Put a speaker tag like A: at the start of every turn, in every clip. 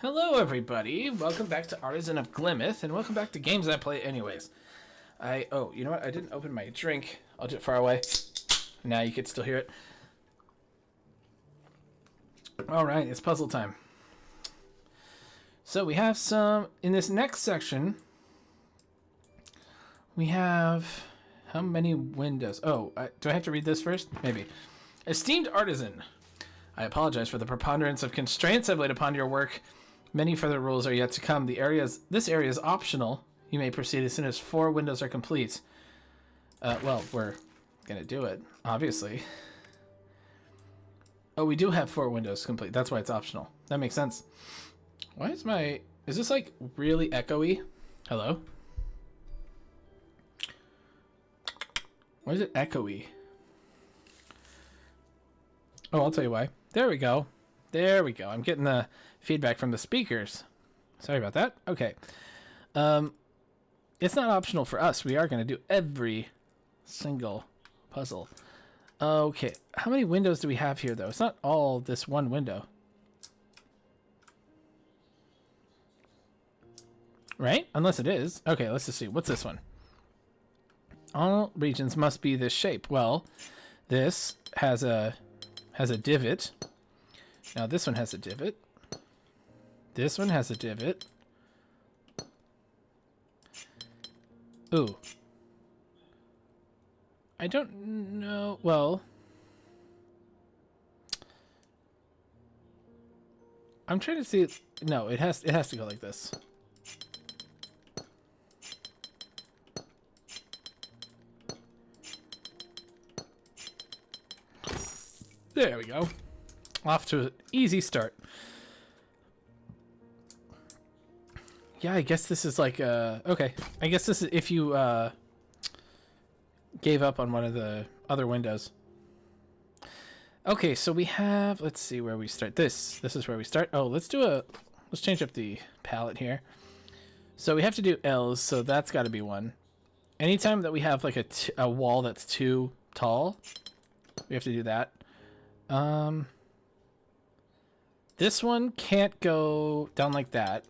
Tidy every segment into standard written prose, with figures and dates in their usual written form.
A: Hello everybody, welcome back to Artisan of Glimmith, and welcome back to games I play anyways. Oh, you know what, I didn't open my drink. I'll do it far away. Now you can still hear it. Alright, it's puzzle time. So we have some, in this next section, we have, how many windows? Oh, do I have to read this first? Maybe. Esteemed Artisan, I apologize for the preponderance of constraints I've laid upon your work. Many further rules are yet to come. This area is optional. You may proceed as soon as 4 windows are complete. Well, we're gonna do it, obviously. Oh, we do have 4 windows complete. That's why it's optional. That makes sense. Why is is this like really echoey? Hello? Why is it echoey? Oh, I'll tell you why. There we go. There we go. I'm getting the feedback from the speakers. Sorry about that. Okay. It's not optional for us. We are going to do every single puzzle. Okay. How many windows do we have here, though? It's not all this one window. Right? Unless it is. Okay, let's just see. What's this one? All regions must be this shape. Well, this has a divot. Now this one has a divot. This one has a divot. Ooh. I don't know. Well, I'm trying to see. No, it has to go like this. There we go. Off to an easy start. Yeah, I guess this is like okay. I guess this is if you gave up on one of the other windows. Okay, so we have, let's see where we start. This is where we start. Oh, let's change up the palette here. So we have to do L's, so that's got to be one. Anytime that we have like a wall that's too tall, we have to do that. This one can't go down like that.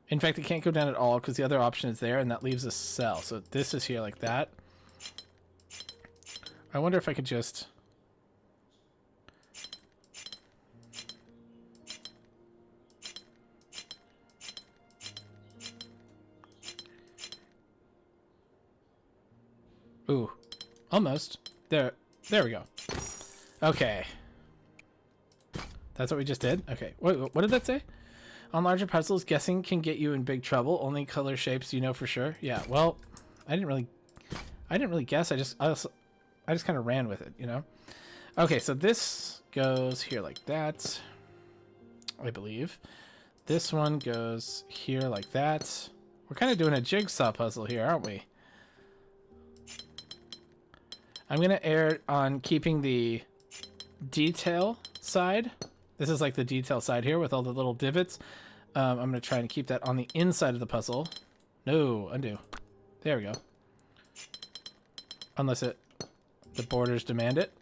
A: In fact, it can't go down at all because the other option is there, and that leaves a cell. So this is here like that. I wonder if I could just... Ooh, almost. There we go. Okay. That's what we just did? Okay. Wait, what did that say? On larger puzzles, guessing can get you in big trouble. Only color shapes you know for sure. Yeah, well, I didn't really guess. I just kind of ran with it, you know? Okay, so this goes here like that, I believe. This one goes here like that. We're kind of doing a jigsaw puzzle here, aren't we? I'm going to err on keeping the detail side. This is like the detail side here with all the little divots. I'm going to try and keep that on the inside of the puzzle. No, undo. There we go. Unless the borders demand it.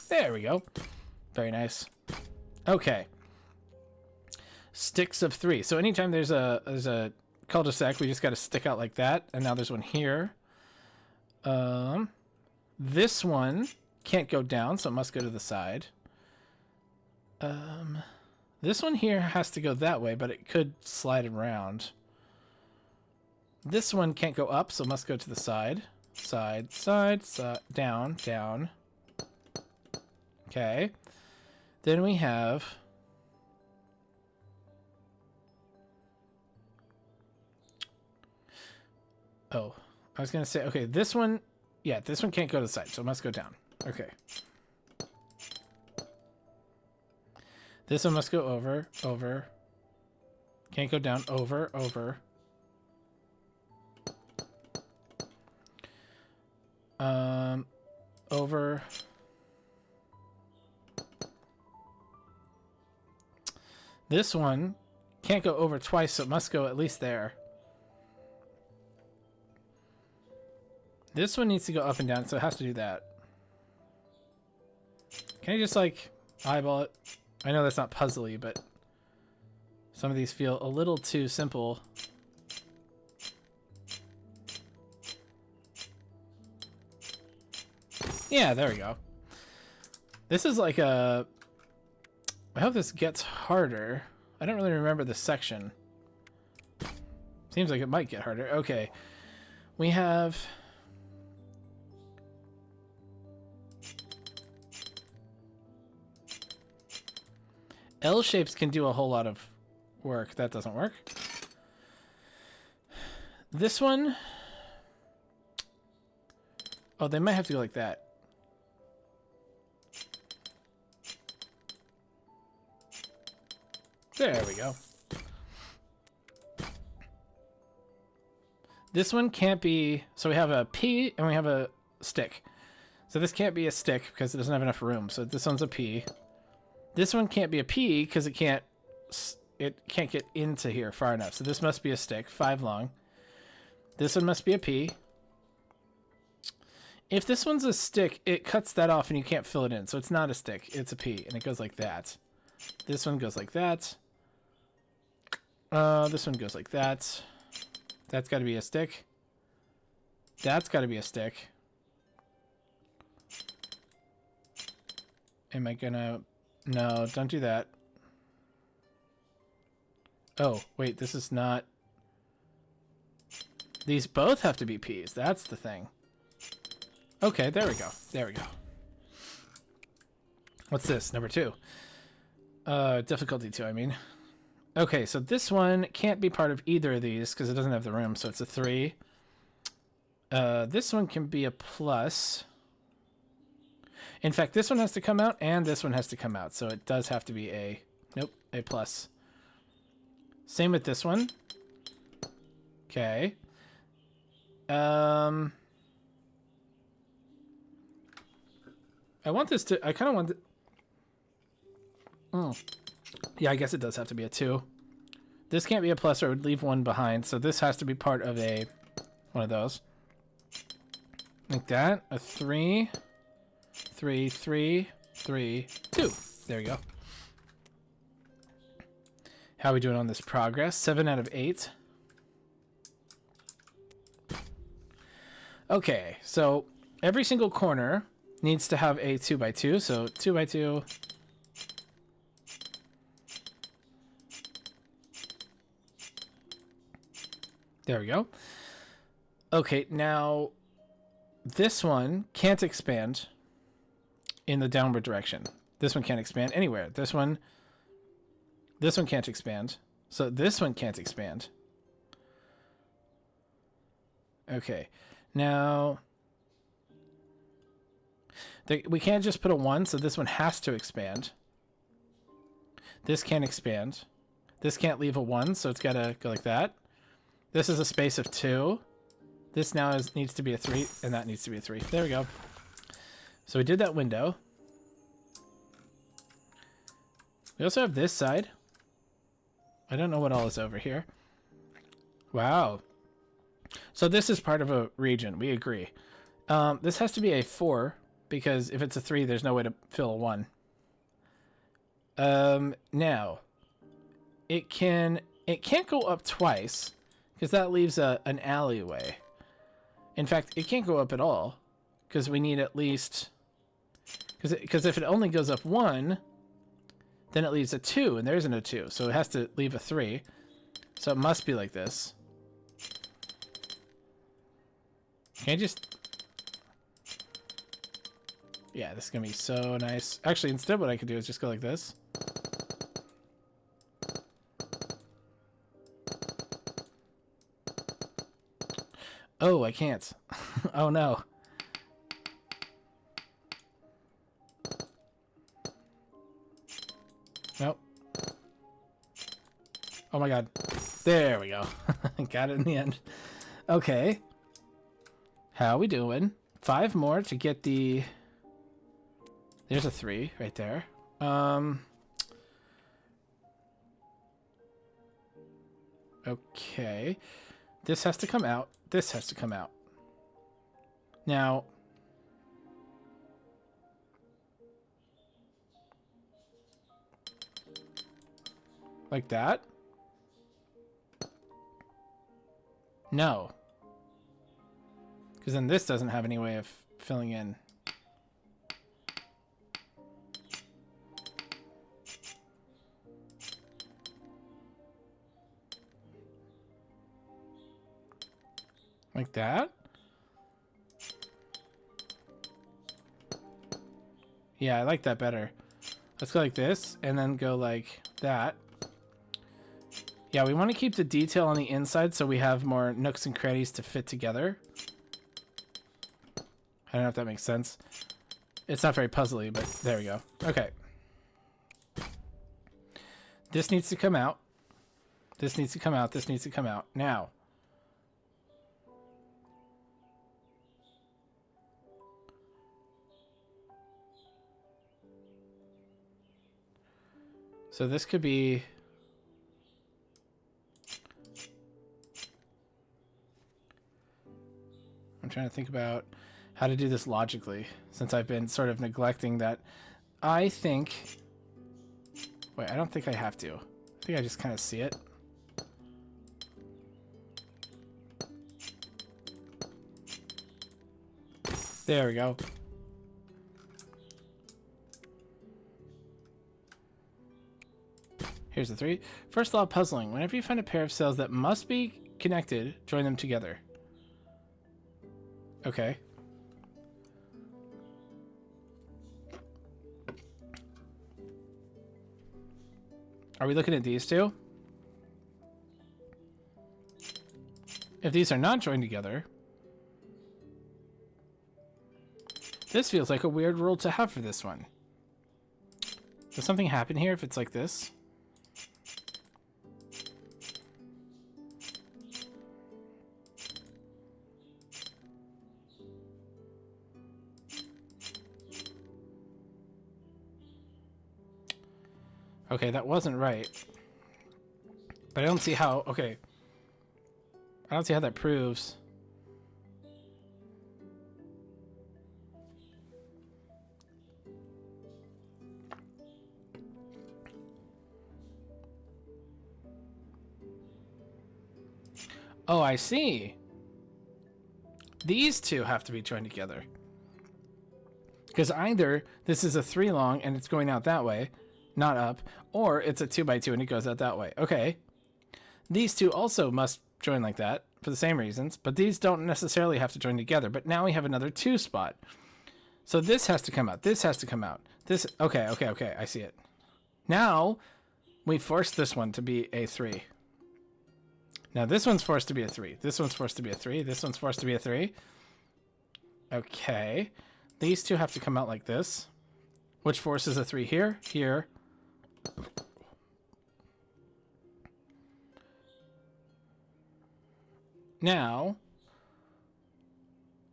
A: There we go. Very nice. Okay. Sticks of 3. So anytime there's a cul-de-sac, we just got to stick out like that. And now there's one here. This one can't go down, so it must go to the side. This one here has to go that way, but it could slide around. This one can't go up, so it must go to the side. Side, side, side, down, down. Okay. Then we have... Oh, I was going to say, okay, this one... Yeah, this one can't go to the side, so it must go down. Okay. This one must go over, over. Can't go down, over, over. Over. This one can't go over twice, so it must go at least there. This one needs to go up and down, so it has to do that. Can I just, like, eyeball it? I know that's not puzzly, but Some of these feel a little too simple. Yeah, there we go. This is like a... I hope this gets harder. I don't really remember the section. Seems like it might get harder. Okay. We have... L shapes can do a whole lot of work. That doesn't work. This one... Oh, they might have to go like that. There we go. This one can't be... So we have a P and we have a stick. So this can't be a stick because it doesn't have enough room. So this one's a P. This one can't be a P because it can't get into here far enough. So this must be a stick, 5 long. This one must be a P. If this one's a stick, it cuts that off and you can't fill it in. So it's not a stick, it's a P, and it goes like that. This one goes like that. This one goes like that. That's got to be a stick. That's got to be a stick. Am I gonna... No, don't do that. Oh, wait, this is not... These both have to be P's. That's the thing. Okay, there we go. There we go. What's this? Number 2. Difficulty 2, I mean. Okay, so this one can't be part of either of these because it doesn't have the room, so it's a 3. This one can be a plus. In fact, this one has to come out and this one has to come out, so it does have to be a... Nope, a plus. Same with this one. Okay. I want this to... I kind of want... Yeah, I guess it does have to be a 2. This can't be a plus or it would leave one behind, so this has to be part of a... one of those. Like that. A 3... 3, 3, 3, 2. There we go. How are we doing on this progress? 7 out of 8. Okay, so every single corner needs to have a 2x2. So 2x2. There we go. Okay, now this one can't expand in the downward direction. This one can't expand anywhere. This one can't expand. So this one can't expand. Okay. Now we can't just put a 1, so this one has to expand. This can't expand. This can't leave a 1, so it's got to go like that. This is a space of 2. This now needs to be a 3, and that needs to be a 3. There we go. So we did that window. We also have this side. I don't know what all is over here. Wow. So this is part of a region. We agree. This has to be a 4 because if it's a 3, there's no way to fill a 1. Now, it can't go up twice because that leaves an alleyway. In fact, it can't go up at all because we need at least... Because if it only goes up 1, then it leaves a 2, and there isn't a 2. So it has to leave a 3. So it must be like this. Can I just... Yeah, this is going to be so nice. Actually, instead what I could do is just go like this. Oh, I can't. Oh, no. Nope. Oh, my God. There we go. Got it in the end. Okay. How we doing? 5 more to get the... There's a 3 right there. Okay. This has to come out. This has to come out. Now... Like that. No. Because then this doesn't have any way of filling in. Like that? Yeah, I like that better. Let's go like this, and then go like that. Yeah, we want to keep the detail on the inside so we have more nooks and crannies to fit together. I don't know if that makes sense. It's not very puzzly, but there we go. Okay. This needs to come out. This needs to come out. This needs to come out. Now. So this could be... I'm trying to think about how to do this logically, since I've been sort of neglecting that. I think... Wait, I don't think I have to. I think I just kind of see it. There we go. Here's the 3. First law of puzzling. Whenever you find a pair of cells that must be connected, join them together. Okay. Are we looking at these two? If these are not joined together, this feels like a weird rule to have for this one. Does something happen here if it's like this? Okay, that wasn't right. But I don't see how... Okay. I don't see how that proves... Oh, I see. These two have to be joined together. Because either this is a 3 long and it's going out that way, not up, or it's a 2x2 and it goes out that way. Okay. These two also must join like that for the same reasons, but these don't necessarily have to join together. But now we have another 2 spot. So this has to come out. This has to come out. This, okay, I see it. Now we force this one to be a 3. Now this one's forced to be a 3. This one's forced to be a 3. This one's forced to be a 3. Okay. These two have to come out like this, which forces a 3 here, here. Now,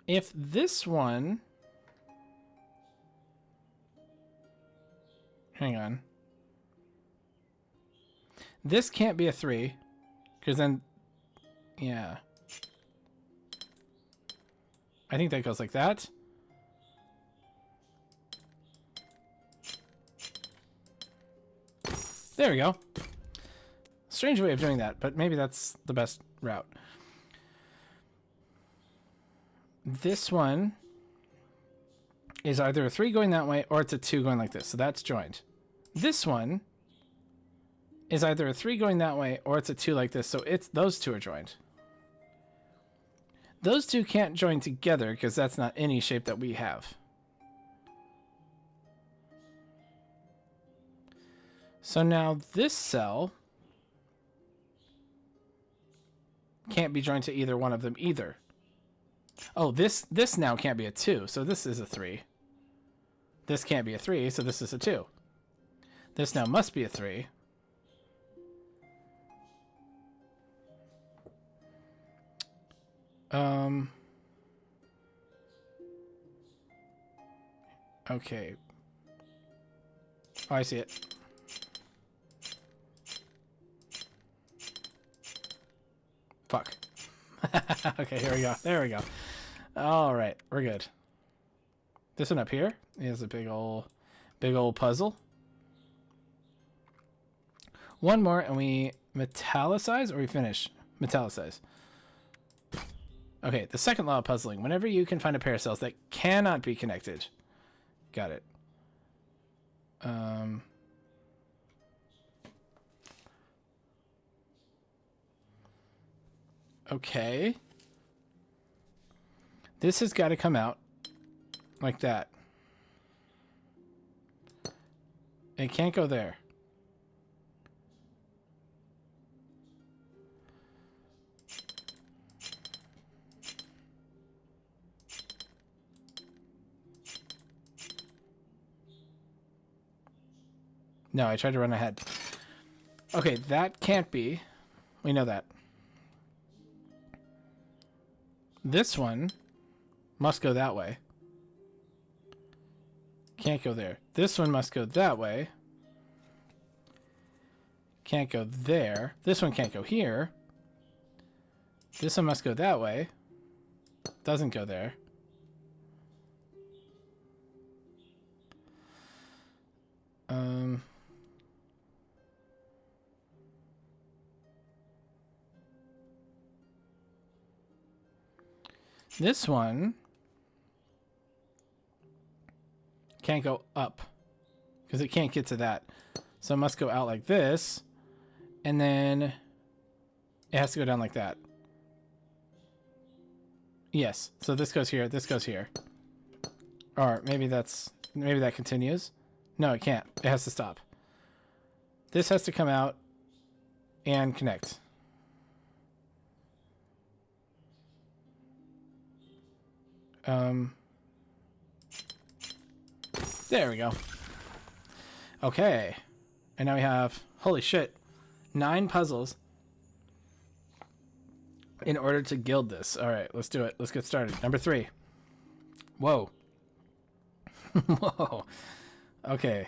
A: if this one... Hang on. This can't be a 3, because then... Yeah. I think that goes like that. There we go. Strange way of doing that, but maybe that's the best route. This one is either a 3 going that way or it's a 2 going like this. So that's joined. This one is either a 3 going that way or it's a 2 like this. So it's those two are joined. Those two can't join together because that's not any shape that we have. So now this cell can't be joined to either one of them either. Oh, this now can't be a 2, so this is a 3. This can't be a 3, so this is a 2. This now must be a 3. Okay. Oh, I see it. Fuck. Okay, here we go. There we go. All right, we're good. This one up here is a big old puzzle. One more, and we metallicize, or we finish? Metallicize. Okay, the second law of puzzling. Whenever you can find a pair of cells that cannot be connected. Got it. Okay. This has got to come out like that. It can't go there. No, I tried to run ahead. Okay, that can't be. We know that. This one must go that way. Can't go there. This one must go that way. Can't go there. This one can't go here. This one must go that way. Doesn't go there. This one can't go up because it can't get to that. So it must go out like this. And then it has to go down like that. Yes. So this goes here. This goes here. Or maybe that continues. No, it can't. It has to stop. This has to come out and connect. There we go. Okay. And now we have, holy shit, 9 puzzles in order to guild this. All right, let's do it. Let's get started. Number 3. Whoa. Whoa. Okay.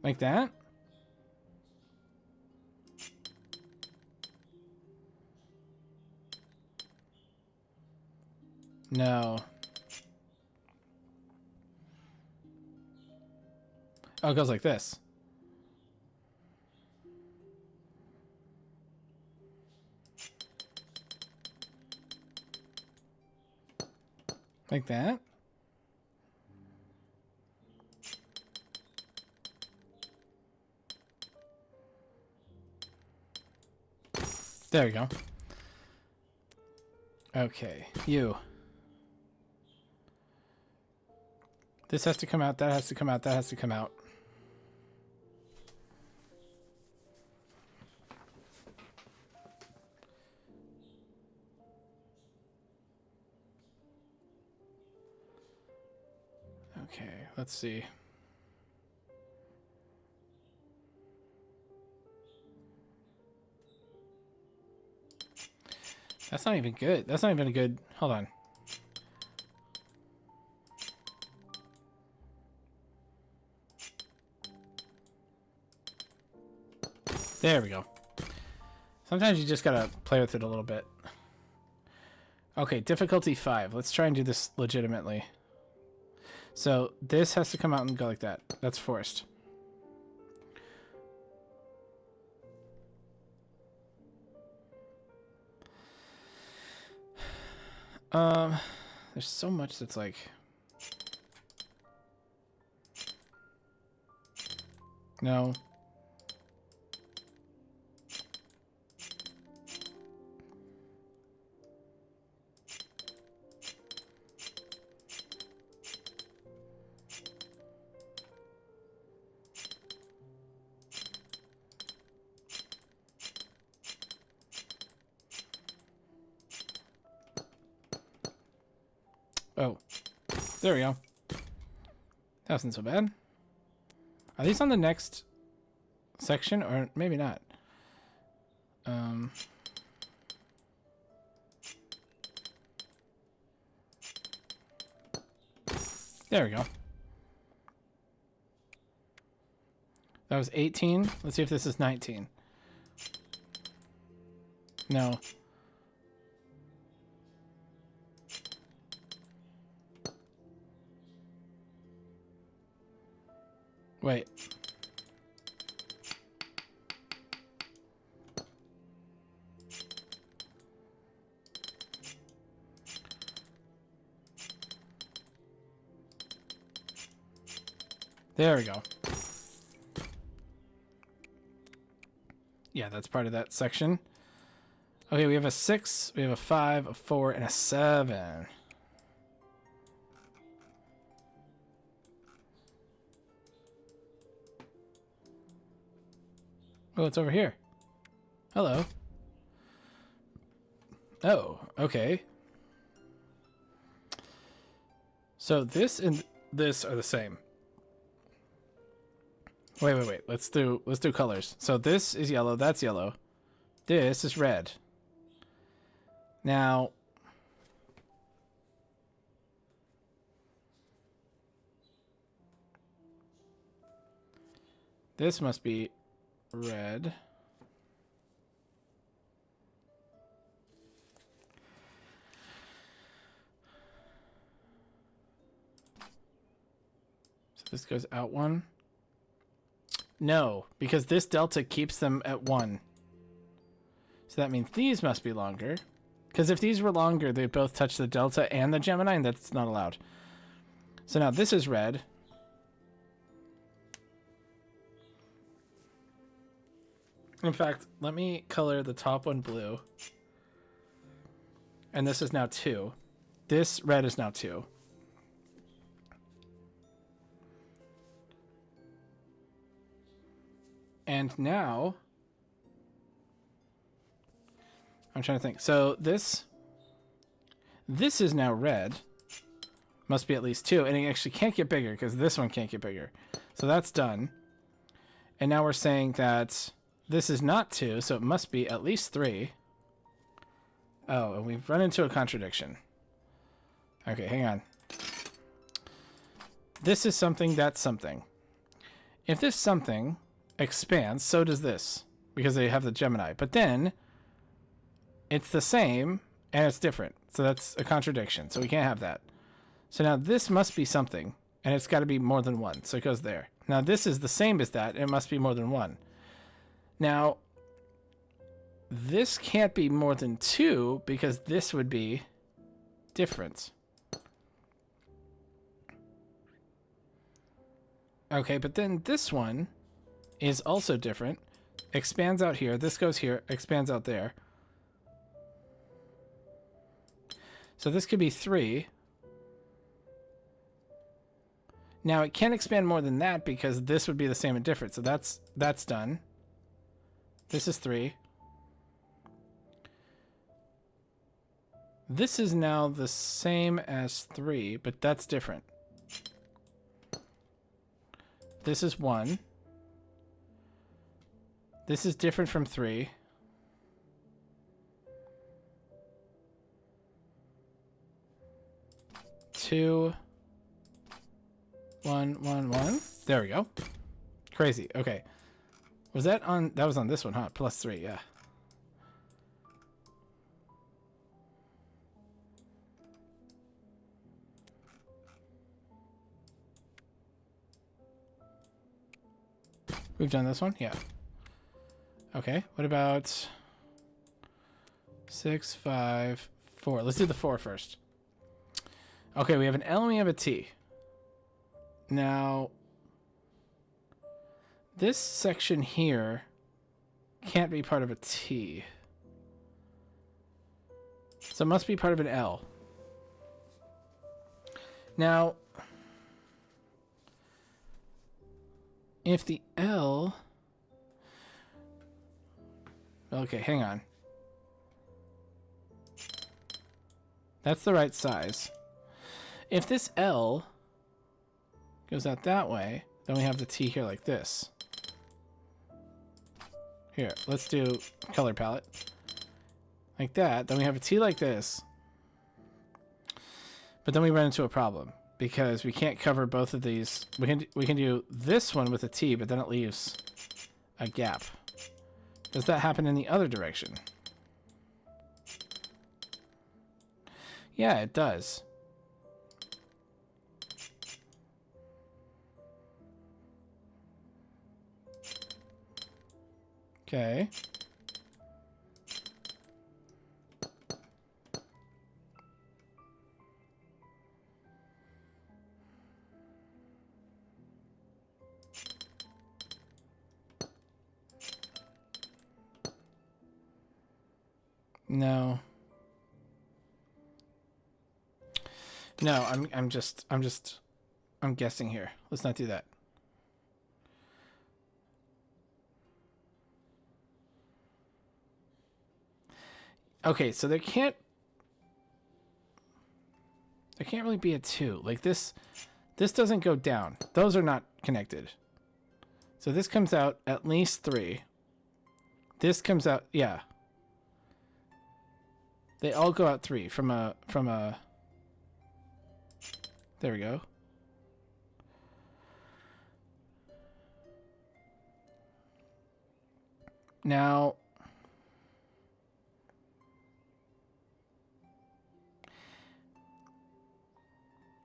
A: Like that? No. Oh, it goes like this. Like that? There we go. Okay, you. This has to come out, that has to come out, that has to come out. Okay, let's see. That's not even good. That's not even a good... Hold on. There we go. Sometimes you just gotta play with it a little bit. Okay, difficulty 5. Let's try and do this legitimately. So this has to come out and go like that. That's forced. There's so much that's like... No. Oh, there we go. That wasn't so bad. Are these on the next section or maybe not? There we go. That was 18. Let's see if this is 19. No. Wait. There we go. Yeah, that's part of that section. Okay, we have a 6, we have a 5, a 4, and a 7. Oh, it's over here. Hello. Oh, okay. So this and this are the same. Wait. Let's do colors. So this is yellow, that's yellow. This is red. Now this must be red. So this goes out 1. No, because this delta keeps them at 1. So that means these must be longer. Because if these were longer, they'd both touch the delta and the Gemini, and that's not allowed. So now this is red. In fact, let me color the top one blue. And this is now 2. This red is now 2. And now I'm trying to think. So this is now red. Must be at least 2. And it actually can't get bigger because this one can't get bigger. So that's done. And now we're saying that this is not 2, so it must be at least 3. Oh, and we've run into a contradiction. Okay, hang on. This is something, that's something. If this something expands, so does this. Because they have the Gemini. But then it's the same and it's different. So that's a contradiction. So we can't have that. So now this must be something. And it's got to be more than 1. So it goes there. Now this is the same as that. And it must be more than 1. Now, this can't be more than 2 because this would be different. Okay, but then this one is also different. Expands out here. This goes here. Expands out there. So this could be 3. Now it can't expand more than that because this would be the same and different. So that's done. This is 3. This is now the same as 3, but that's different. This is 1. This is different from 3. Two. 1, 1, 1. There we go. Crazy. Okay. Was that on... That was on this one, huh? Plus 3, yeah. We've done this one? Yeah. Okay. What about... 6, 5, 4. Let's do the 4 first. Okay, we have an L and we have a T. Now... This section here can't be part of a T. So it must be part of an L. Now, if the L... Okay, hang on. That's the right size. If this L goes out that way, then we have the T here like this. Here, let's do color palette. Like that. Then we have a T like this. But then we run into a problem because we can't cover both of these. We can do this one with a T, but then it leaves a gap. Does that happen in the other direction? Yeah, it does. Okay. No. No, I'm guessing here. Let's not do that. Okay, so there can't really be a 2. Like this doesn't go down. Those are not connected. So this comes out at least 3. This comes out, yeah. They all go out 3 from a there we go. Now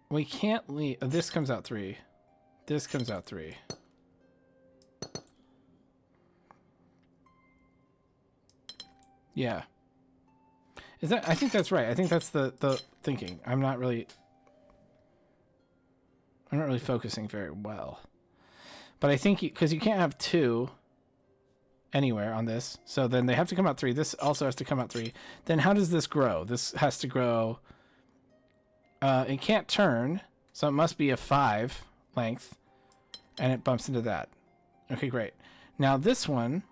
A: we can't leave. This comes out 3. This comes out 3. Yeah. Is that? I think that's right. I think that's the thinking. I'm not really focusing very well. But I think because you can't have 2 anywhere on this, so then they have to come out 3. This also has to come out 3. Then how does this grow? This has to grow. It can't turn, so it must be a 5 length, and it bumps into that. Okay, great. Now this one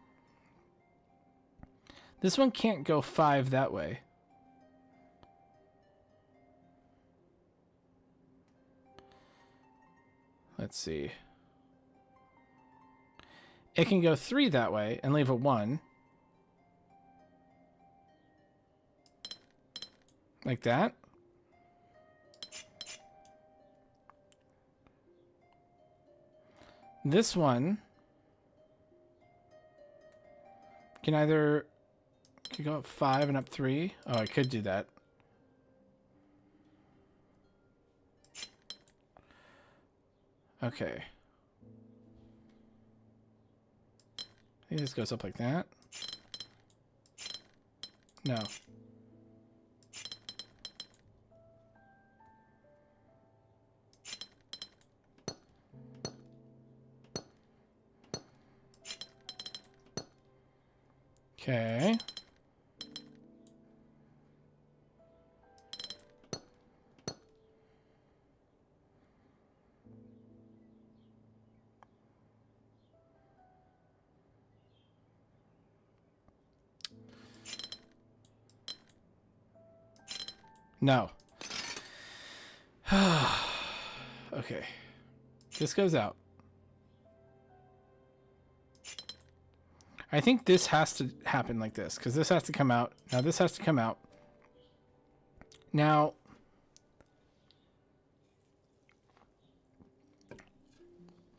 A: can't go 5 that way. Let's see. It can go 3 that way and leave a 1. Like that. This one can either go up 5 and up 3. Oh, I could do that. Okay. I think this goes up like that. No. Okay. No. Okay. This goes out. I think this has to happen like this, because this has to come out. Now this has to come out. Now,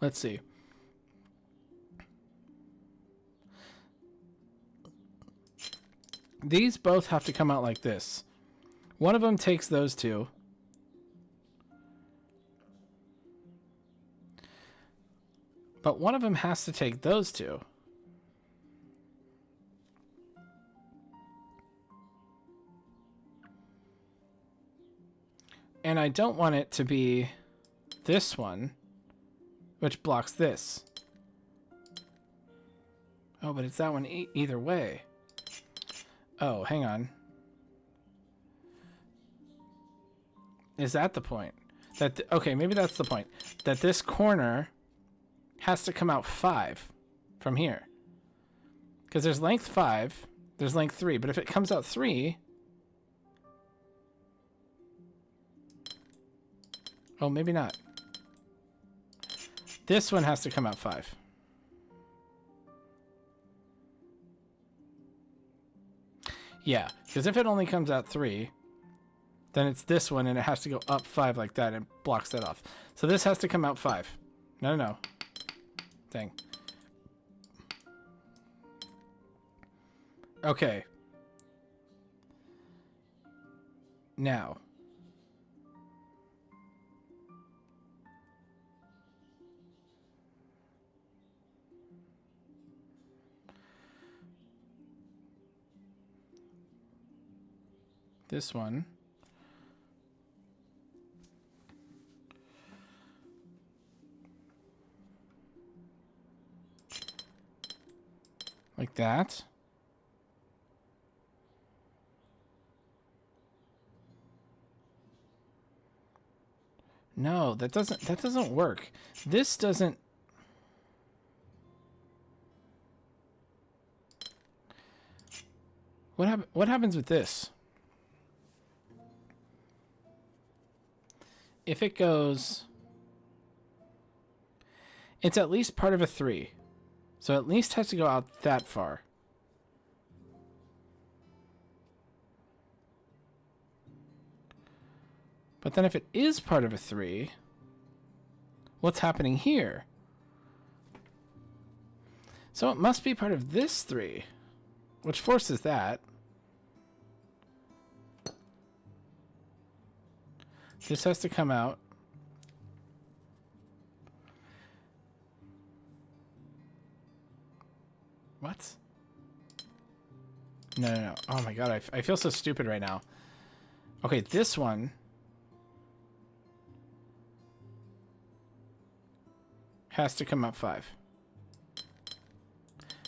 A: let's see. These both have to come out like this. One of them takes those 2. But one of them has to take those 2. And I don't want it to be this one, which blocks this. Oh, but it's that one either way. Oh, hang on. Is that the point? Okay, maybe that's the point. That this corner has to come out 5 from here. Because there's length 5, there's length 3, but if it comes out 3... Oh, maybe not. This one has to come out 5. Yeah, because if it only comes out 3, then it's this one, and it has to go up 5 like that, and blocks that off. So this has to come out 5. No. Thing. Okay. Now. this one. Like that. No, that doesn't work. This doesn't. What happens with this? If it goes, it's at least part of a 3. So at least has to go out that far. But then if it is part of a 3, what's happening here? So it must be part of this 3, which forces that. This has to come out. What? No. Oh my god, I feel so stupid right now. Okay, this one has to come out 5.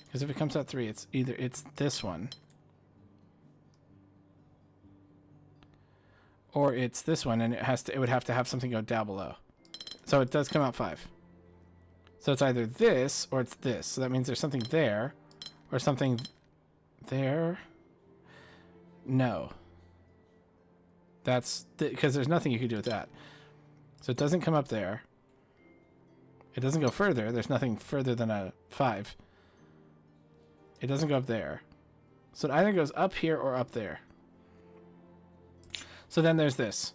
A: Because if it comes out 3, it's either this one or it's this one, and it would have to have something go down below. So it does come out 5. So it's either this or it's this. So that means there's something there or something there. No. That's because there's nothing you can do with that. So it doesn't come up there. It doesn't go further. There's nothing further than a 5. It doesn't go up there. So it either goes up here or up there. So then there's this.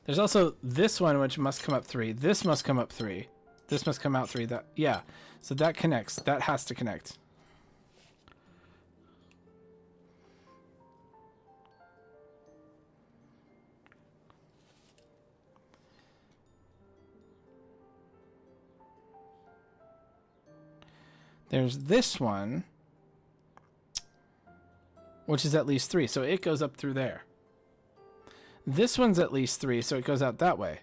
A: There's also this one, which must come up 3. This must come up 3. This must come out 3. That, yeah. So that connects. That has to connect. There's this one, which is at least 3. So it goes up through there. This one's at least 3, so it goes out that way.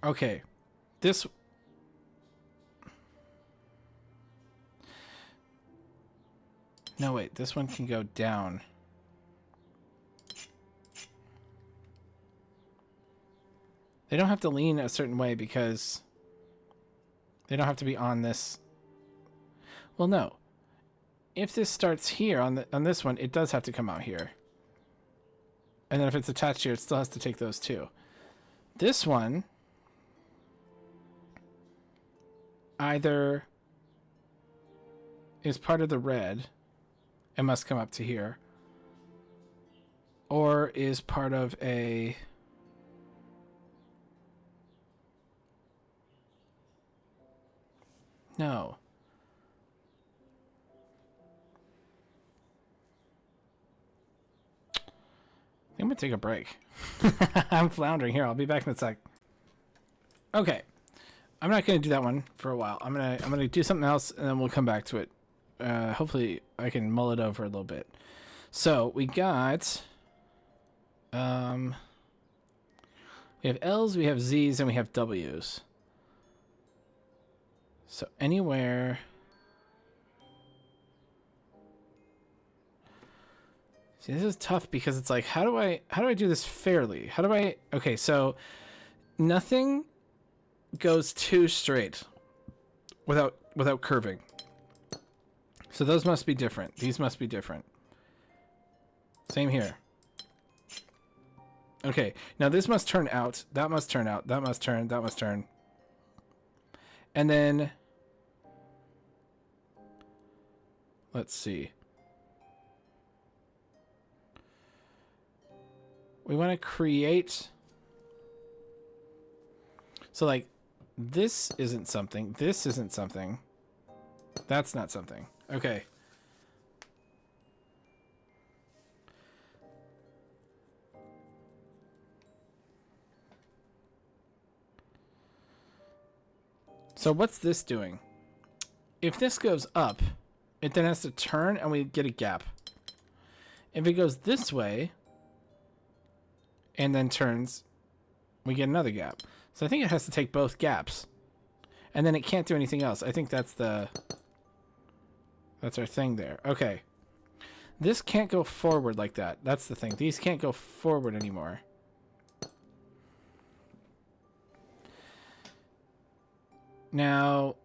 A: Okay. This... No, wait. This one can go down. They don't have to lean a certain way because they don't have to be on this. Well, no. If this starts here on this one, it does have to come out here. And then if it's attached here, it still has to take those two. This one either is part of the red and must come up to here, or is part of a... No. I'm gonna take a break. I'm floundering here. I'll be back in a sec. Okay. I'm not gonna do that one for a while. I'm gonna do something else and then we'll come back to it. Hopefully I can mull it over a little bit. So we got we have L's, we have Z's, and we have W's. So anywhere... See, this is tough because it's like, how do I do this fairly? How do I... Okay, so nothing goes too straight without curving. So those must be different. These must be different. Same here. Okay, now this must turn out. That must turn out. That must turn. That must turn. And then... Let's see. We want to create... So like This isn't something. This isn't something. That's not something. Okay. So what's this doing? If this goes up, it then has to turn and we get a gap. If it goes this way and then turns, we get another gap. So I think it has to take both gaps. And then it can't do anything else. I think that's our thing there. Okay. This can't go forward like that. That's the thing. These can't go forward anymore. Now,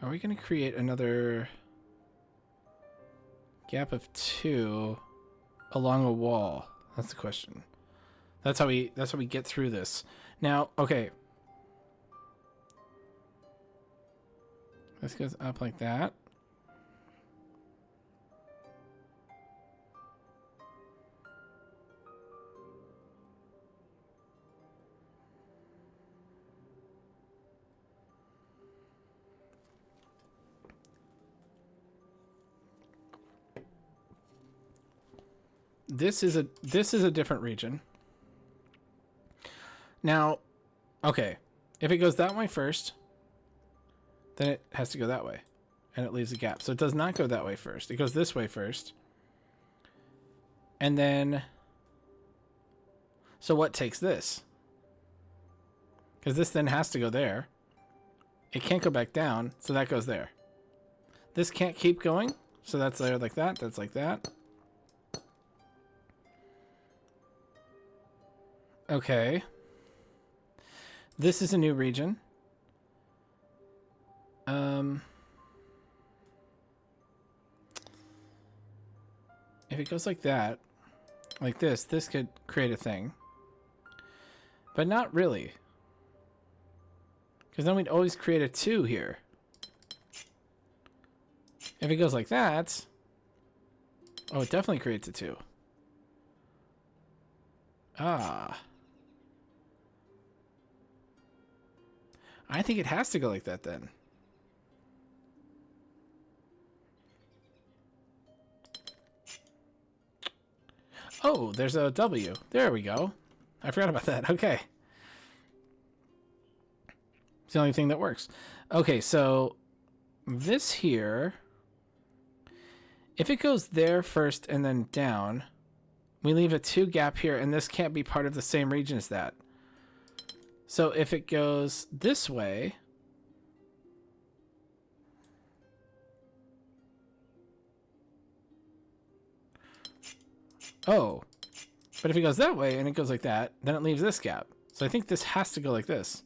A: are we going to create another gap of 2 along a wall? That's the question. That's how we get through this. Now, okay. This goes up like that. This is a different region. Now, okay, if it goes that way first, then it has to go that way, and it leaves a gap. So it does not go that way first. It goes this way first, and then, so what takes this? Because this then has to go there. It can't go back down, so that goes there. This can't keep going, so that's there like that, that's like that. Okay. This is a new region. If it goes like that, like this could create a thing. But not really. Because then we'd always create a 2 here. If it goes like that, oh, it definitely creates a 2. Ah. I think it has to go like that then. Oh, there's a W. There we go. I forgot about that. Okay. It's the only thing that works. Okay, so this here, if it goes there first and then down, we leave a 2 gap here, and this can't be part of the same region as that. So if it goes this way, oh, but if it goes that way and it goes like that, then it leaves this gap. So I think this has to go like this.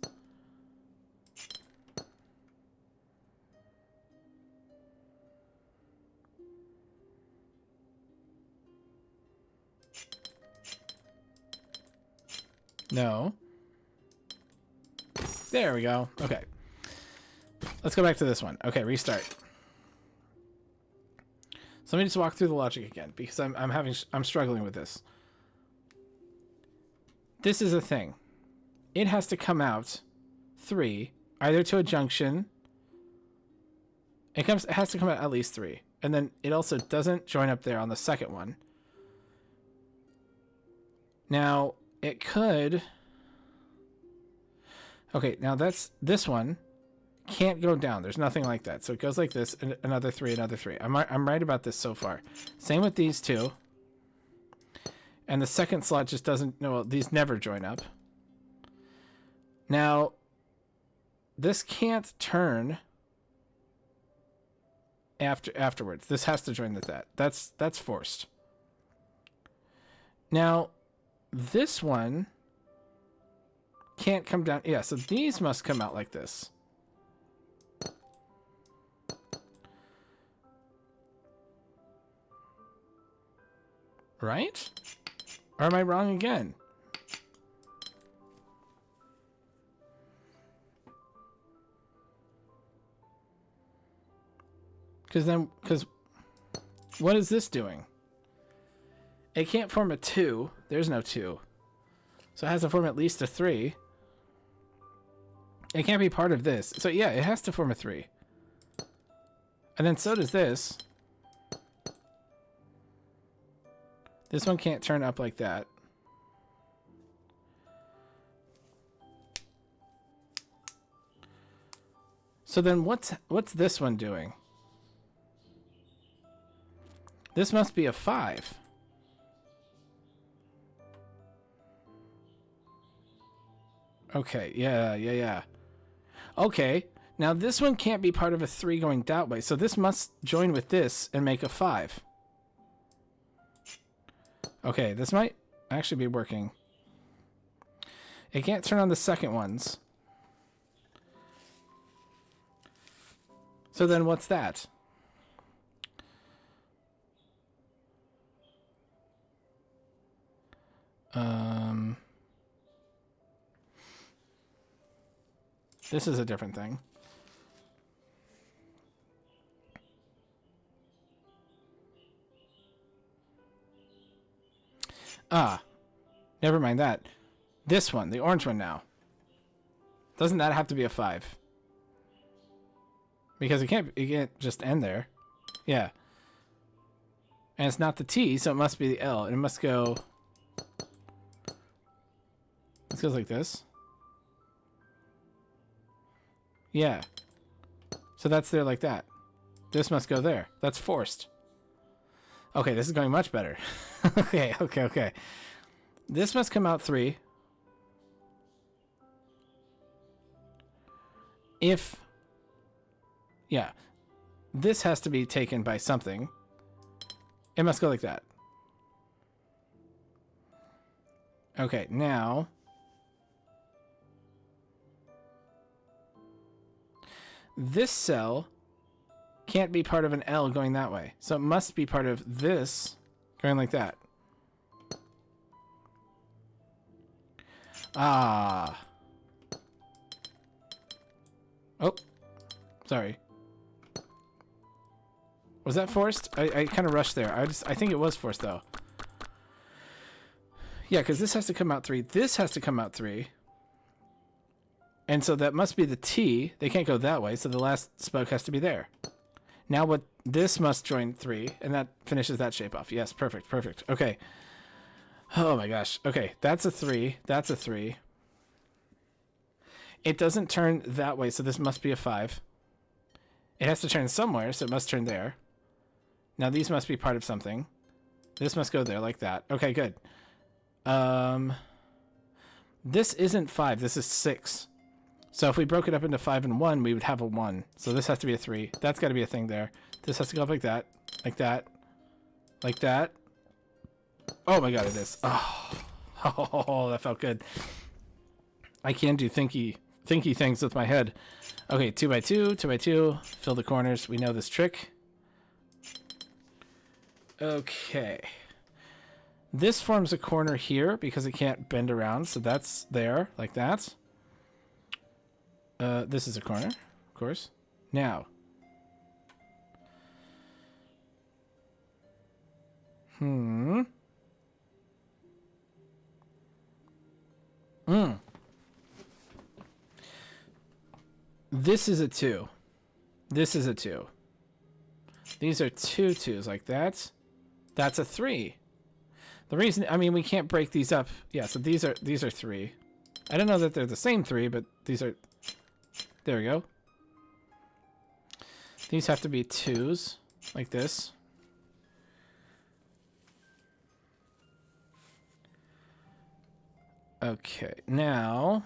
A: No. There we go. Okay. Let's go back to this one. Okay, restart. So let me just walk through the logic again, because I'm struggling with this. This is a thing. It has to come out 3, either to a junction. It has to come out at least 3. And then it also doesn't join up there on the second one. Now, it could... Okay, now this one can't go down. There's nothing like that. So it goes like this, and another 3, another 3. I'm right about this so far. Same with these 2. And the second slot just doesn't... No, well, these never join up. Now, this can't turn afterwards. This has to join with that. That's forced. Now, this one can't come down. Yeah, so these must come out like this. Right? Or am I wrong again? Because what is this doing? It can't form a 2. There's no 2. So it has to form at least a 3. It can't be part of this. So yeah, it has to form a 3. And then so does this. This one can't turn up like that. So then what's this one doing? This must be a 5. Okay, yeah. Okay, now this one can't be part of a 3 going that way, so this must join with this and make a 5. Okay, this might actually be working. It can't turn on the second ones. So then what's that? This is a different thing. Ah, never mind that. This one, the orange one now. Doesn't that have to be a 5? Because it can't just end there. Yeah. And it's not the T, so it must be the L. And it must go... This goes like this. Yeah. So that's there like that. This must go there. That's forced. Okay, this is going much better. Okay. This must come out 3. If... Yeah. This has to be taken by something. It must go like that. Okay, now... This cell can't be part of an L going that way. So it must be part of this going like that. Ah. Oh. Sorry. Was that forced? I kind of rushed there. I think it was forced though. Yeah, because this has to come out 3. This has to come out 3. And so that must be the T. They can't go that way, so the last spoke has to be there. Now what this must join 3, and that finishes that shape off. Yes, perfect. Okay. Oh my gosh. Okay, that's a 3. That's a 3. It doesn't turn that way, so this must be a 5. It has to turn somewhere, so it must turn there. Now these must be part of something. This must go there like that. Okay, good. This isn't 5. This is 6. So if we broke it up into 5 and 1, we would have a 1. So this has to be a 3. That's got to be a thing there. This has to go up like that. Like that. Like that. Oh my god, it is. Oh, that felt good. I can do thinky things with my head. Okay, 2 by 2, 2 by 2. Fill the corners. We know this trick. Okay. This forms a corner here because it can't bend around. So that's there, like that. This is a corner, of course. Now. This is a 2. This is a 2. These are 2 2s like that. That's a 3. The reason, I mean, we can't break these up. Yeah, so these are 3. I don't know that they're the same 3, but these are... There we go. These have to be 2s, like this. Okay, now...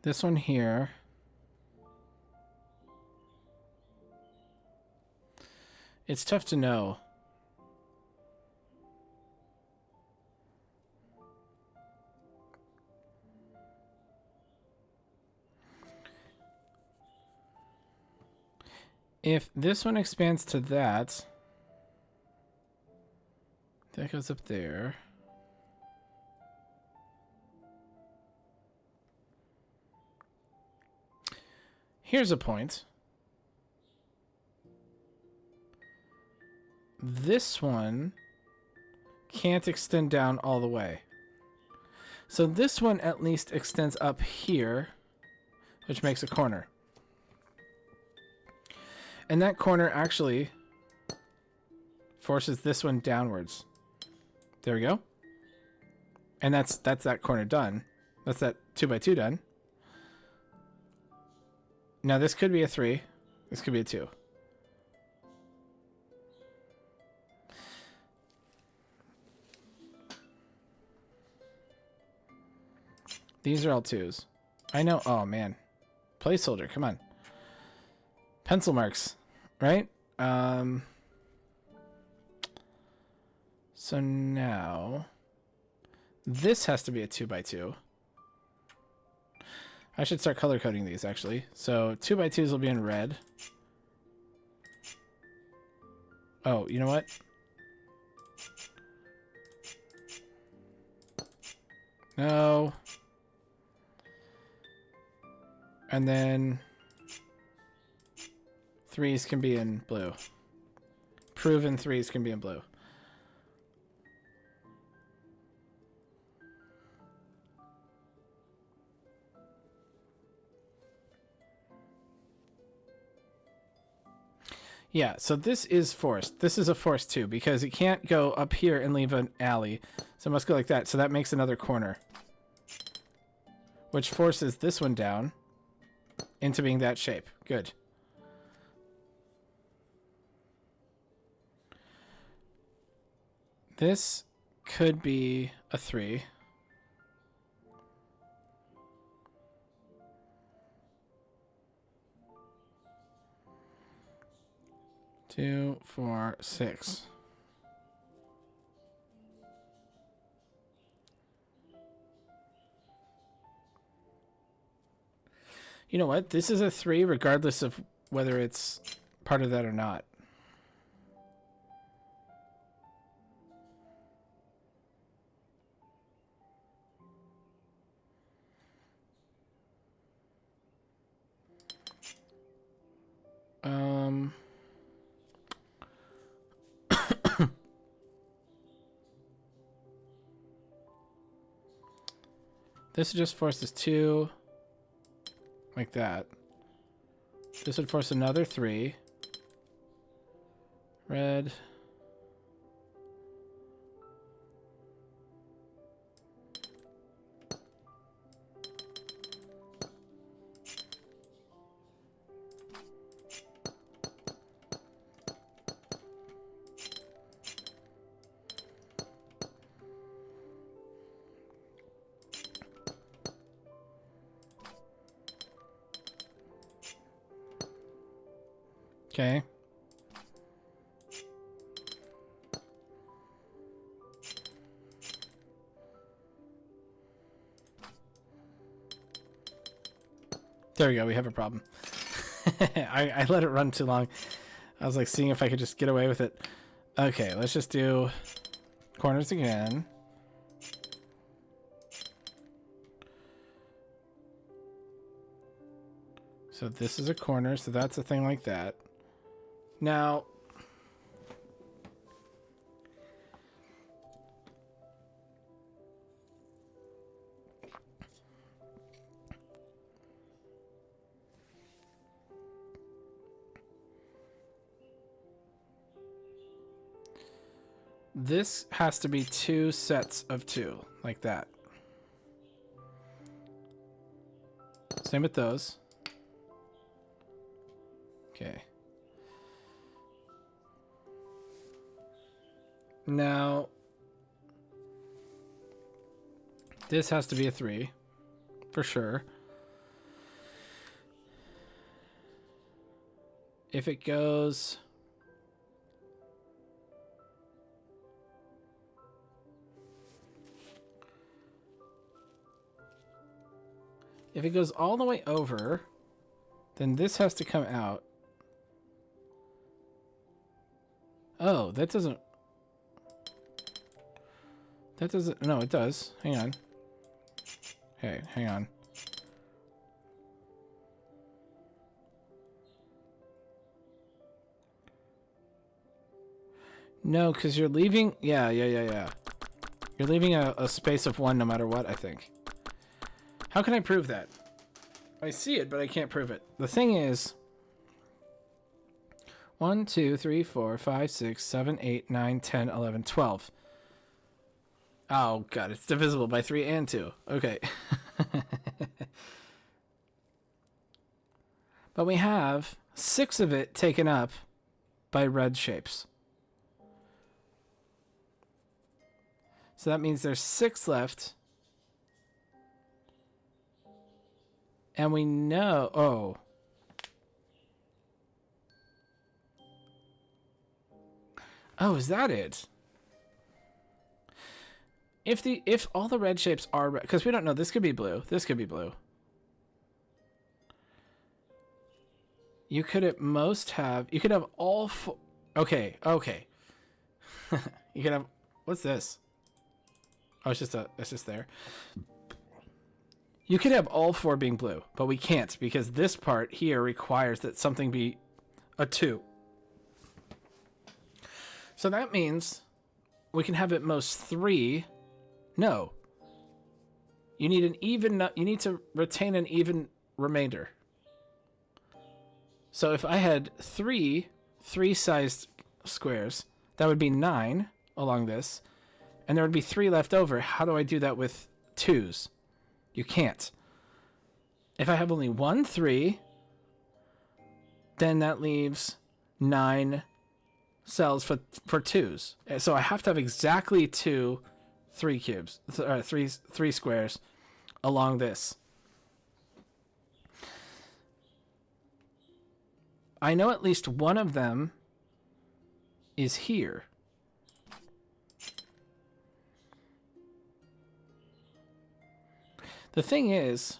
A: This one here. It's tough to know. If this one expands to that, that goes up there. Here's a point. This one can't extend down all the way. So this one at least extends up here, which makes a corner. And that corner actually forces this one downwards. There we go. And that's that corner done. That's that 2x2 done. Now this could be a 3. This could be a 2. These are all 2s. I know. Oh, man. Placeholder. Come on. Pencil marks. Right? So now... this has to be a 2x2. I should start color coding these, actually. So 2x2s will be in red. Oh, you know what? No. And then 3s can be in blue. Proven 3s can be in blue. Yeah, so this is forced. This is a force too, because it can't go up here and leave an alley. So it must go like that. So that makes another corner, which forces this one down into being that shape. Good. This could be a 3. Two, 4, 6. You know what? This is a 3 regardless of whether it's part of that or not. This would just force this 2 like that. This would force another 3. Red. Okay. There we go. We have a problem. I let it run too long. I was like seeing if I could just get away with it. Okay, let's just do corners again. So this is a corner, so that's a thing like that. Now, this has to be 2 sets of 2, like that. Same with those. Okay. Now, this has to be a 3, for sure. If it goes... if it goes all the way over, then this has to come out. Oh, that doesn't... That doesn't... No, it does. Hang on. Hey, hang on. No, because you're leaving... Yeah. You're leaving a space of 1 no matter what, I think. How can I prove that? I see it, but I can't prove it. The thing is... 1, 2, 3, 4, 5, 6, 7, 8, 9, 10, 11, 12. Oh, God, it's divisible by 3 and 2. Okay. But we have 6 of it taken up by red shapes. So that means there's 6 left. And we know... Oh. Oh, is that it? If all the red shapes are red, because we don't know, this could be blue. This could be blue. You could at most have... You could have all 4... Okay. You could have... What's this? Oh, it's just there. You could have all 4 being blue, but we can't because this part here requires that something be a 2. So that means we can have at most 3. No. You need an even... You need to retain an even remainder. So if I had 3 sized squares, that would be 9 along this, and there would be 3 left over. How do I do that with 2s? You can't. If I have only 1 3, then that leaves 9 cells for 2s. So I have to have exactly 2 3 cubes, 3 squares along this. I know at least one of them is here. The thing is...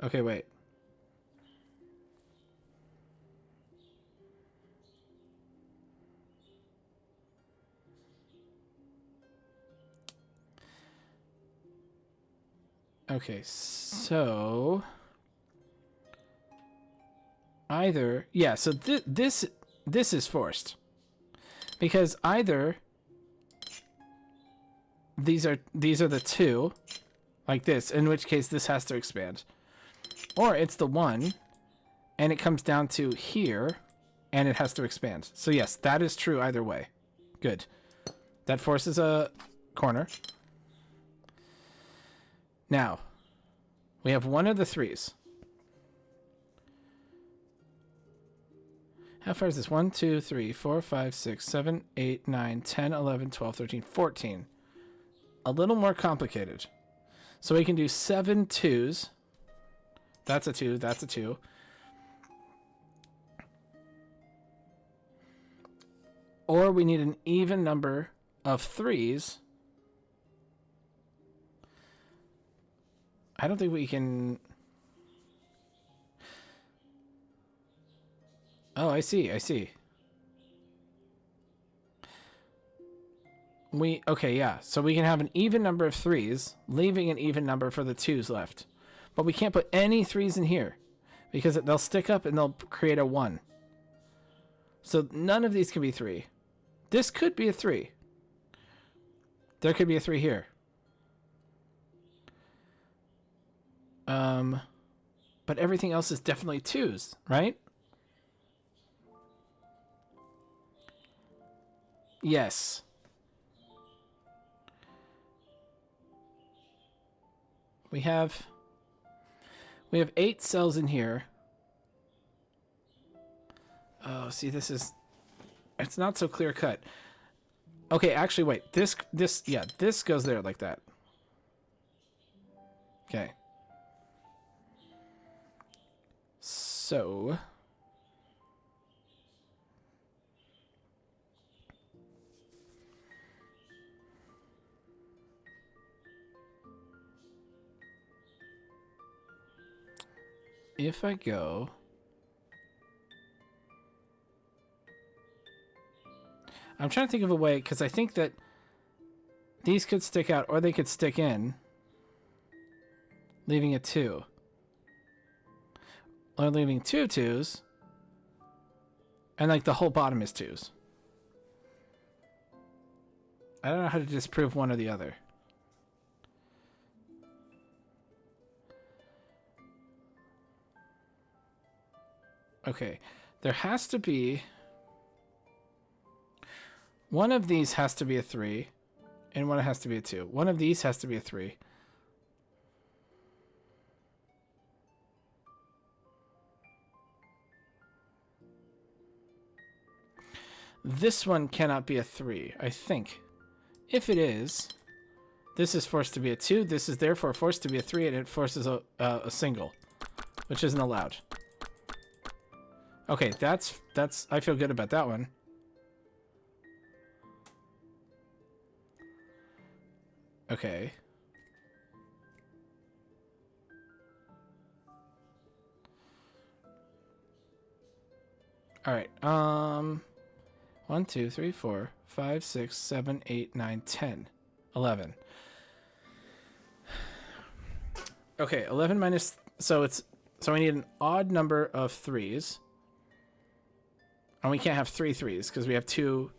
A: Okay, wait. Okay, so... Either... Yeah, so this is forced. Because either... These are the 2, like this, in which case this has to expand. Or it's the 1, and it comes down to here, and it has to expand. So yes, that is true either way. Good. That forces a corner. Now, we have one of the 3s. How far is this? 1, 2, 3, 4, 5, 6, 7, 8, 9, 10, 11, 12, 13, 14. A little more complicated. So we can do 7 2s. That's a 2, that's a 2. Or we need an even number of 3s. I don't think we can... Oh, I see. Okay, yeah. So we can have an even number of 3s, leaving an even number for the 2s left. But we can't put any 3s in here because they'll stick up and they'll create a 1. So none of these can be 3. This could be a 3. There could be a 3 here. But everything else is definitely 2s, right? Yes. We have 8 cells in here. Oh, see, it's not so clear cut. Okay, actually, wait. This goes there like that. Okay. So... if I go... I'm trying to think of a way, because I think that these could stick out, or they could stick in, leaving a 2. Or leaving 2 2s, and like the whole bottom is 2s. I don't know how to disprove one or the other. Okay, there has to be... One of these has to be a 3, and one has to be a 2. One of these has to be a 3. This one cannot be a 3, I think. If it is, this is forced to be a 2. This is therefore forced to be a 3, and it forces a single, which isn't allowed. Okay, that's I feel good about that one. Okay. All right. 1, 2, 3, 4, 5, 6, 7, 8, 9, 10, 11. Okay, 11 minus... So we need an odd number of 3s. And we can't have 3 3s because we have 2...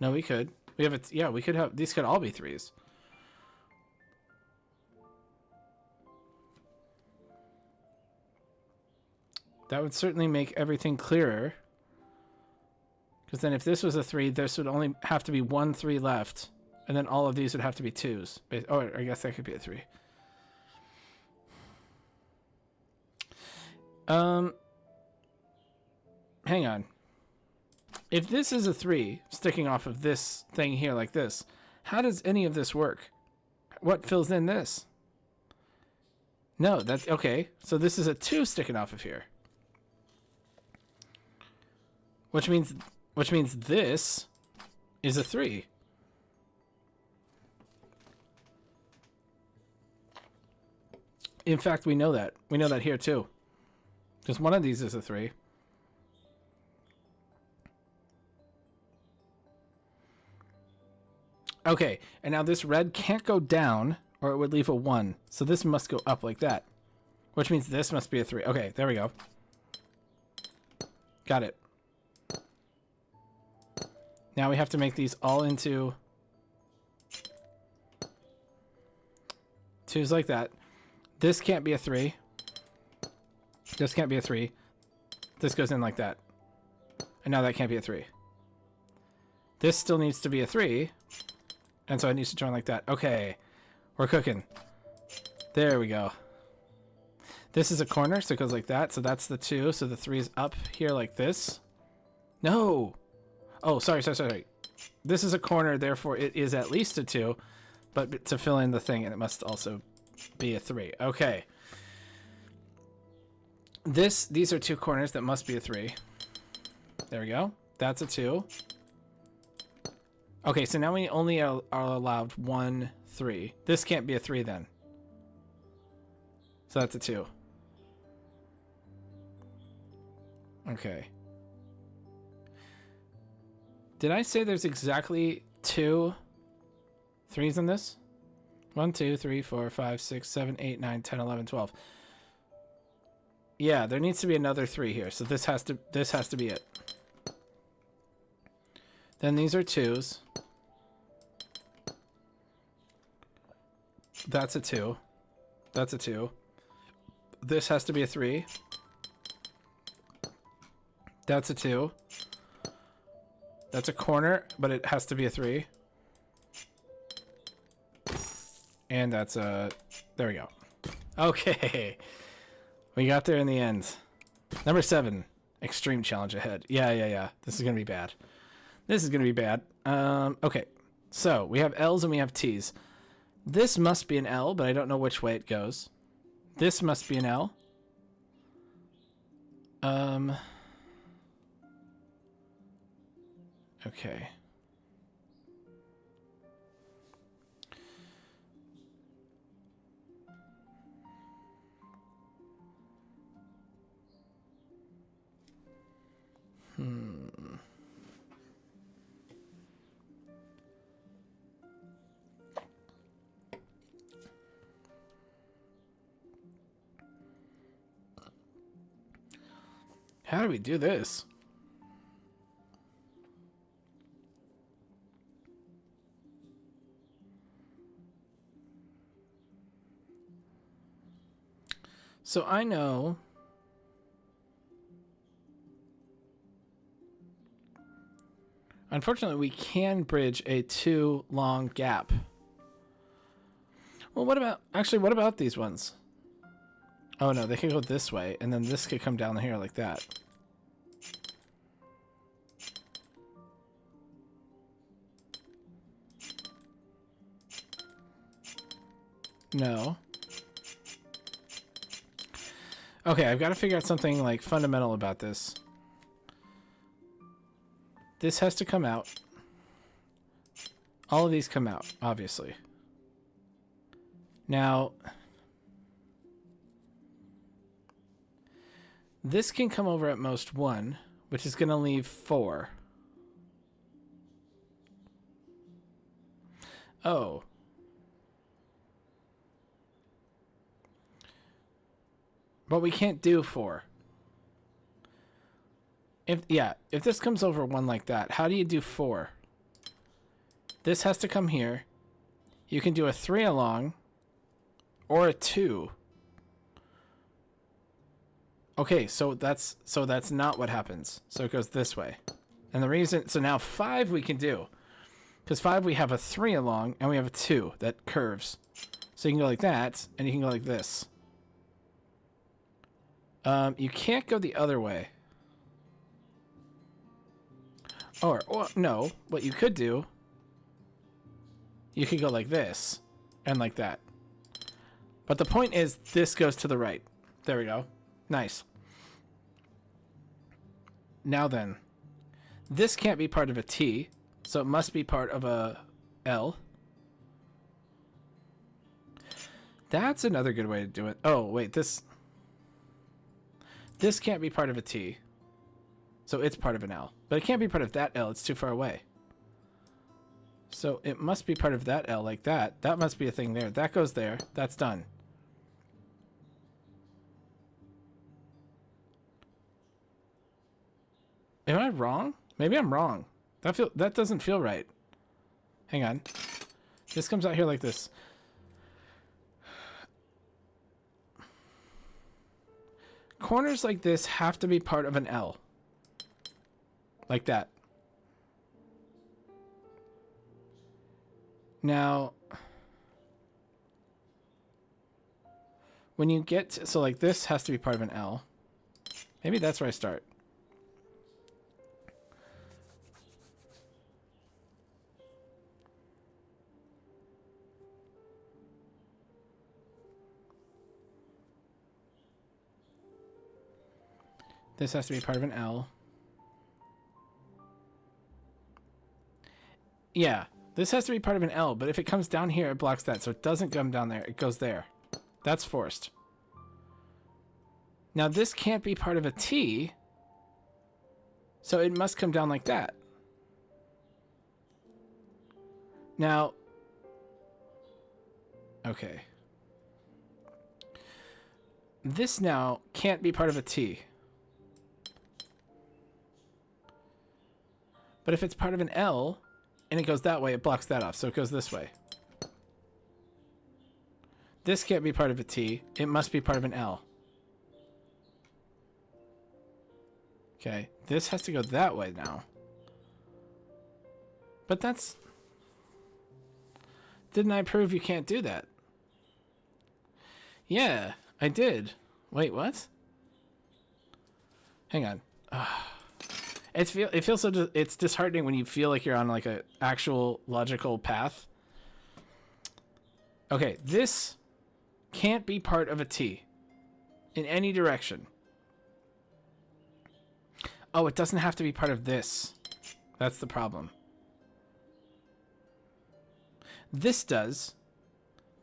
A: No, we could. We have it. Yeah, we could have... These could all be 3s. That would certainly make everything clearer. Because then if this was a 3, this would only have to be 1 3 left. And then all of these would have to be 2s. Oh, I guess that could be a 3. Hang on. If this is a 3 sticking off of this thing here like this, how does any of this work? What fills in this? No, that's okay. So this is a 2 sticking off of here. Which means this is a 3. In fact, we know that. We know that here too. Because one of these is a 3. Okay, and now this red can't go down or it would leave a 1. So this must go up like that. Which means this must be a 3. Okay, there we go. Got it. Now we have to make these all into 2s like that. This can't be a 3. This can't be a 3. This goes in like that. And now that can't be a 3. This still needs to be a 3. And so it needs to join like that. Okay. We're cooking. There we go. This is a corner, so it goes like that. So that's the 2. So the 3 is up here like this. No! Oh, sorry. This is a corner, therefore it is at least a 2. But to fill in the thing, and it must also be a 3. Okay. These are 2 corners that must be a 3. There we go. That's a 2. Okay, so now we only are allowed 1 3. This can't be a 3 then. So that's a 2. Okay. Did I say there's exactly 2 3s in this? 1, 2, 3, 4, 5, 6, 7, 8, 9, 10, 11, 12. Yeah, there needs to be another 3 here. So this has to be it. Then these are 2s. That's a 2. That's a 2. This has to be a 3. That's a 2. That's a corner, but it has to be a 3. And that's a... There we go. Okay. We got there in the end. Number 7. Extreme challenge ahead. Yeah. This is going to be bad. This is going to be bad. Okay. So, we have L's and we have T's. This must be an L, but I don't know which way it goes. This must be an L. Okay. How do we do this? So I know... Unfortunately, we can bridge a too long gap. Well, what about... Actually, what about these ones? Oh, no, they could go this way, and then this could come down here like that. No. Okay, I've got to figure out something, like, fundamental about this. This has to come out. All of these come out, obviously. Now... This can come over at most 1, which is going to leave 4. Oh. But we can't do 4. If this comes over 1 like that, how do you do 4? This has to come here. You can do a 3 along or a 2. Okay, so that's not what happens. So it goes this way. And the reason, so now 5 we can do. Because 5 we have a 3 along and we have a 2 that curves. So you can go like that and you can go like this. You can't go the other way. Or no, what you could do, you could go like this and like that. But the point is this goes to the right. There we go. Nice. Now then, this can't be part of a T, so it must be part of a L. That's another good way to do it. Oh, wait, this can't be part of a T, so it's part of an L. But it can't be part of that L, it's too far away. So it must be part of that L like that. That must be a thing there. That goes there. That's done. Am I wrong? Maybe I'm wrong. That doesn't feel right. Hang on. This comes out here like this. Corners like this have to be part of an L. Like that. Now, when you get to, so like this has to be part of an L. Maybe that's where I start. This has to be part of an L. Yeah, this has to be part of an L, but if it comes down here, it blocks that. So it doesn't come down there. It goes there. That's forced. Now this can't be part of a T, so it must come down like that. Now, okay. This now can't be part of a T. But if it's part of an L, and it goes that way, it blocks that off, so it goes this way. This can't be part of a T. It must be part of an L. Okay, this has to go that way now. But that's... Didn't I prove you can't do that? Yeah, I did. Wait, what? Hang on. It feels so it's disheartening when you feel like you're on like a actual logical path. Okay, this can't be part of a T in any direction. Oh, it doesn't have to be part of this. That's the problem. This does.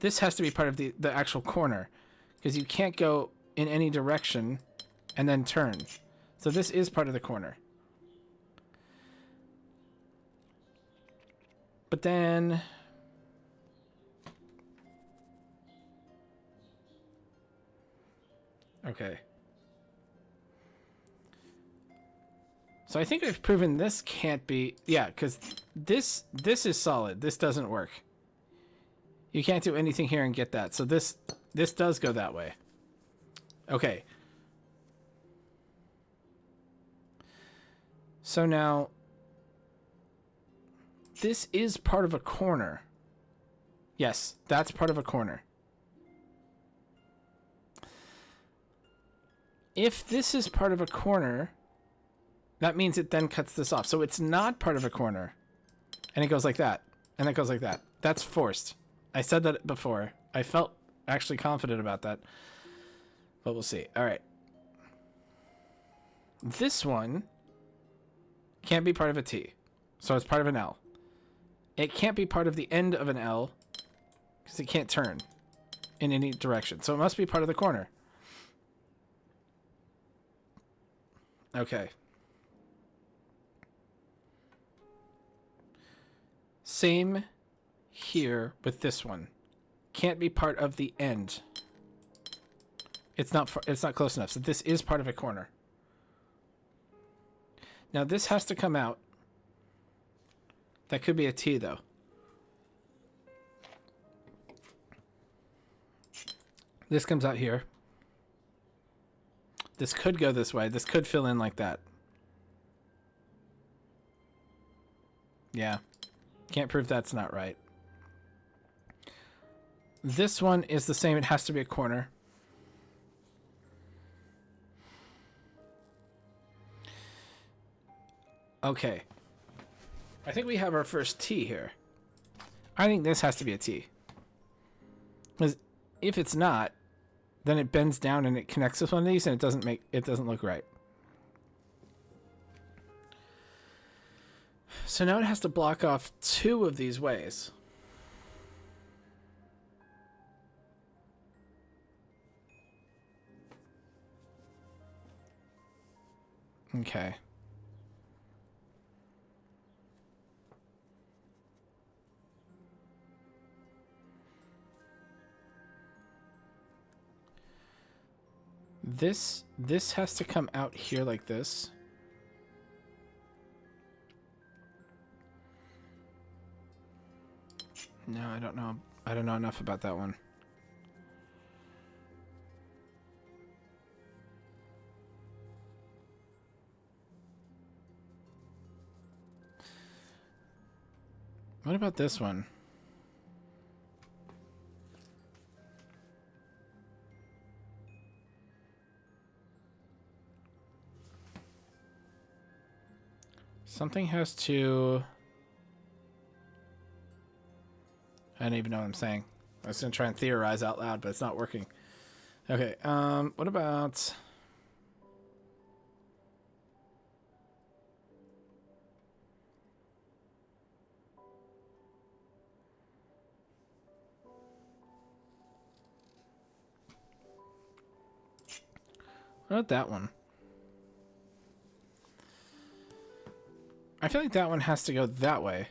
A: This has to be part of the actual corner because you can't go in any direction and then turn. So this is part of the corner. But then... Okay. So I think I've proven this can't be... Yeah, because this is solid. This doesn't work. You can't do anything here and get that. So this does go that way. Okay. So now... This is part of a corner. Yes, that's part of a corner. If this is part of a corner, that means it then cuts this off. So it's not part of a corner. And it goes like that. And it goes like that. That's forced. I said that before. I felt actually confident about that. But we'll see. All right. This one can't be part of a T. So it's part of an L. It can't be part of the end of an L because it can't turn in any direction. So it must be part of the corner. Okay. Same here with this one. Can't be part of the end. It's not close enough. So this is part of a corner. Now this has to come out. That could be a T though. This comes out here. This could go this way. This could fill in like that. Yeah. Can't prove that's not right. This one is the same. It has to be a corner. Okay. I think we have our first T here. I think this has to be a T. Because if it's not, then it bends down and it connects with one of these and it doesn't look right. So now it has to block off two of these ways. Okay. This has to come out here like this. No, I don't know. I don't know enough about that one. What about this one? Something has to... I don't even know what I'm saying. I was going to try and theorize out loud, but it's not working. Okay, what about... What about that one? I feel like that one has to go that way.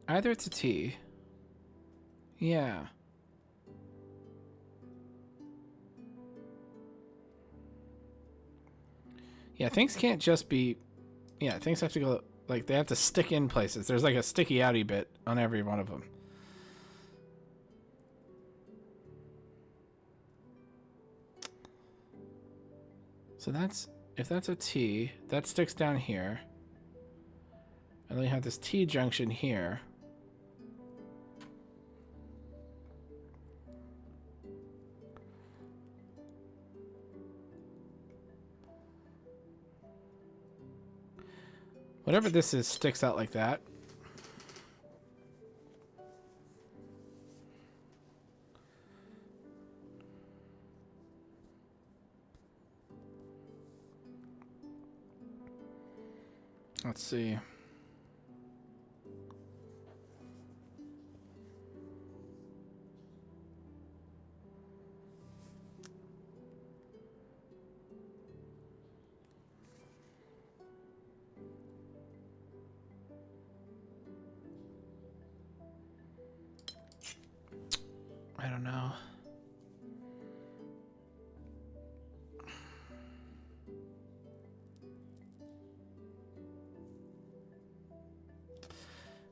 A: Either it's a T. Yeah. Yeah, things can't just be... Yeah, things have to go... Like, they have to stick in places. There's like a sticky outy bit on every one of them. So that's... If that's a T, that sticks down here. And then you have this T junction here. Whatever this is sticks out like that. Let's see. I don't know.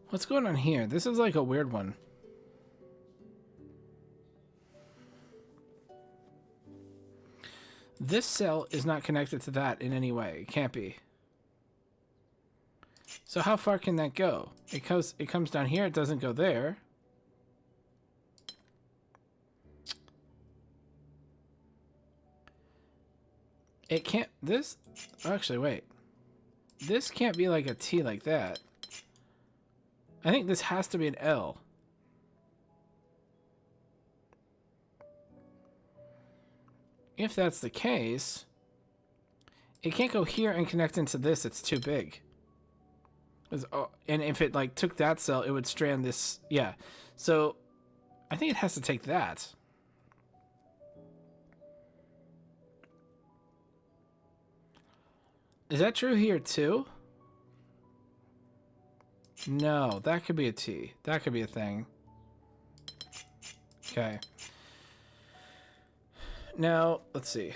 A: What's going on here? This is like a weird one. This cell is not connected to that in any way. It can't be. So how far can that go? It comes down here. It doesn't go there. It can't... This... Actually, wait. This can't be like a T like that. I think this has to be an L. If that's the case, it can't go here and connect into this. It's too big. And if it like took that cell, it would strand this. Yeah. So I think it has to take that. Is that true here too? No, that could be a T. That could be a thing. Okay. Now, let's see.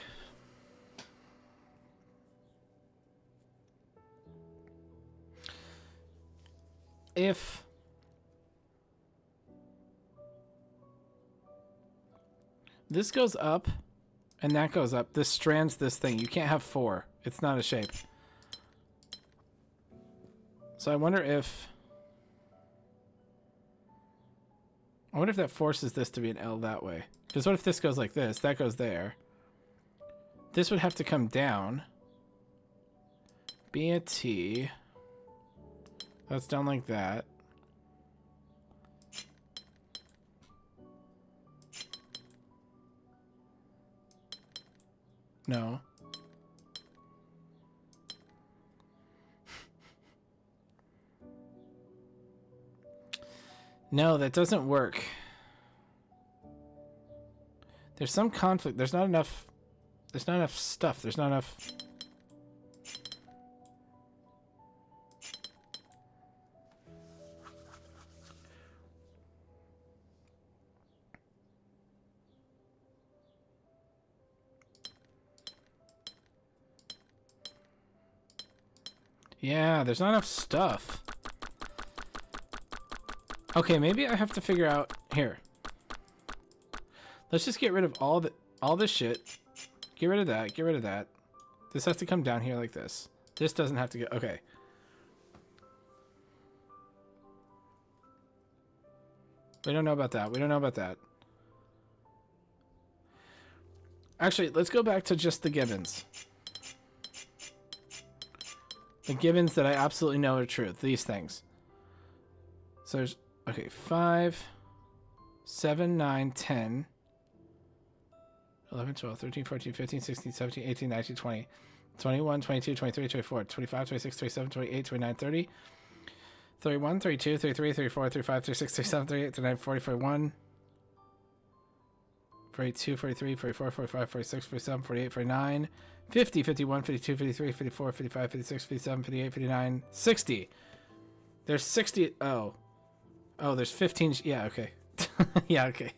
A: If this goes up and that goes up, this strands this thing. You can't have four. It's not a shape. So I wonder if that forces this to be an L that way. Because what if this goes like this? That goes there. This would have to come down. Be a T. That's down like that. No. No, that doesn't work. There's some conflict. There's not enough stuff. There's not enough. Yeah, there's not enough stuff. Okay, maybe I have to figure out here. Let's just get rid of all this shit. Get rid of that. Get rid of that. This has to come down here like this. This doesn't have to go. Okay. We don't know about that. We don't know about that. Actually, let's go back to just the givens. The givens that I absolutely know are true. These things. So there's... Okay, 5, 7, 9, 10... 11, 12, 13, 14, 15, 16, 17, 18, 19, 20, 21, 22, 23, 24, 25, 26, 27, 28, 29, 30, 31, 32, 33, 34, 35, 36, 37, 38, 39, 40, 41, 42, 43, 44, 45, 46, 47, 48, 49, 50, 51, 52, 53, 54, 55, 56, 57, 58, 59, 60. There's 60. Oh, there's 15. Yeah, okay. Yeah, okay.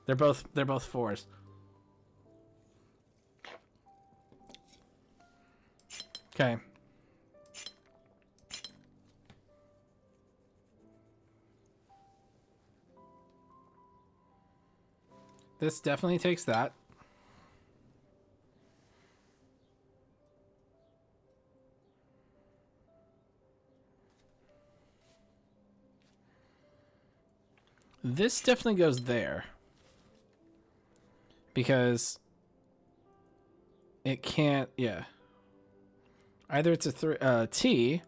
A: They're both fours. Okay. This definitely takes that. This definitely goes there. Because it can't, yeah. Either it's a T,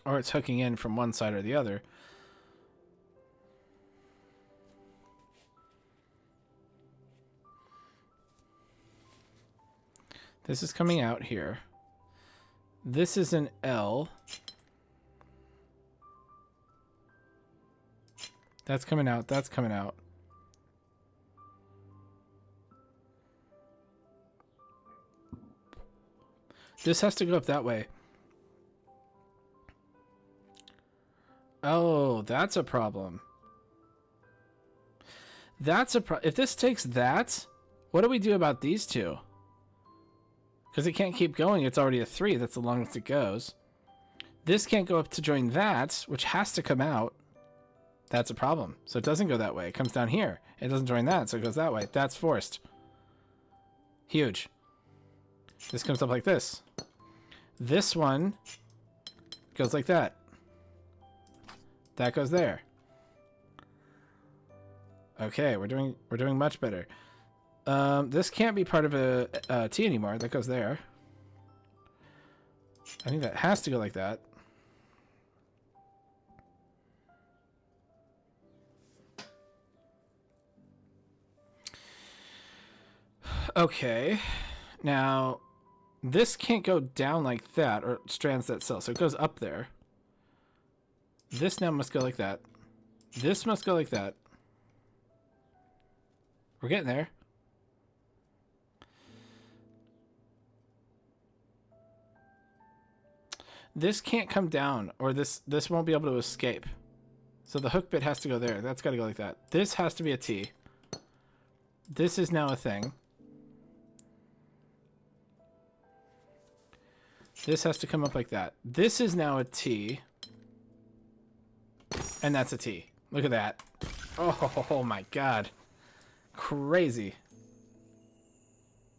A: or it's hooking in from one side or the other. This is coming out here. This is an L. That's coming out. That's coming out. This has to go up that way. Oh, that's a problem. That's a problem. If this takes that, what do we do about these two? Because it can't keep going. It's already a 3. That's the longest it goes. This can't go up to join that, which has to come out. That's a problem. So it doesn't go that way. It comes down here. It doesn't join that, so it goes that way. That's forced. Huge. This comes up like this. This one goes like that. That goes there. Okay, we're doing much better. This can't be part of a T anymore. That goes there. I think that has to go like that. Okay, now this can't go down like that or strands that cell, so it goes up there. This now must go like that. This must go like that. We're getting there. This can't come down, or this won't be able to escape. So the hook bit has to go there. That's got to go like that. This has to be a T. This is now a thing. This has to come up like that. This is now a T. And that's a T. Look at that. Oh my god. Crazy.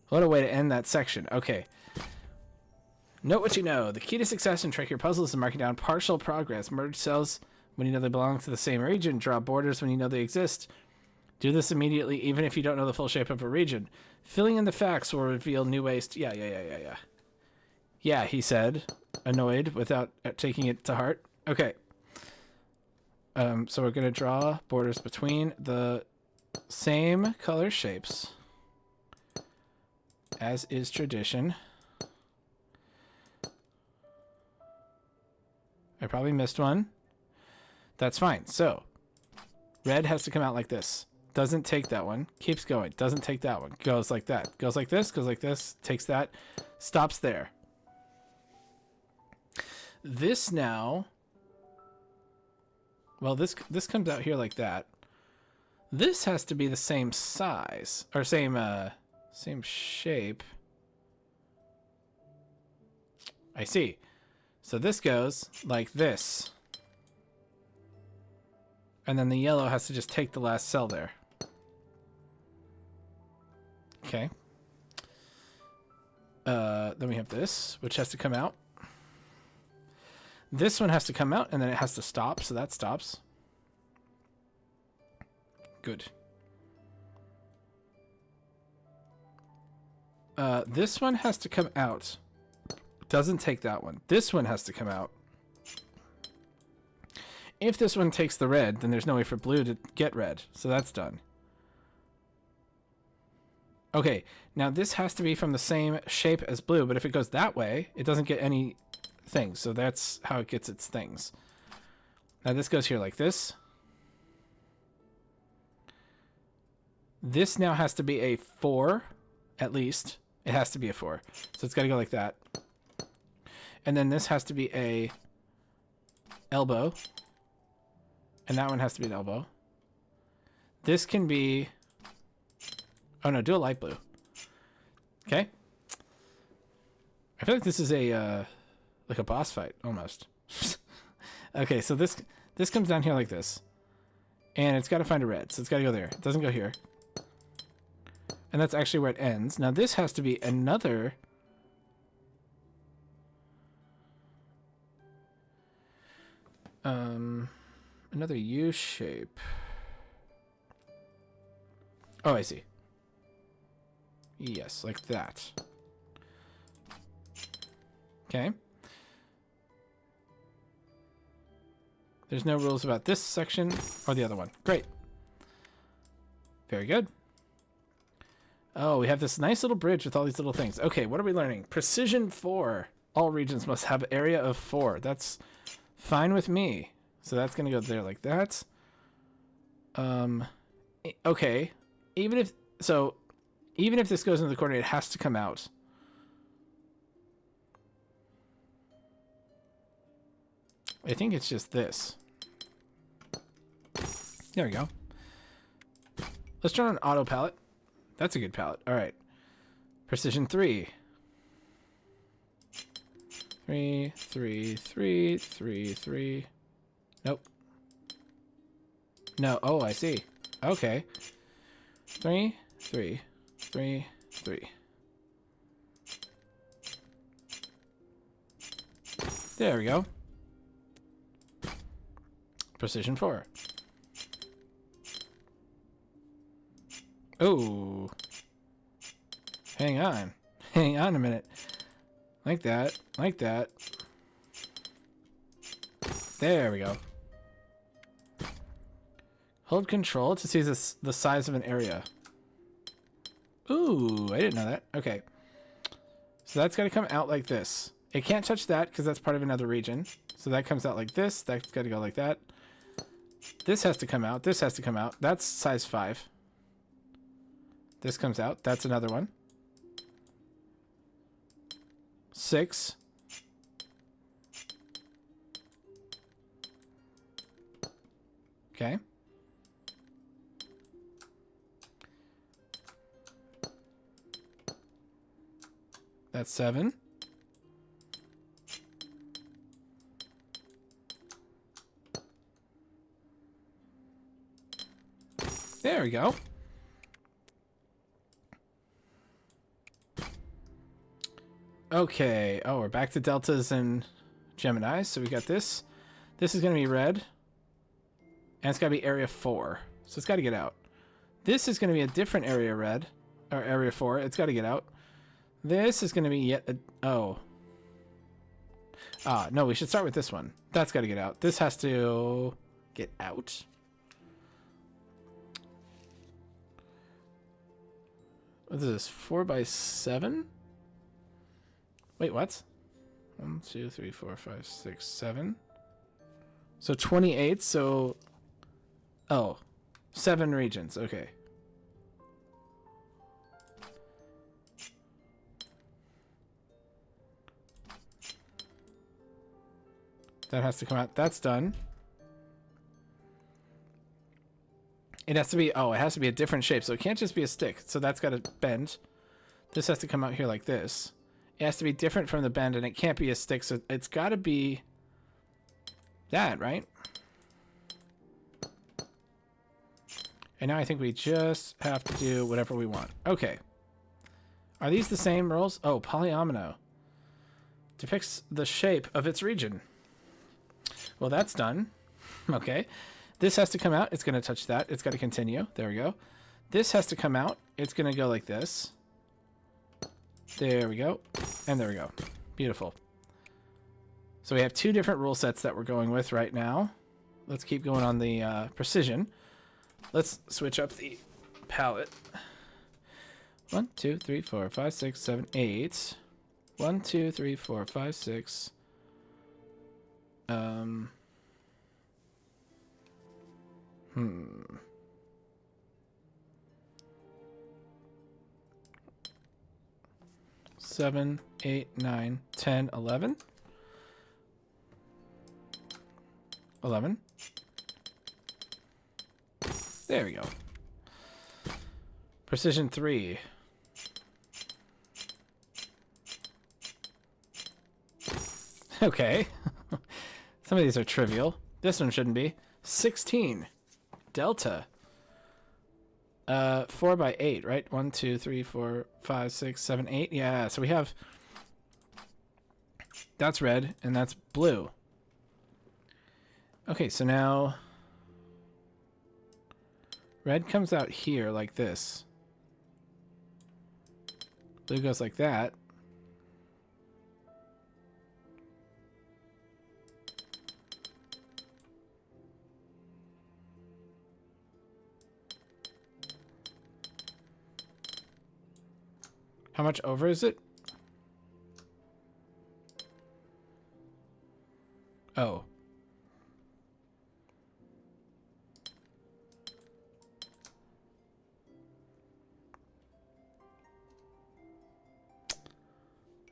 A: What a way to end that section. Okay. Note what you know. The key to success in track your puzzles is marking down partial progress. Merge cells when you know they belong to the same region. Draw borders when you know they exist. Do this immediately even if you don't know the full shape of a region. Filling in the facts will reveal new ways to... Yeah. Yeah, he said, annoyed without taking it to heart. Okay. So we're going to draw borders between the same color shapes, as is tradition. I probably missed one. That's fine. So, red has to come out like this. Doesn't take that one. Keeps going. Doesn't take that one. Goes like that. Goes like this. Goes like this. Takes that. Stops there. This now... Well, this comes out here like that. This has to be the same size. Or same shape. I see. So this goes like this. And then the yellow has to just take the last cell there. Okay. Then we have this, which has to come out. This one has to come out, and then it has to stop, so that stops. Good. This one has to come out. Doesn't take that one. This one has to come out. If this one takes the red, then there's no way for blue to get red, so that's done. Okay, now this has to be from the same shape as blue, but if it goes that way, it doesn't get any things, so that's how it gets its things. Now this goes here like this. This now has to be a 4, at least. It has to be a 4, so it's got to go like that. And then this has to be a elbow. And that one has to be an elbow. This can be... Oh no, do a light blue. Okay. I feel like this is a like a boss fight almost. Okay, so this comes down here like this. And it's got to find a red, so it's got to go there. It doesn't go here. And that's actually where it ends. Now this has to be another... Another U shape. Oh, I see. Yes, like that. Okay. There's no rules about this section or the other one. Great. Very good. Oh, we have this nice little bridge with all these little things. Okay, what are we learning? Precision 4. All regions must have area of 4. That's fine with me. So that's going to go there like that. Okay. Even if this goes into the corner, it has to come out. I think it's just this. There we go. Let's turn on auto palette. That's a good palette. All right. Precision 3. 3, 3, 3, 3, 3. Nope. No. Oh, I see. Okay. 3, 3, 3, 3. There we go. Precision 4. Oh. Hang on. Hang on a minute. Like that. Like that. There we go. Hold control to see the size of an area. Ooh, I didn't know that. Okay. So that's got to come out like this. It can't touch that because that's part of another region. So that comes out like this. That's got to go like that. This has to come out. This has to come out. That's size 5. This comes out. That's another one. 6. Okay. That's 7. There we go. Okay. Oh, we're back to deltas and Gemini. So we got this. This is going to be red. And it's got to be area 4. So it's got to get out. This is going to be a different area red. Or area 4. It's got to get out. This is going to be yet a... Oh. Ah, no, we should start with this one. That's got to get out. This has to get out. What is this? 4 by 7? Wait, what? 1, 2, 3, 4, 5, 6, 7. So 28. So, oh, 7 regions. Okay. That has to come out. That's done. It has to be, oh, it has to be a different shape. So it can't just be a stick. So that's got to bend. This has to come out here like this. It has to be different from the bend, and it can't be a stick. So it's got to be that, right? And now I think we just have to do whatever we want. Okay. Are these the same rules? Oh, polyomino. Depicts the shape of its region. Well, that's done. Okay. This has to come out. It's going to touch that. It's got to continue. There we go. This has to come out. It's going to go like this. There we go. And there we go. Beautiful. So we have 2 different rule sets that we're going with right now. Let's keep going on the precision. Let's switch up the palette. 1, 2, 3, 4, 5, 6, 7, 8. 1, 2, 3, 4, 5, 6. 7, 8, 9, 10, 11. 11. There we go. Precision 3. Okay. Some of these are trivial. This one shouldn't be. 16. Delta. 4 by 8, right? 1, 2, 3, 4, 5, 6, 7, 8. Yeah, so we have... That's red, and that's blue. Okay, so now... Red comes out here like this. Blue goes like that. How much over is it? Oh.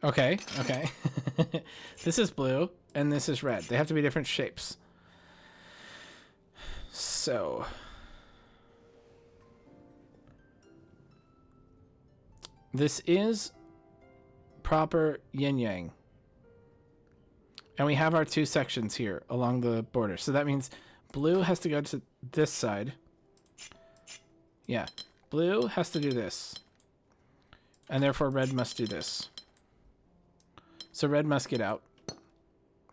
A: Okay, okay. This is blue, and this is red. They have to be different shapes. So... This is proper yin-yang. And we have our two sections here along the border. So that means blue has to go to this side. Yeah. Blue has to do this. And therefore red must do this. So red must get out.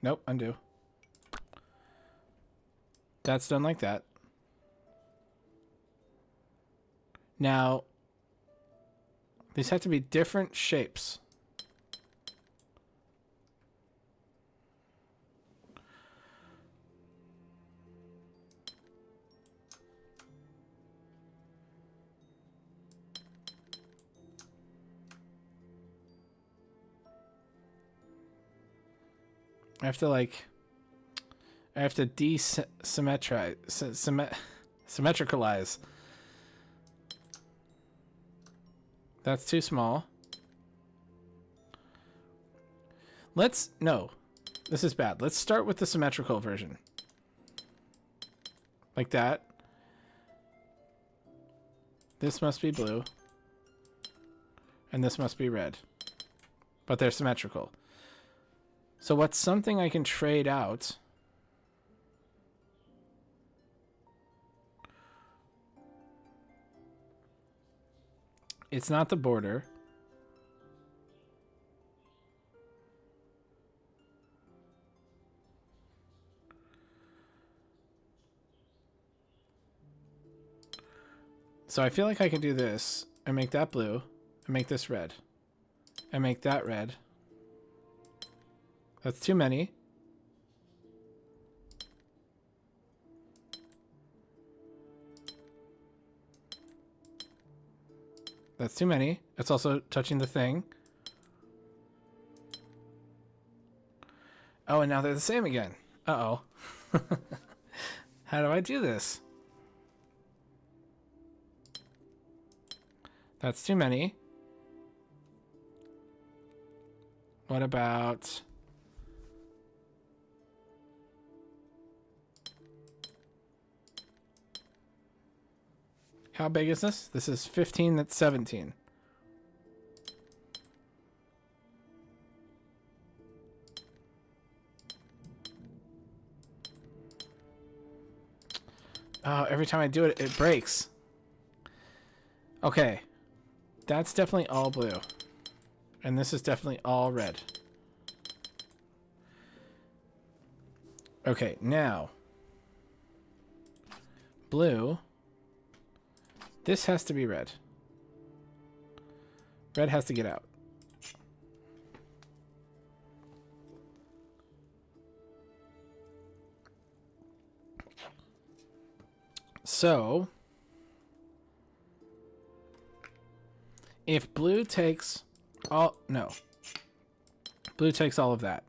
A: Nope, undo. That's done like that. Now, these have to be different shapes. I have to symmetricalize. That's too small. No, this is bad. Let's start with the symmetrical version. Like that. This must be blue. And this must be red. But they're symmetrical. So what's something I can trade out? It's not the border. So I feel like I can do this and make that blue and make this red and make that red. That's too many. That's too many. It's also touching the thing. Oh, and now they're the same again. Uh-oh. How do I do this? That's too many. What about... How big is this? This is 15, that's 17. Oh, every time I do it, it breaks. Okay. That's definitely all blue. And this is definitely all red. Okay, now. Blue. This has to be red. Red has to get out. So, if blue takes all... No. Blue takes all of that.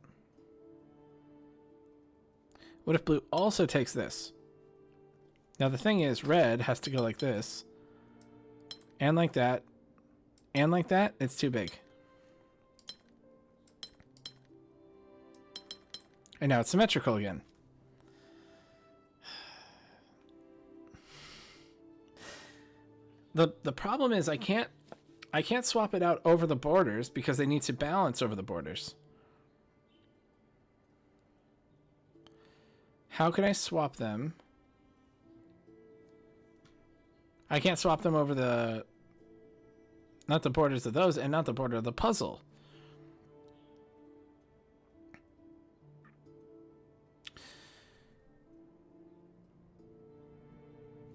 A: What if blue also takes this? Now the thing is, red has to go like this. And like that. And like that. It's too big. And now it's symmetrical again. The problem is I can't swap it out over the borders because they need to balance over the borders. How can I swap them? I can't swap them over the... Not the borders of those and not the border of the puzzle.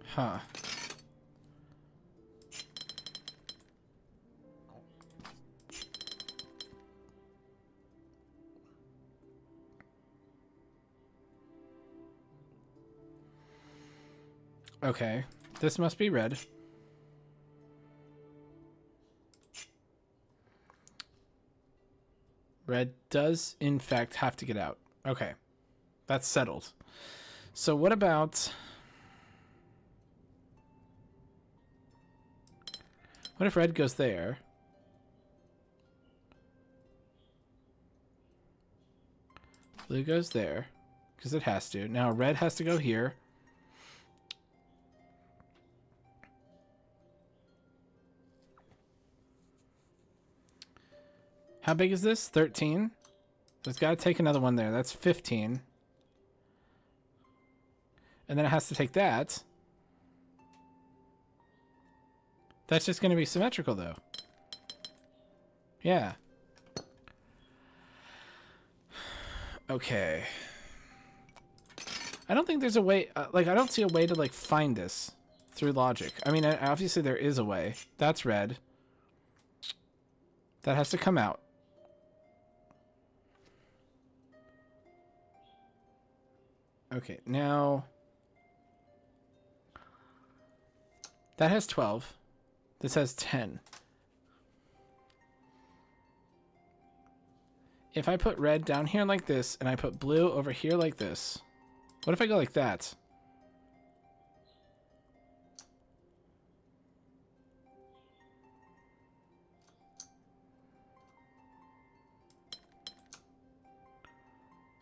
A: Huh. Okay, this must be red. Red does, in fact, have to get out. Okay, that's settled. So what about... What if red goes there? Blue goes there, because it has to. Now red has to go here. How big is this? 13? So it's got to take another one there. That's 15. And then it has to take that. That's just going to be symmetrical, though. Yeah. Okay. I don't think there's a way... like, I don't see a way to, like, find this through logic. I mean, obviously there is a way. That's red. That has to come out. Okay, now... that has 12. This has 10. If I put red down here like this, and I put blue over here like this, what if I go like that?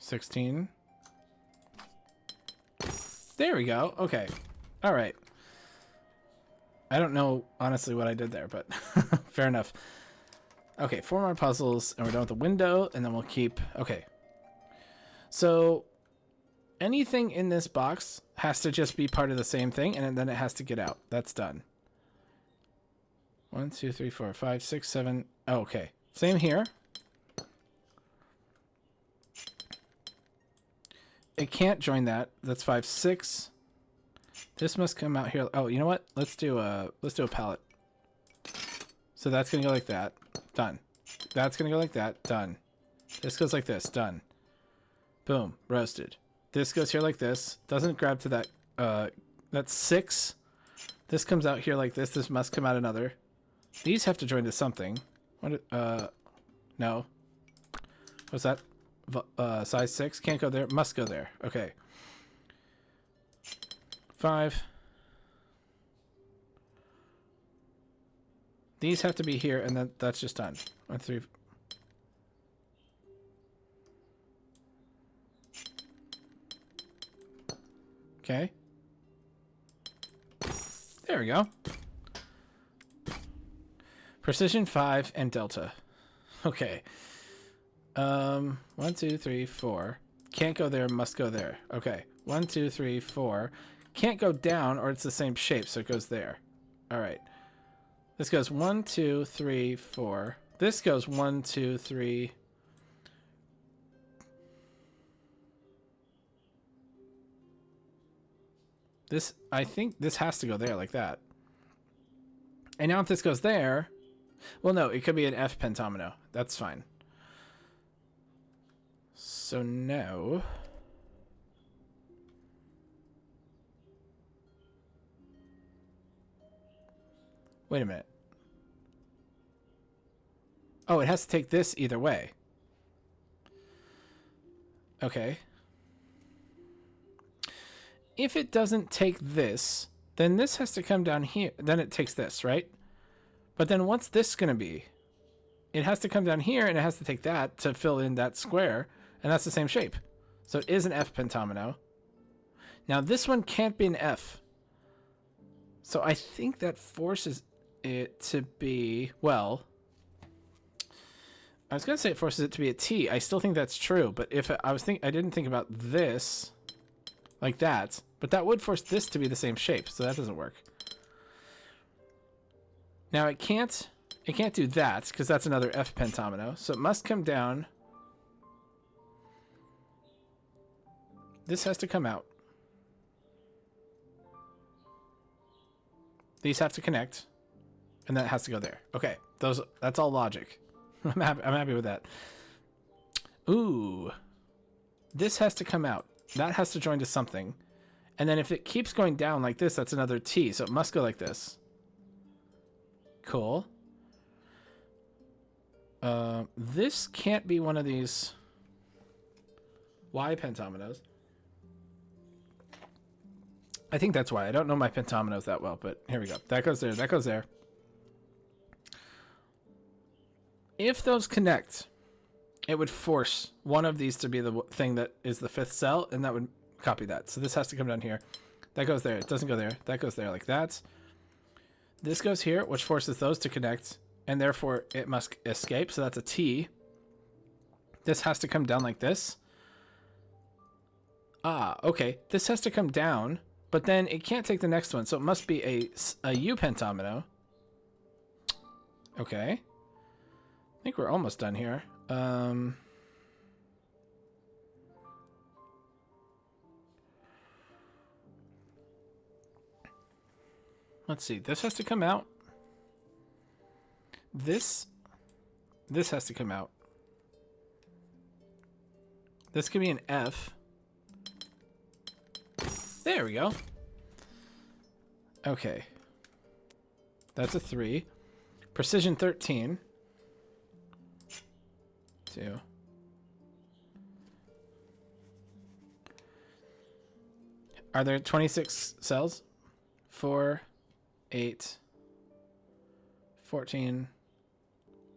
A: $16. There we go. Okay. All right. I don't know, honestly, what I did there, but fair enough. Okay, 4 more puzzles, and we're done with the window, and then we'll keep... okay. So, anything in this box has to just be part of the same thing, and then it has to get out. That's done. 1, 2, 3, 4, 5, 6, 7... oh, okay. Same here. It can't join that. That's 5, 6... this must come out here. Oh, you know what? Let's do a palette. So that's gonna go like that. Done. That's gonna go like that. Done. This goes like this. Done. Boom. Roasted. This goes here like this. Doesn't grab to that. That's 6. This comes out here like this. This must come out another. These have to join to something. What? No. What's that? Size 6 can't go there. Must go there. Okay. 5. These have to be here, and then that's just done. 1, 3. Okay. There we go. Precision 5 and delta. Okay. 1, 2, 3, 4. Can't go there, must go there. Okay. 1, 2, 3, 4. Can't go down, or it's the same shape, so it goes there. All right. This goes 1, 2, 3, 4. This goes 1, 2, 3. This, I think this has to go there like that. And now if this goes there, well, no, it could be an F pentomino. That's fine. So now... wait a minute. Oh, it has to take this either way. Okay. If it doesn't take this, then this has to come down here. Then it takes this, right? But then what's this going to be? It has to come down here, and it has to take that to fill in that square, and that's the same shape. So it is an F pentomino. Now, this one can't be an F. So I think that forces it to be, well, I was going to say it forces it to be a T. I still think that's true, but if I didn't think about this like that, but that would force this to be the same shape, so that doesn't work. Now it can't do that because that's another F pentomino, so it must come down. This has to come out. These have to connect. And that has to go there. Okay, that's all logic. I'm happy with that. Ooh. This has to come out. That has to join to something. And then if it keeps going down like this, that's another T. So it must go like this. Cool. This can't be one of these Y pentominoes. I think that's why. I don't know my pentominoes that well, but here we go. That goes there. That goes there. If those connect, it would force one of these to be the thing that is the 5th cell, and that would copy that. So this has to come down here. That goes there. It doesn't go there. That goes there like that. This goes here, which forces those to connect, and therefore it must escape. So that's a T. This has to come down like this. Ah, okay. This has to come down, but then it can't take the next one, so it must be a U pentomino. Okay. I think we're almost done here. Let's see. This has to come out. This has to come out. This could be an F. There we go. Okay. That's a 3. Precision 13. 2. Are there 26 cells? 4, 8, 14,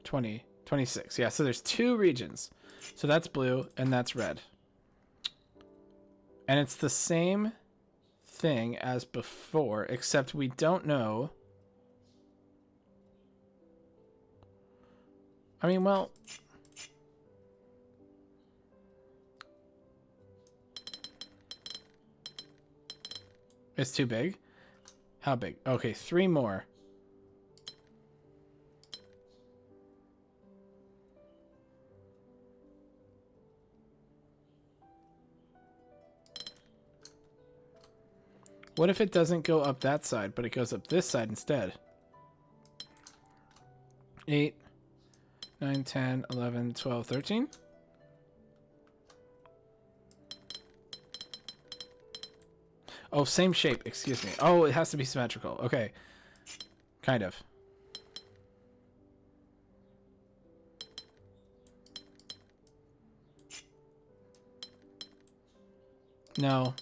A: 20, 26. Yeah, so there's 2 regions. So that's blue and that's red. And it's the same thing as before, except we don't know. I mean, well, it's too big. How big? Okay, 3 more. What if it doesn't go up that side, but it goes up this side instead? 8, 9, 10, 11, 12, 13? Oh, same shape. Excuse me. Oh, it has to be symmetrical. Okay. Kind of. No.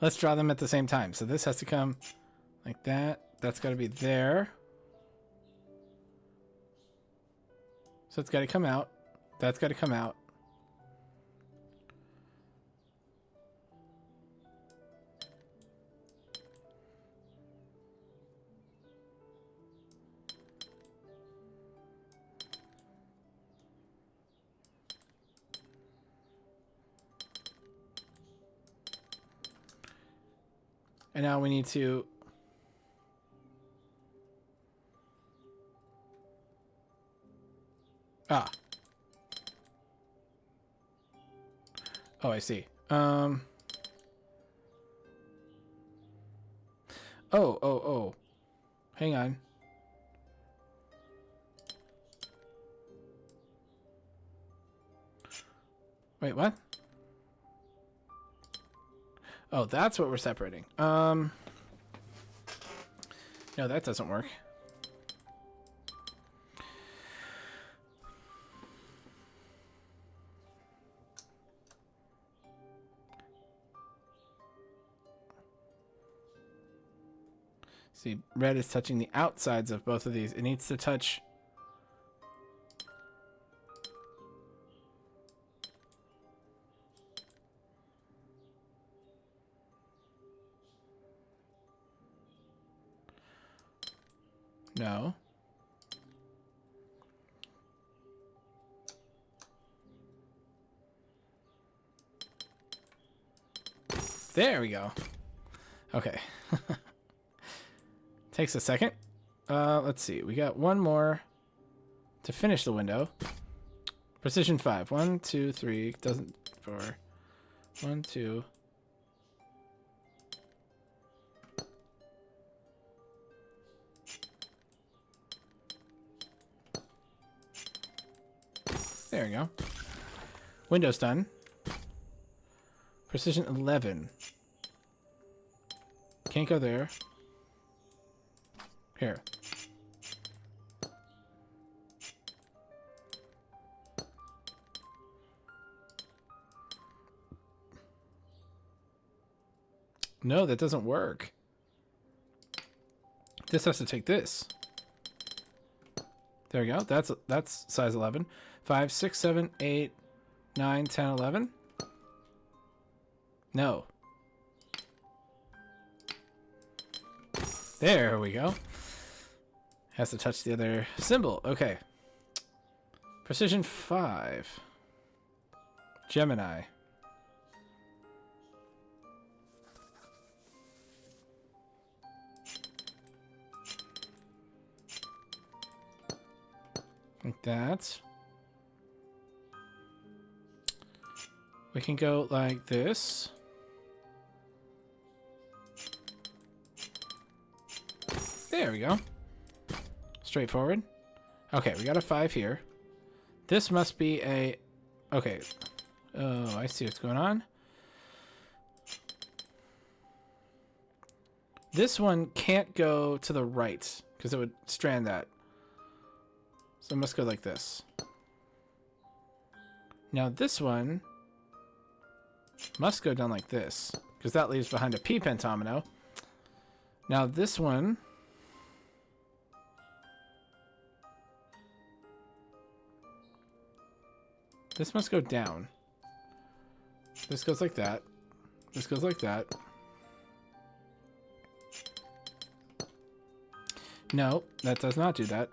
A: Let's draw them at the same time. So this has to come like that. That's got to be there. So it's got to come out. That's got to come out. And now we need to... Ah. Oh, I see. Oh. Hang on. Wait, what? Oh, that's what we're separating. No, that doesn't work. See, red is touching the outsides of both of these. It needs to touch... No. There we go. Okay. Takes a second. Let's see. We got one more to finish the window. Precision 5. 1, 2, 3. Doesn't... 4. 1, 2... There we go. Window's done. Precision 11. Can't go there. Here. No, that doesn't work. This has to take this. There we go. That's size 11. 5, 6, 7, 8, 9, 10, 11. No. There we go. Has to touch the other symbol. Okay. Precision 5. Gemini. Like that. We can go like this. There we go. Straightforward. Okay, we got a 5 here. This must be a... Okay. Oh, I see what's going on. This one can't go to the right because it would strand that. So it must go like this. Now this one must go down like this because that leaves behind a P pentomino. Now this one... This must go down. This goes like that. This goes like that. No, that does not do that.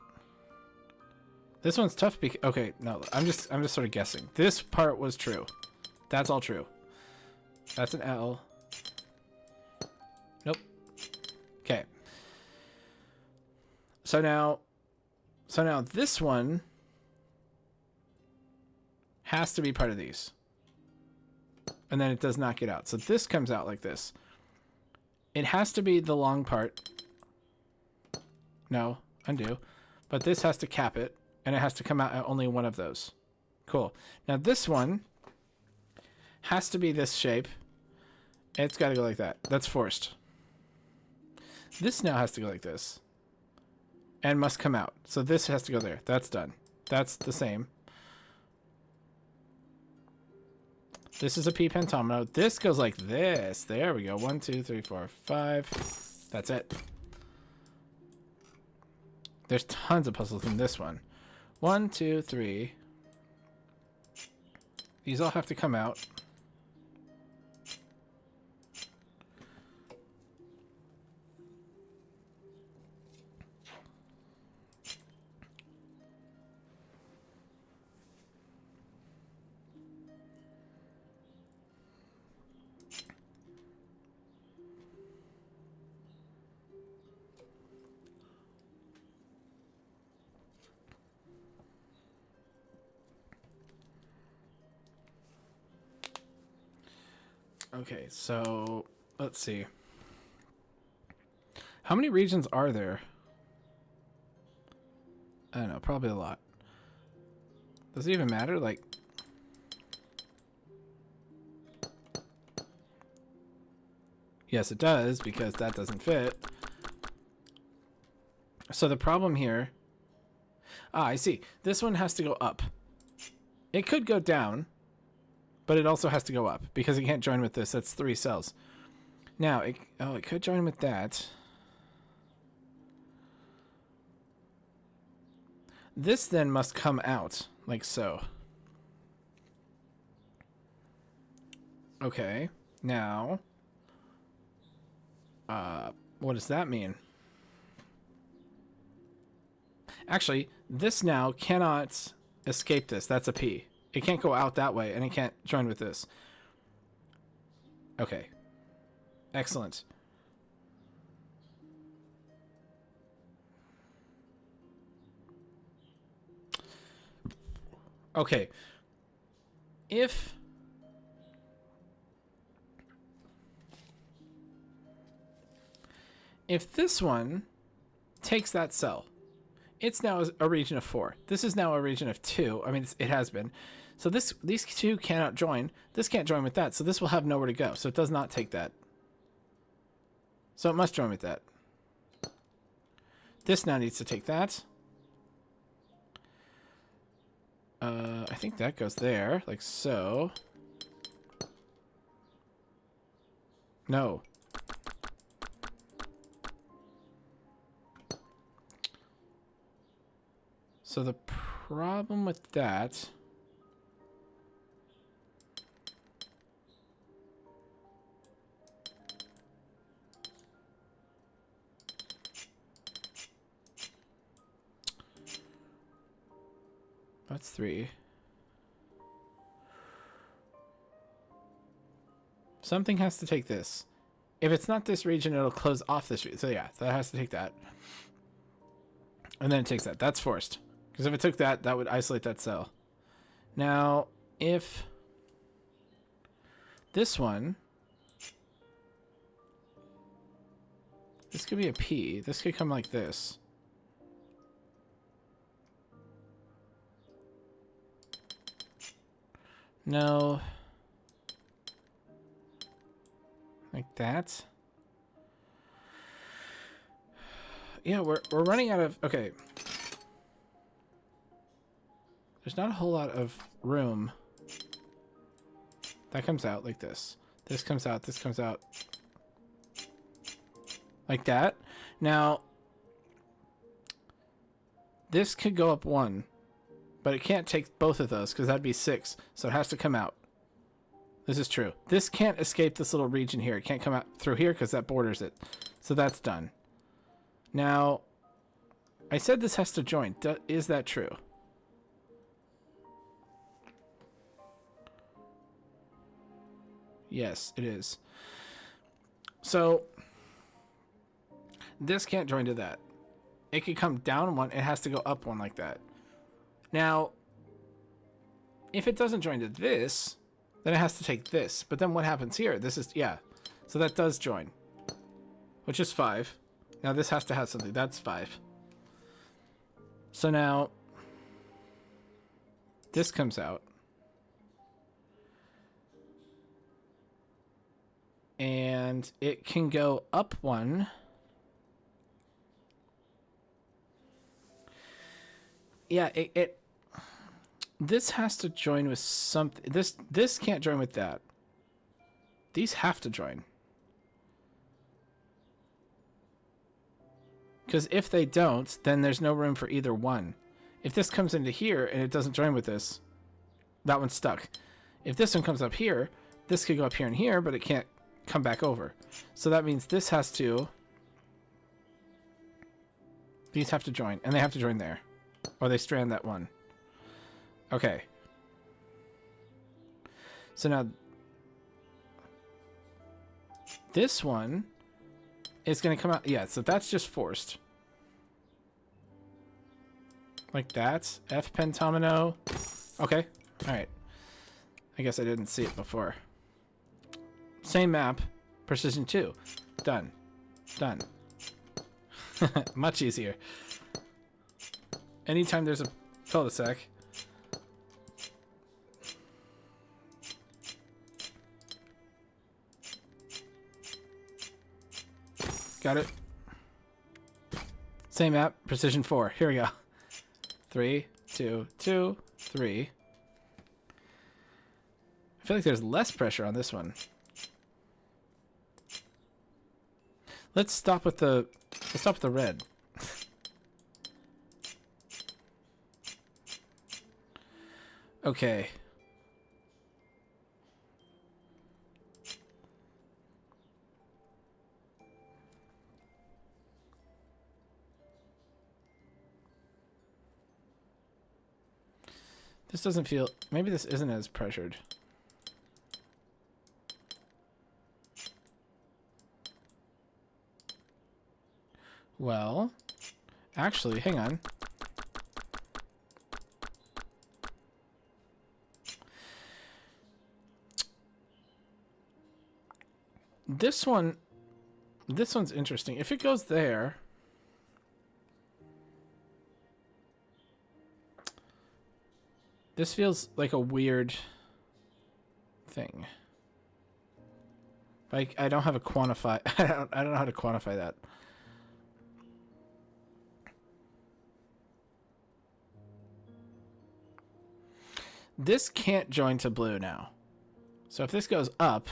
A: This one's tough because... Okay, no, I'm just sort of guessing. This part was true. That's all true. That's an L. Nope. Okay. So now this one has to be part of these. And then it does not get out. So this comes out like this. It has to be the long part. No, undo. But this has to cap it. And it has to come out at only one of those. Cool. Now this one has to be this shape. It's got to go like that. That's forced. This now has to go like this. And must come out. So this has to go there. That's done. That's the same. This is a P pentomino. This goes like this. There we go. 1, 2, 3, 4, 5. That's it. There's tons of puzzles in this one. 1, 2, 3. These all have to come out. Okay, so let's see. How many regions are there? I don't know, probably a lot. Does it even matter? Like, yes, it does, because that doesn't fit. So the problem here... Ah, I see. This one has to go up. It could go down, but it also has to go up, because it can't join with this. That's 3 cells. Now, it could join with that. This then must come out, like so. Okay, now... what does that mean? Actually, this now cannot escape this. That's a P. It can't go out that way, and it can't join with this. Okay. Excellent. Okay. If this one takes that cell, it's now a region of 4. This is now a region of 2. I mean, it has been. So these two cannot join. This can't join with that. So this will have nowhere to go. So it does not take that. So it must join with that. This now needs to take that. I think that goes there, like so. No. So the problem with that... That's 3. Something has to take this. If it's not this region, it'll close off this region. So yeah, that has to take that. And then it takes that. That's forced. Because if it took that, that would isolate that cell. Now, if this one, this could be a P. This could come like this. No. Like that. Yeah, we're running out of... Okay. There's not a whole lot of room. That comes out like this. This comes out. This comes out. Like that. Now, this could go up 1. But it can't take both of those because that'd be 6. So it has to come out. This is true. This can't escape this little region here. It can't come out through here because that borders it. So that's done. Now, I said this has to join. Is that true? Yes, it is. So, this can't join to that. It could come down 1. It has to go up 1 like that. Now, if it doesn't join to this, then it has to take this. But then what happens here? This is, yeah. So that does join, which is 5. Now this has to have something. That's 5. So now this comes out. And it can go up 1. Yeah, this has to join with something. This can't join with that. These have to join. Because if they don't, then there's no room for either one. If this comes into here and it doesn't join with this, that one's stuck. If this one comes up here, this could go up here and here, but it can't come back over. So that means this has to... These have to join, and they have to join there. Or they strand that one. Okay. So now... This one is going to come out... Yeah, so that's just forced. Like that. F pentomino. Okay. Alright. I guess I didn't see it before. Same map. Precision 2. Done. Done. Much easier. Anytime there's a cul-de-sac. Got it. Same map. Precision 4. Here we go. 3, 2, 2, 3. I feel like there's less pressure on this one. Let's stop with the red. Okay. This doesn't feel... Maybe this isn't as pressured. Well, actually, hang on. This one's interesting. If it goes there... This feels like a weird thing. Like, I don't have a quantify... I don't know how to quantify that. This can't join to blue now. So if this goes up...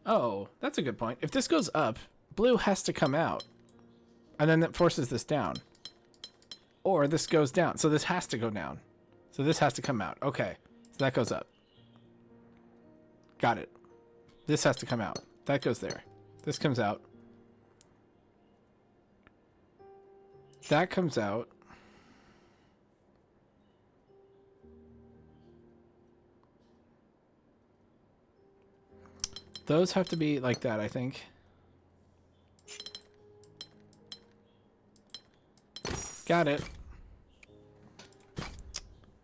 A: Oh, that's a good point. If this goes up, blue has to come out. And then that forces this down. Or this goes down. So this has to go down. So this has to come out. Okay. So that goes up. Got it. This has to come out. That goes there. This comes out. That comes out. Those have to be like that, I think. Got it.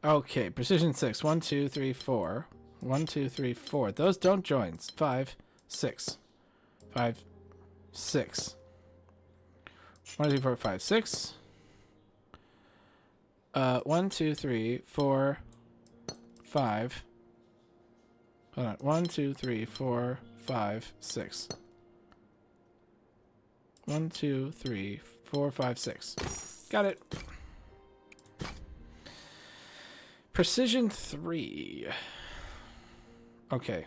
A: Okay, precision 6. 1, 2, 3, 4. 1, 2, 3, 4. Those don't join. 5, 6. 5, 6. 1, 2, 3, 4, 5, 6. 1, 2, 3, 4, 5. Hold on. 1, 2, 3, 4, 5, 6. 1, 2, 3, 4, 5, 6. Got it. Precision 3. Okay.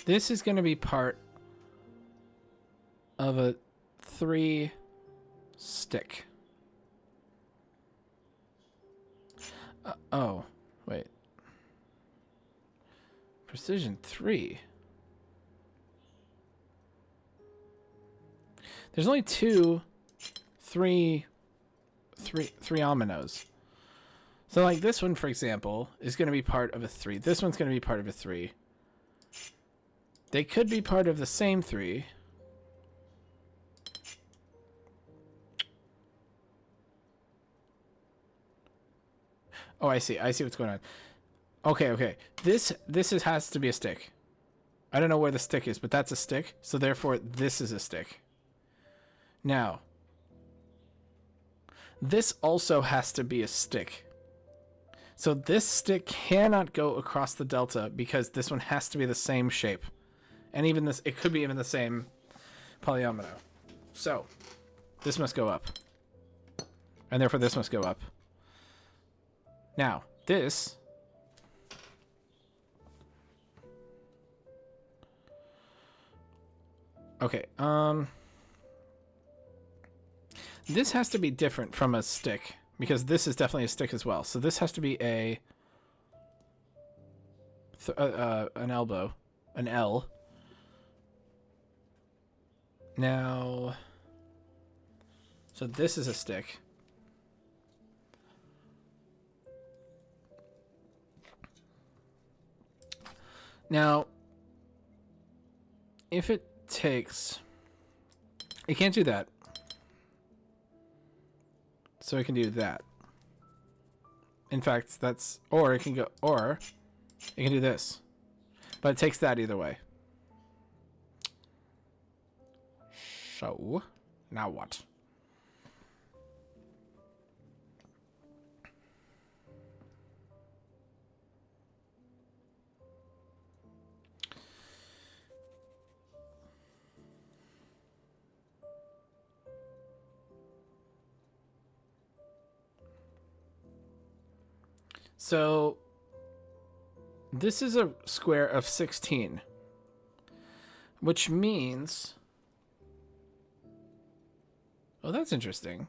A: This is going to be part of a 3 stick. Oh, wait. Precision 3. There's only 2, 3 ominoes. So like this one, for example, is going to be part of a 3. This one's going to be part of a 3. They could be part of the same 3. Oh, I see. I see what's going on. Okay, okay. This has to be a stick. I don't know where the stick is, but that's a stick. So therefore, this is a stick. Now, this also has to be a stick. So this stick cannot go across the delta because this one has to be the same shape. And even this, it could be even the same polyomino. So, this must go up. And therefore this must go up. Now, this... Okay, this has to be different from a stick, because this is definitely a stick as well. So this has to be a... an elbow. An L. Now... So this is a stick. Now, if it takes... It can't do that. So it can do that. In fact, that's... Or it can go... Or it can do this. But it takes that either way. So, now what? So, this is a square of 16, which means... Oh, that's interesting.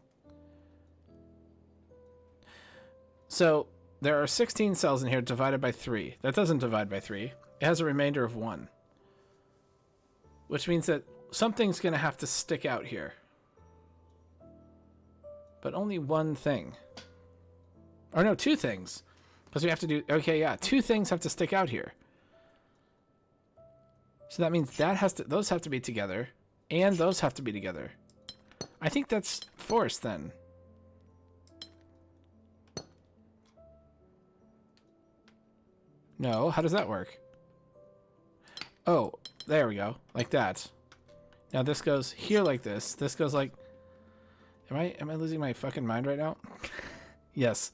A: So, there are 16 cells in here divided by 3. That doesn't divide by 3. It has a remainder of 1. Which means that something's going to have to stick out here. But only one thing. Or no, 2 things. Because we have to do... Okay, yeah. 2 things have to stick out here. So that means that has to... Those have to be together. And those have to be together. I think that's forced then. No, how does that work? Oh, there we go. Like that. Now this goes here like this. This goes like... Am I losing my fucking mind right now? Yes.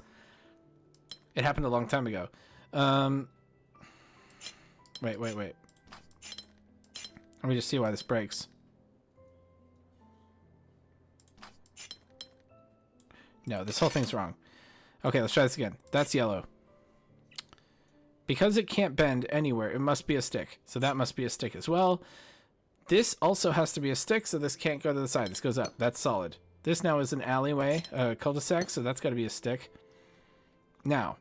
A: It happened a long time ago. Wait. Let me just see why this breaks. No, this whole thing's wrong. Okay, let's try this again. That's yellow. Because it can't bend anywhere, it must be a stick. So that must be a stick as well. This also has to be a stick, so this can't go to the side. This goes up. That's solid. This now is an alleyway, a cul-de-sac, so that's got to be a stick. Now,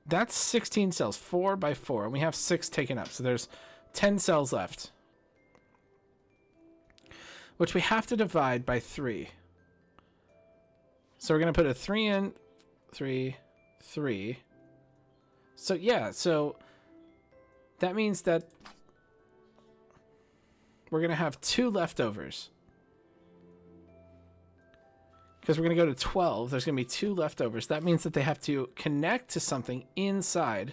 A: that's 16 cells, 4 by 4, and we have 6 taken up, so there's 10 cells left. Which we have to divide by 3. So we're going to put a 3 in, 3, 3. So yeah, so that means that we're going to have 2 leftovers. Because we're going to go to 12. There's going to be 2 leftovers. That means that they have to connect to something inside.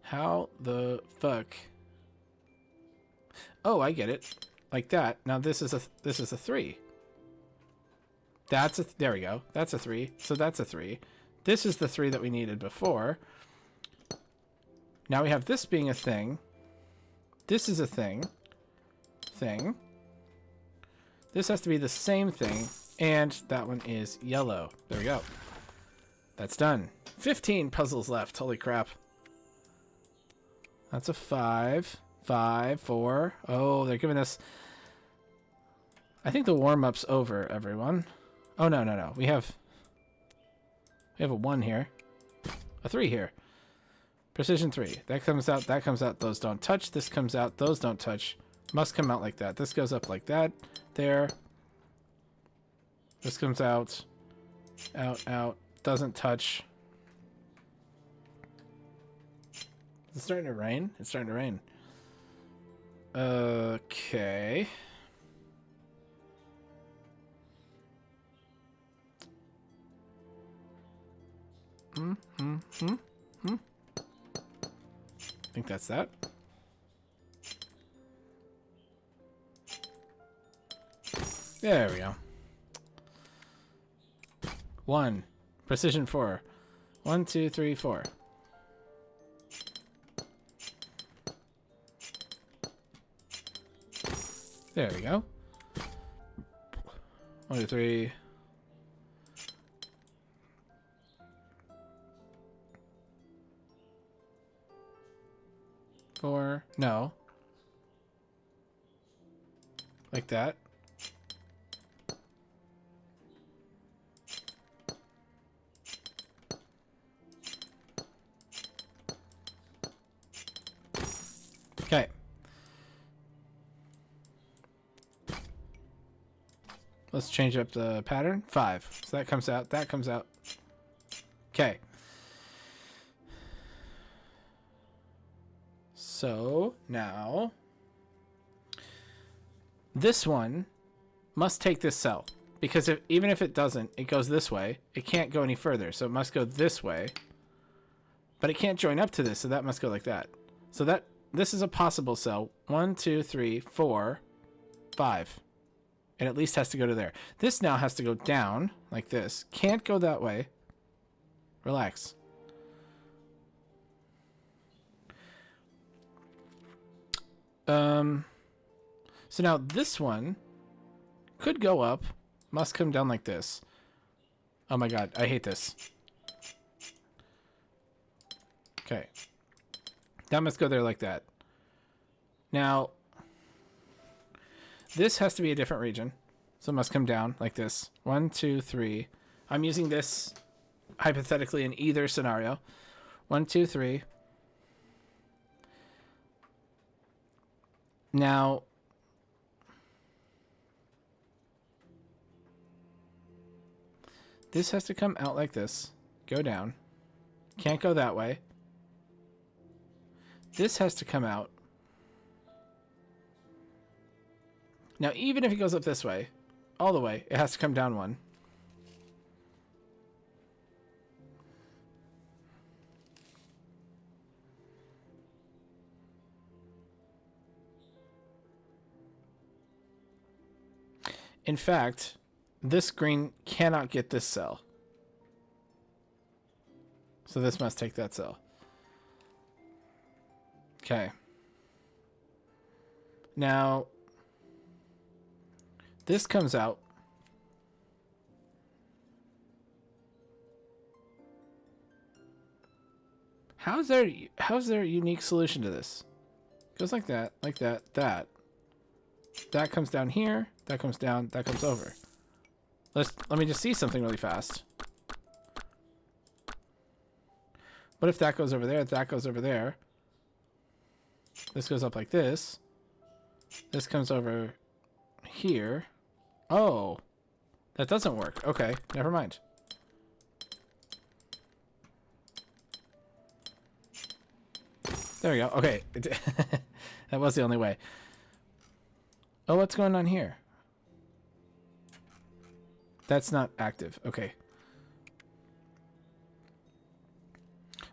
A: How the fuck? Oh, I get it. Like that. Now this is a 3. That's a there we go. That's a 3. So that's a 3. This is the 3 that we needed before. Now we have this being a thing. This is a thing. This has to be the same thing. And that one is yellow. There we go. That's done. 15 puzzles left. Holy crap. That's a 5. 5, 4. Oh, they're giving us... I think the warm-up's over, everyone. Oh, no, no, no. We have a 1 here. A 3 here. Precision 3. That comes out, that comes out. Those don't touch. This comes out. Those don't touch. Must come out like that. This goes up like that. There. This comes out. Out, out. Doesn't touch. Is it starting to rain? It's starting to rain. Okay. I think that's that. There we go. 1. Precision 4. 1, 2, 3, 4. There we go. 1, 2, 3. Four. No. Like that. Okay. Let's change up the pattern. 5. So that comes out. That comes out. Okay. So now this one must take this cell, because even if it doesn't, it goes this way. It can't go any further, so it must go this way. But it can't join up to this, so that must go like that. So this is a possible cell. 1, 2, 3, 4, 5. And at least has to go to there. This now has to go down like this. Can't go that way. Relax. So now this one could go up, must come down like this. Oh my god, I hate this. Okay. That must go there like that. Now, this has to be a different region. So it must come down like this. 1, 2, 3. I'm using this hypothetically in either scenario. 1, 2, 3. Now, this has to come out like this. Go down. Can't go that way. This has to come out. Now, even if it goes up this way, all the way, it has to come down 1. In fact, this green cannot get this cell. So this must take that cell. Okay. Now, this comes out. How's there a unique solution to this? Goes like that, that. That comes down here, that comes down, that comes over. Let me just see something really fast. What if that goes over there, that goes over there? This goes up like this. This comes over here. Oh, that doesn't work. Okay, never mind. There we go. Okay. That was the only way. Oh, what's going on here? That's not active. Okay.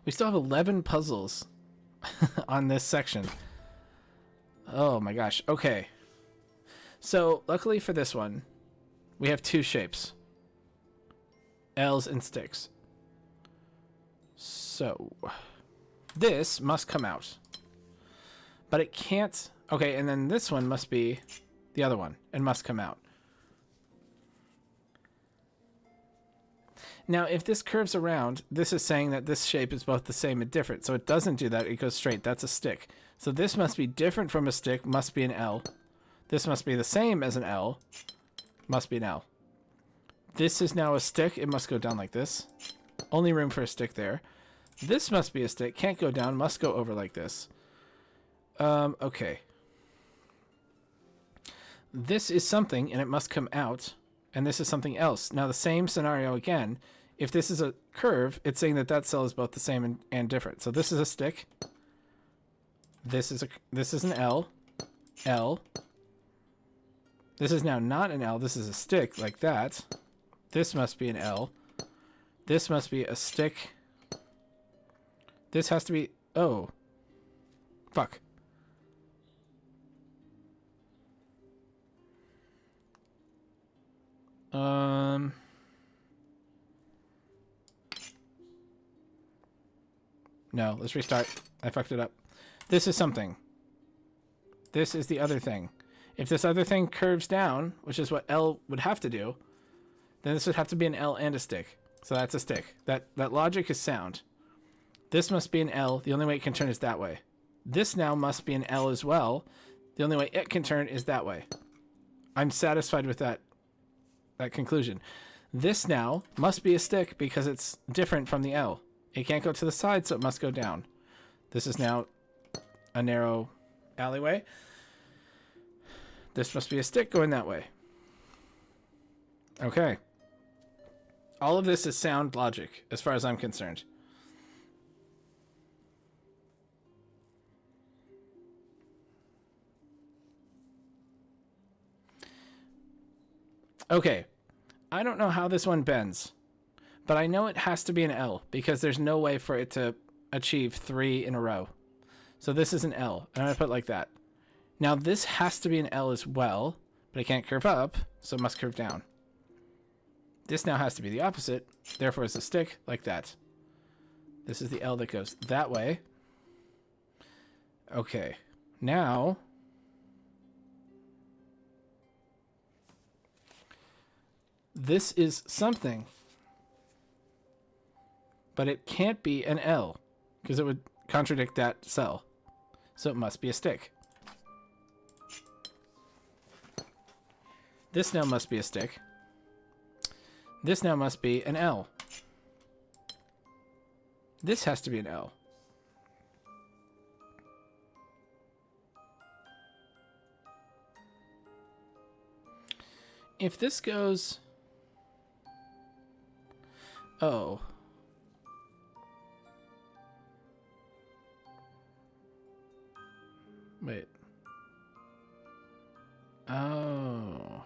A: We still have 11 puzzles on this section. Oh my gosh. Okay. So, luckily for this one, we have two shapes. L's and sticks. So, this must come out. But it can't... Okay, and then this one must be the other one and must come out. Now, if this curves around, this is saying that this shape is both the same and different. So it doesn't do that. It goes straight. That's a stick. So this must be different from a stick. Must be an L. This must be the same as an L. Must be an L. This is now a stick. It must go down like this. Only room for a stick there. This must be a stick. Can't go down. Must go over like this. Okay. This is something, and it must come out. And this is something else. Now, the same scenario again. If this is a curve, it's saying that that cell is both the same and different. So this is a stick. This is an L. L. This is now not an L. This is a stick like that. This must be an L. This must be a stick. This has to be... Oh. Fuck. No, let's restart. I fucked it up. This is something. This is the other thing. If this other thing curves down, which is what L would have to do, then this would have to be an L and a stick. So that's a stick. That logic is sound. This must be an L. The only way it can turn is that way. This now must be an L as well. The only way it can turn is that way. I'm satisfied with that conclusion. This now must be a stick because it's different from the L. It can't go to the side, so it must go down. This is now a narrow alleyway. This must be a stick going that way. Okay. All of this is sound logic, as far as I'm concerned. Okay. I don't know how this one bends, but I know it has to be an L because there's no way for it to achieve 3 in a row. So this is an L, and I'm going to put it like that. Now this has to be an L as well, but it can't curve up, so it must curve down. This now has to be the opposite, therefore it's a stick like that. This is the L that goes that way. Okay, now... This is something. But it can't be an L, because it would contradict that cell. So it must be a stick. This now must be a stick. This now must be an L. This has to be an L. If this goes... Oh. Wait. Oh.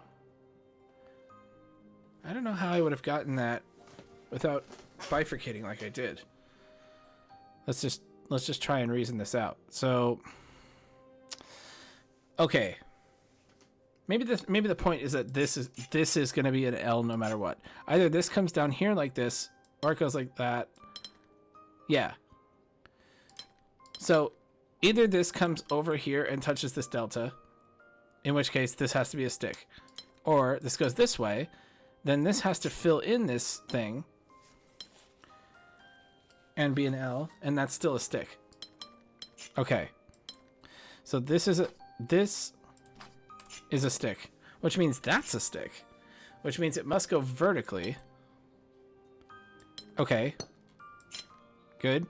A: I don't know how I would have gotten that without bifurcating like I did. Let's just try and reason this out. So, okay. Maybe the point is that this is going to be an L no matter what. Either this comes down here like this, or it goes like that. Yeah. So either this comes over here and touches this delta, in which case this has to be a stick, or this goes this way, then this has to fill in this thing and be an L, and that's still a stick. Okay. So this is a stick, which means that's a stick, which means it must go vertically. Okay. Good.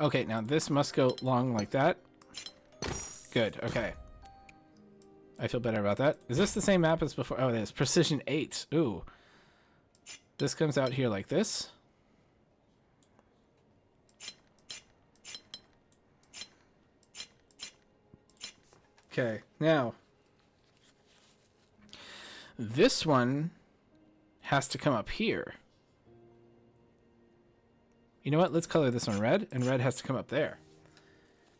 A: Okay, now this must go long like that. Good, okay. I feel better about that. Is this the same map as before? Oh, it is. Precision 8. Ooh. This comes out here like this. Okay, now. This one has to come up here. You know what? Let's color this one red, and red has to come up there.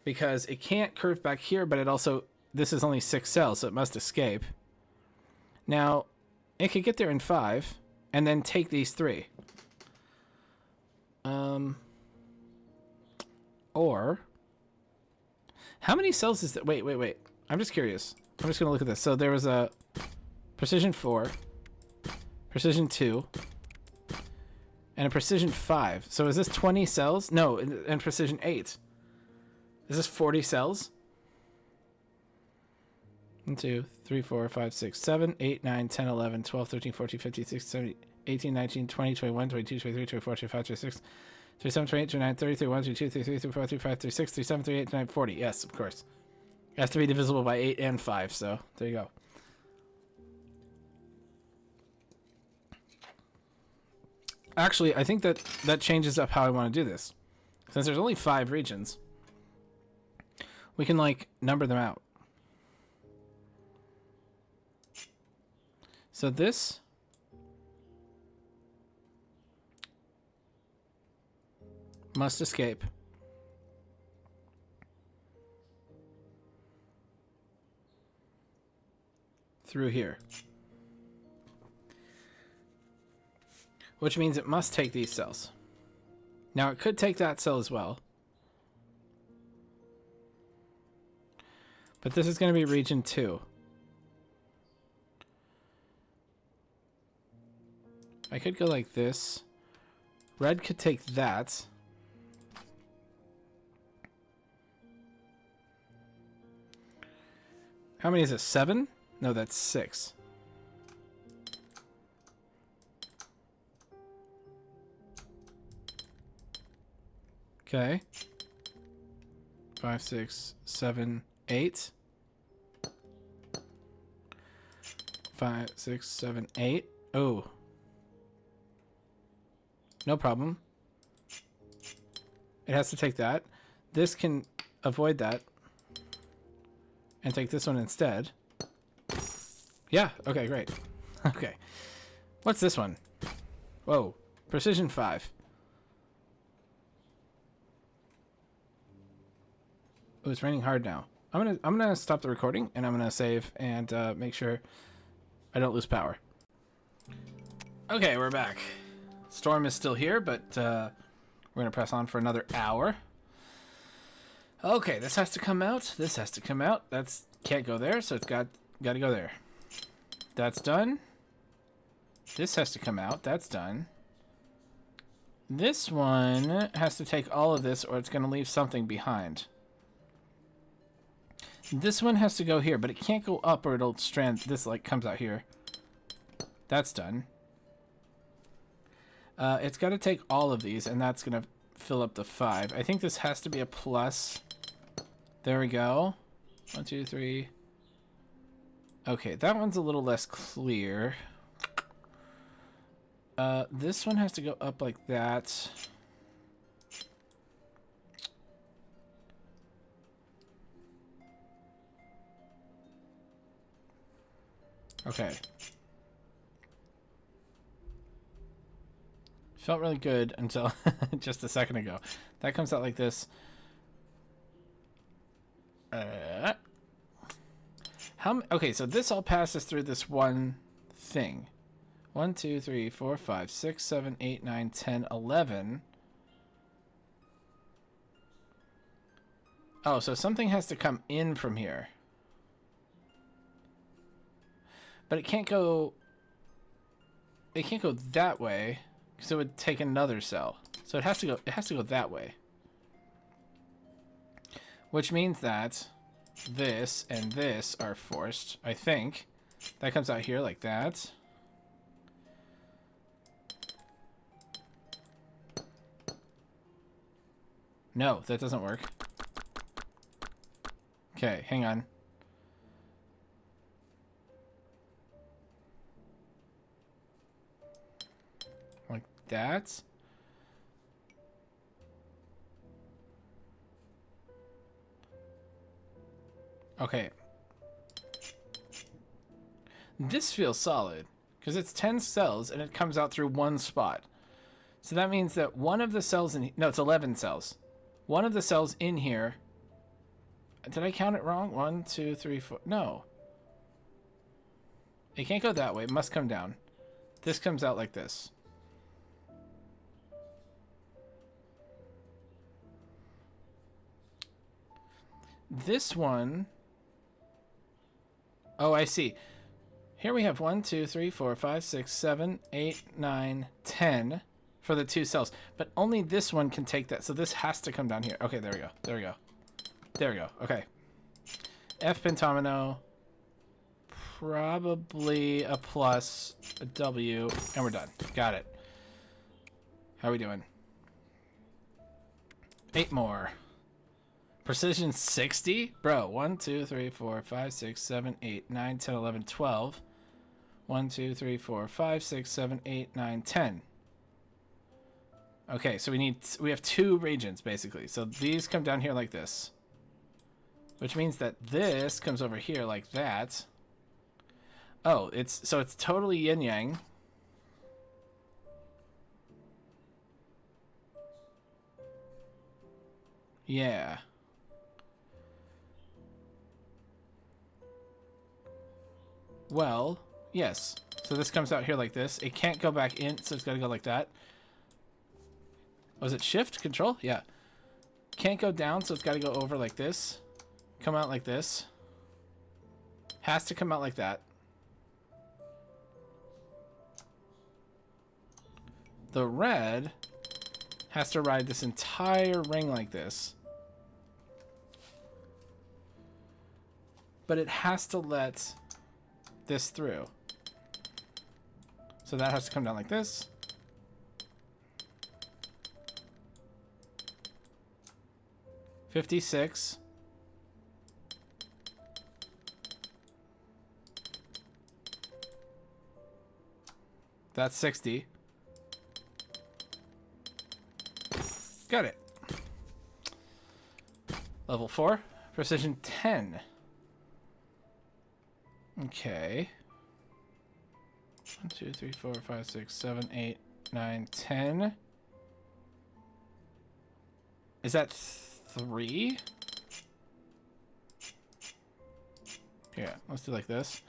A: Because it can't curve back here, but it also... This is only 6 cells, so it must escape. Now, it could get there in 5, and then take these 3. Or... How many cells is that? Wait. I'm just curious. I'm just going to look at this. So there was a precision 4, precision 2, and a precision 5. So is this 20 cells? No, and precision 8. Is this 40 cells? 1, 2, 3, 4, 5, 6, 7, 8, 9, 10, 11, 12, 13, 14, 15, 16, 17, 18, 19, 20, 21, 22, 23, 24, 25, 26, 27, 28, 29, 30, 31, 32, 33, 34, 35, 36, 37, 38, 39, 40. Yes, of course. It has to be divisible by 8 and 5, so there you go. Actually, I think that changes up how I want to do this. Since there's only 5 regions, we can, like, number them out. So this must escape. Through here. Which means it must take these cells. Now it could take that cell as well. But this is going to be region 2. I could go like this. Red could take that. How many is it? 7? No, that's 6. Okay. 5, 6, 7, 8. 5, 6, 7, 8. Oh. No problem. It has to take that. This can avoid that. And take this one instead. Yeah, okay, great. Okay. What's this one? Whoa. Precision 5. Oh, it's raining hard now. I'm gonna stop the recording and I'm gonna save and make sure I don't lose power. Okay, we're back. Storm is still here, but we're gonna press on for another hour. Okay, this has to come out. This has to come out. That's can't go there, so it's got to go there. That's done. This has to come out. That's done. This one has to take all of this, or it's gonna leave something behind. This one has to go here, but it can't go up or it'll strand. This like comes out here. That's done. It's got to take all of these, and that's going to fill up the 5. I think this has to be a plus. There we go. 1, 2, 3. Okay, that one's a little less clear. This one has to go up like that. Okay. Felt really good until just a second ago. That comes out like this. Okay, so this all passes through this one thing. 1, 2, 3, 4, 5, 6, 7, 8, 9, 10, 11. Oh, so something has to come in from here. But it can't go that way because it would take another cell. So it has to go that way. Which means that this and this are forced, I think. That comes out here like that. No, that doesn't work. Okay, hang on. Like that. Okay. This feels solid because it's 10 cells and it comes out through one spot. So that means that one of the cells in... No, it's 11 cells. One of the cells in here... Did I count it wrong? 1, 2, 3, 4... No. It can't go that way. It must come down. This comes out like this. This one... Oh, I see. Here we have 1, 2, 3, 4, 5, 6, 7, 8, 9, 10 for the 2 cells. But only this one can take that. So this has to come down here. Okay, there we go. There we go. There we go. Okay. F pentomino. Probably a plus, a W, and we're done. Got it. How are we doing? 8 more. Precision 60? Bro, 1, 2, 3, 4, 5, 6, 7, 8, 9, 10, 11, 12. 1, 2, 3, 4, 5, 6, 7, 8, 9, 10. Okay, so we have 2 regions basically. So these come down here like this. Which means that this comes over here like that. Oh, it's totally yin yang. Yeah. Well, yes. So this comes out here like this. It can't go back in, so it's got to go like that. Was it shift? Control? Yeah. Can't go down, so it's got to go over like this. Come out like this. Has to come out like that. The red has to ride this entire ring like this. But it has to let this through. So that has to come down like this. $56. That's 60. Got it. Level 4. Precision 10. Okay. 1, 2, 3, 4, 5, 6, 7, 8, 9, 10. Is that 3? Yeah, let's do like this.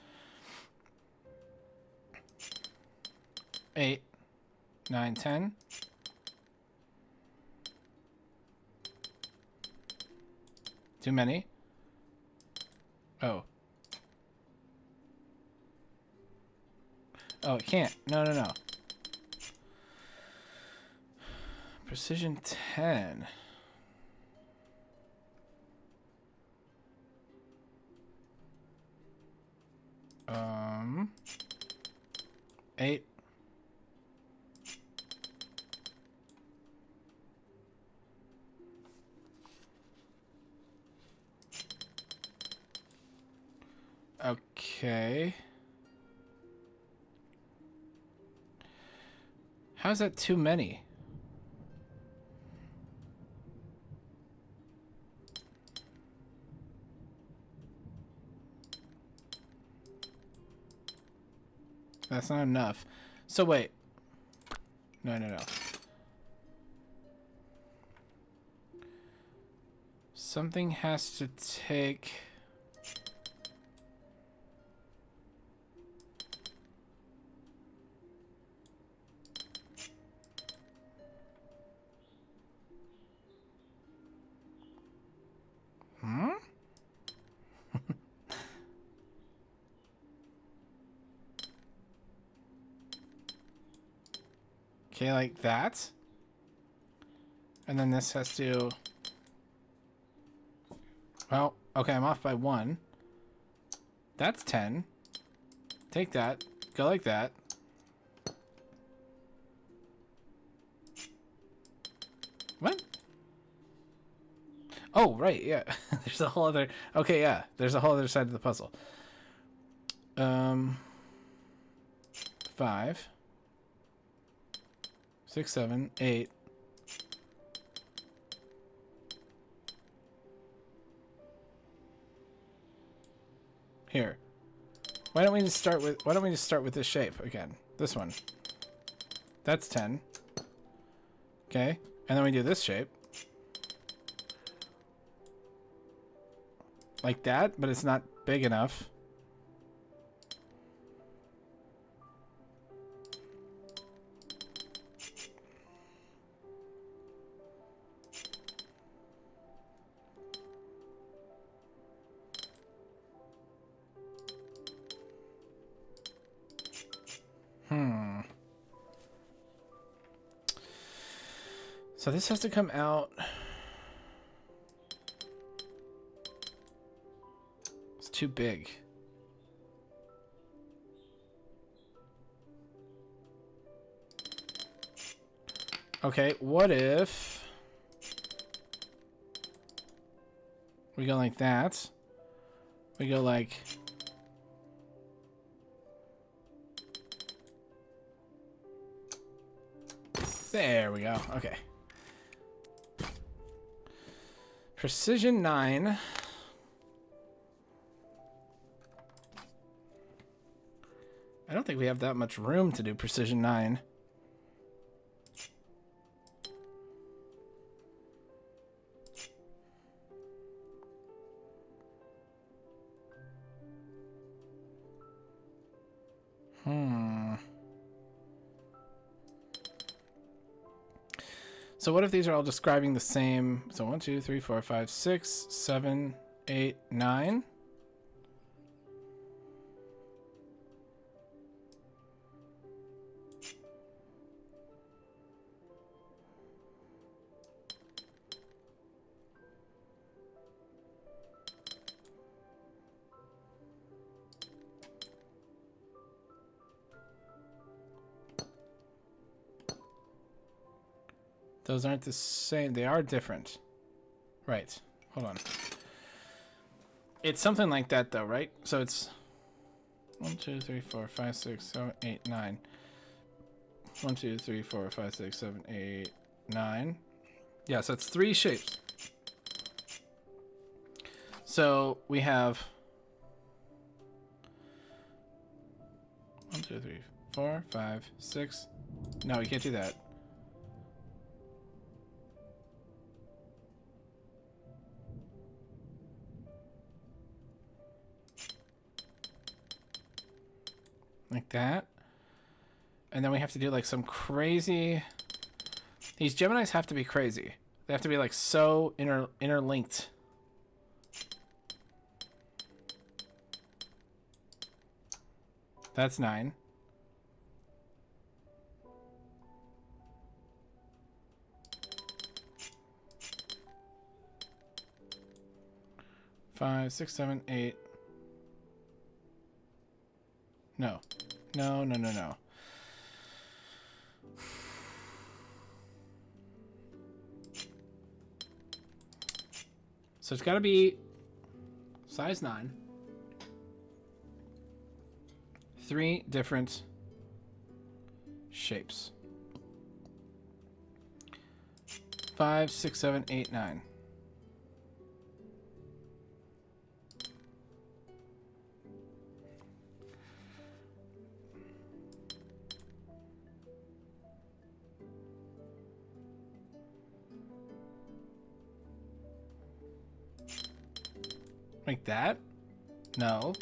A: 8, 9, 10. Too many. Oh. Oh, it can't. No, no, no. Precision 10. Eight. Okay. How's that too many? That's not enough. So wait. No, no, no. Something has to take... Hmm? Okay, like that. And then this has to... Well, okay, I'm off by 1. That's 10. Take that. Go like that. What? Oh, right, yeah. There's a whole other... Okay, yeah. There's a whole other side to the puzzle. 5, 6, 7, 8. Here. Why don't we just start with this shape again? This one. That's 10. Okay. And then we do this shape. Like that, but it's not big enough. So this has to come out. It's too big. Okay, what if we go like that? We go like... There we go. Okay. Precision 9. I don't think we have that much room to do precision 9. So what if these are all describing the same? So 1, 2, 3, 4, 5, 6, 7, 8, 9. Those aren't the same. They are different. Right. Hold on. It's something like that, though, right? So it's 1, 2, 3, 4, 5, 6, 7, 8, 9. 1, 2, 3, 4, 5, 6, 7, 8, 9. Yeah, so it's 3 shapes. So we have 1, 2, 3, 4, 5, 6. No, we can't do that. Like that. And then we have to do like some crazy... These Geminis have to be crazy. They have to be like so interlinked. That's 9. Five, 6, 7, 8. No. No, no, no, no. So it's got to be size 9. 3 different shapes. 5, 6, 7, 8, 9. Like that? No.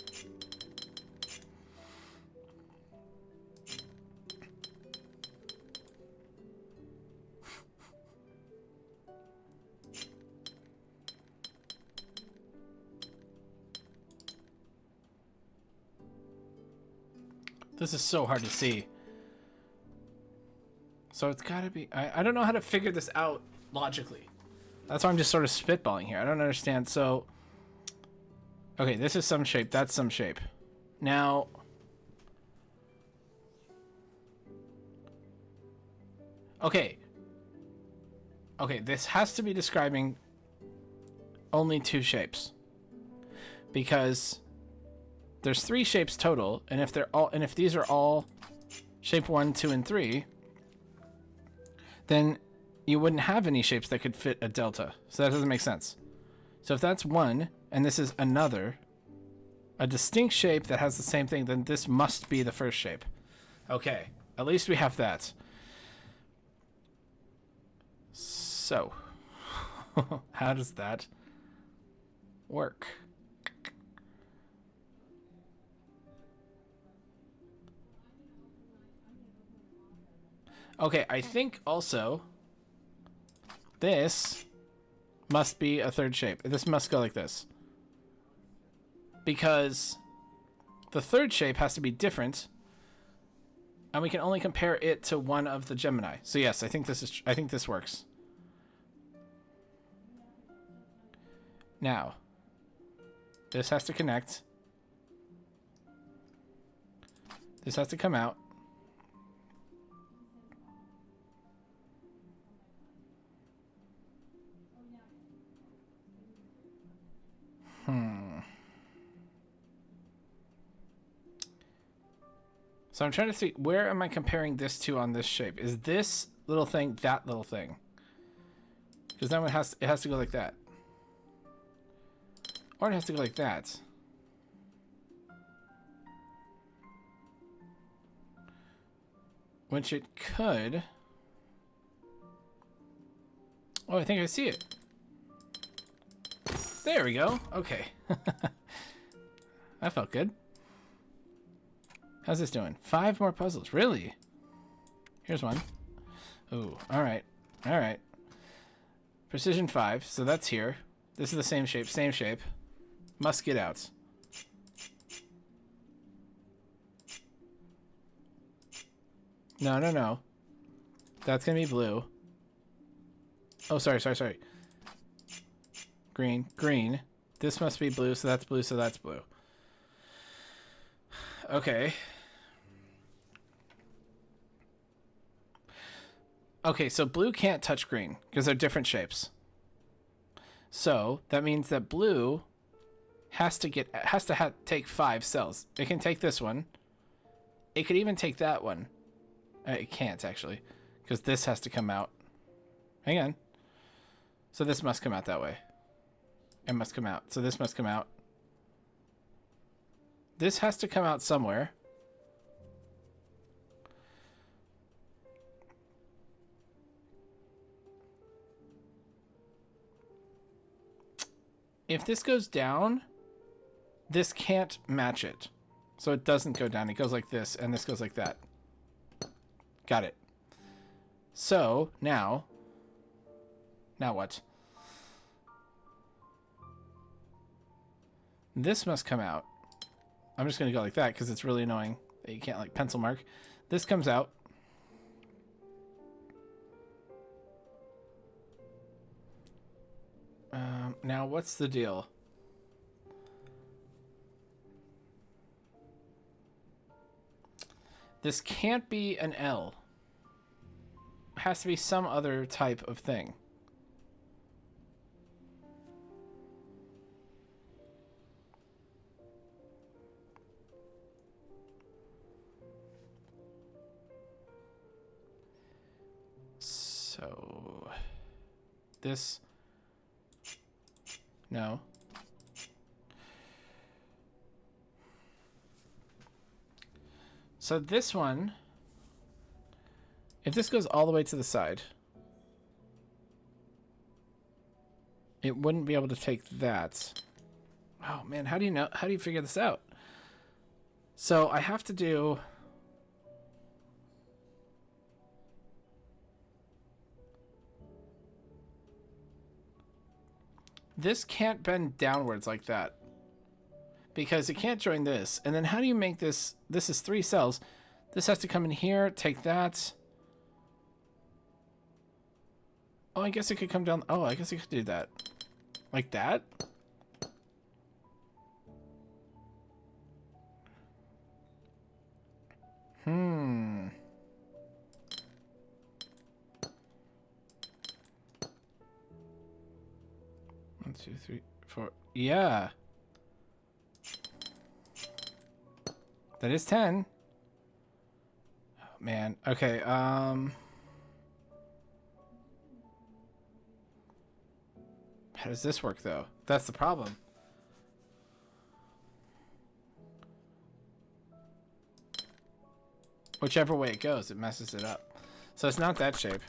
A: This is so hard to see. So it's gotta be... I don't know how to figure this out logically. That's why I'm just sort of spitballing here. I don't understand. So... Okay, this is some shape. That's some shape. Now... Okay. Okay, this has to be describing only 2 shapes. Because there's 3 shapes total, and if these are all shape 1, 2, and 3, then you wouldn't have any shapes that could fit a delta. So that doesn't make sense. So if that's 1, and this is another, a distinct shape that has the same thing, then this must be the first shape. Okay, at least we have that. So, how does that work? Okay, I think also this must be a third shape. This must go like this. Because the third shape has to be different, and we can only compare it to one of the Gemini. So yes, I think this works. Now, this has to connect. This has to come out. So I'm trying to see, where am I comparing this to on this shape? Is this little thing that little thing? Because then it has to go like that. Or it has to go like that. Which it could. Oh, I think I see it. There we go. Okay. That felt good. How's this doing? 5 more puzzles. Really? Here's one. Ooh, alright. Alright. Precision 5. So that's here. This is the same shape. Same shape. Must get out. No, no, no. That's gonna be blue. Oh, sorry. Green. Green. This must be blue, so that's blue, so that's blue. Okay. Okay, so blue can't touch green because they're different shapes. So that means that blue has to take 5 cells. It can take this one. It could even take that one. It can't actually, because this has to come out. Hang on. So this must come out that way. It must come out. So this must come out. This has to come out somewhere. If this goes down, this can't match it. So it doesn't go down. It goes like this, and this goes like that. Got it. So, now what? This must come out. I'm just going to go like that because it's really annoying that you can't, like, pencil mark. This comes out. Now, what's the deal? This can't be an L. It has to be some other type of thing. So this, no. So this one, if this goes all the way to the side, it wouldn't be able to take that. Oh man, how do you figure this out? So I have to do, this can't bend downwards like that because it can't join this. And then how do you make this? This is 3 cells. This has to come in here, take that. Oh, I guess it could come down. Oh, I guess it could do that. Like that? 1, 2, 3, 4. Yeah. That is 10. Oh, man. Okay, how does this work, though? That's the problem. Whichever way it goes, it messes it up. So it's not that shape.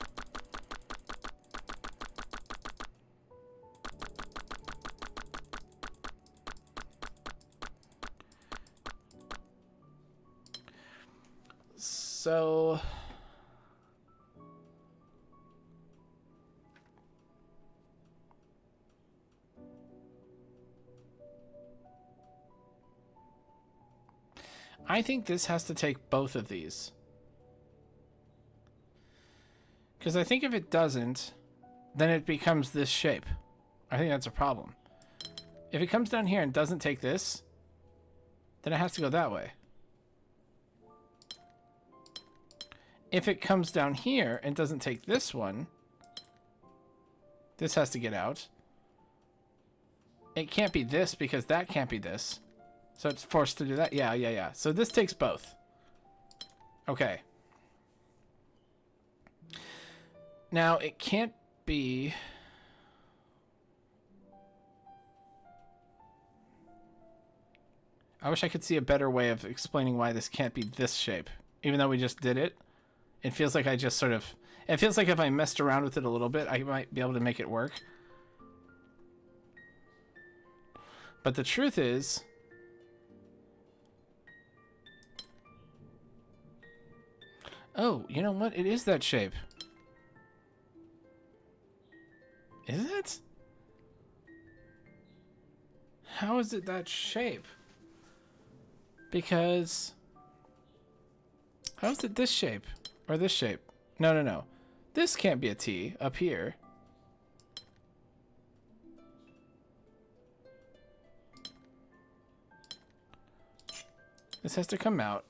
A: So I think this has to take both of these. Because I think if it doesn't, then it becomes this shape. I think that's a problem. If it comes down here and doesn't take this, then it has to go that way. If it comes down here and doesn't take this one, this has to get out. It can't be this because that can't be this. So it's forced to do that. Yeah. So this takes both. Okay. Now it can't be... I wish I could see a better way of explaining why this can't be this shape. Even though we just did it. It feels like I just sort of... It feels like if I messed around with it a little bit, I might be able to make it work. But the truth is... Oh, you know what? It is that shape. Is it? How is it that shape? Because... How is it this shape? Or this shape? No. This can't be a T up here. This has to come out.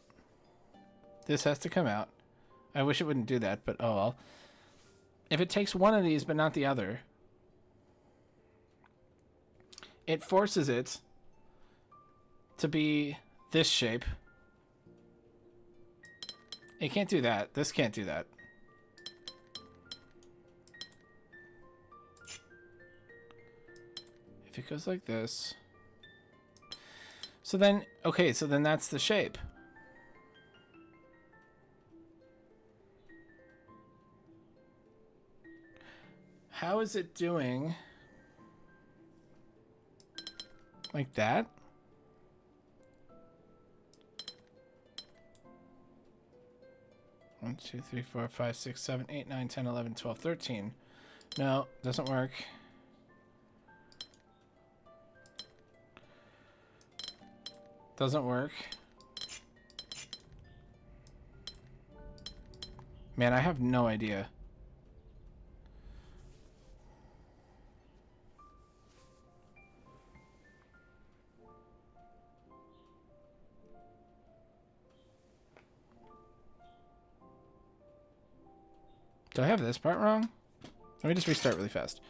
A: This has to come out. I wish it wouldn't do that, but oh well. If it takes one of these but not the other, it forces it to be this shape. It can't do that. This can't do that. If it goes like this. So then, okay, so then that's the shape. How is it doing like that? One, 2, 3, 4, 5, 6, 7, 8, 9, 10, 11, 12, 13. No, doesn't work. Doesn't work. Man, I have no idea. Do I have this part wrong? Let me just restart really fast.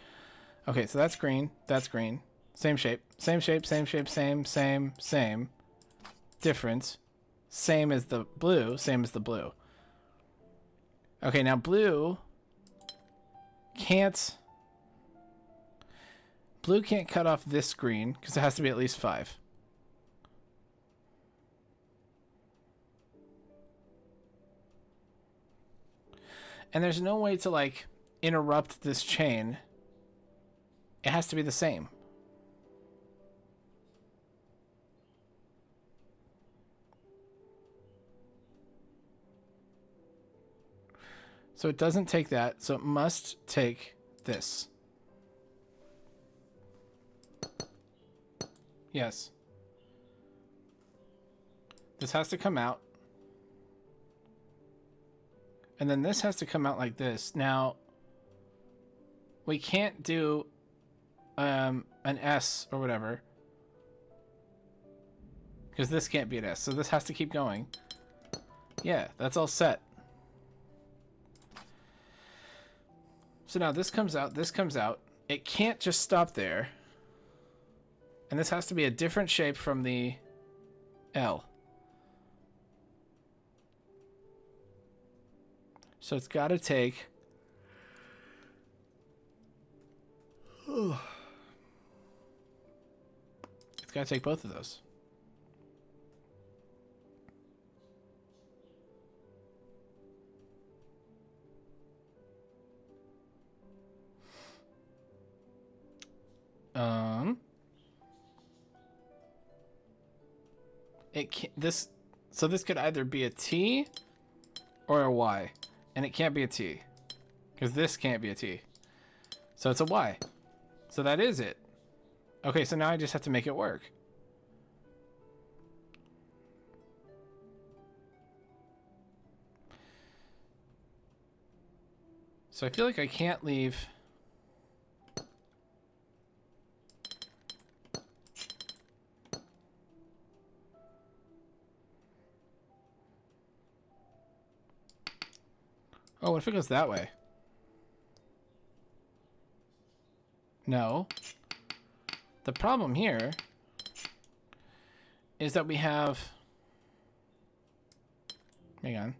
A: Okay, so that's green. That's green. Same shape. Same shape, same shape, same. Difference. Same as the blue. Same as the blue. Okay, now blue can't... Blue can't cut off this green because it has to be at least 5. And there's no way to, like, interrupt this chain. It has to be the same. So it doesn't take that, so it must take this. Yes. This has to come out. And then this has to come out like this. Now, we can't do an S or whatever. Because this can't be an S. So this has to keep going. Yeah, that's all set. So now this comes out. This comes out. It can't just stop there. And this has to be a different shape from the L. So it's got to take... It's got to take both of those. It can't, so this could either be a T or a Y, and it can't be a T because this can't be a T, so it's a Y. So that is it. Okay, so now I just have to make it work. So I feel like I can't leave. Oh, what if it goes that way? No. The problem here is that we have... Hang on.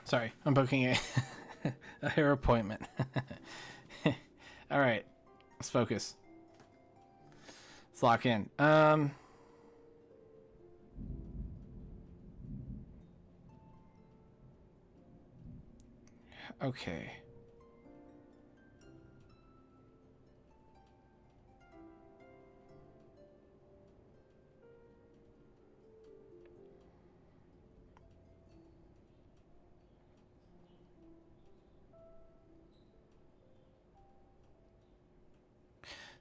A: Sorry, I'm booking a hair appointment. All right, let's focus. Let's lock in. Okay.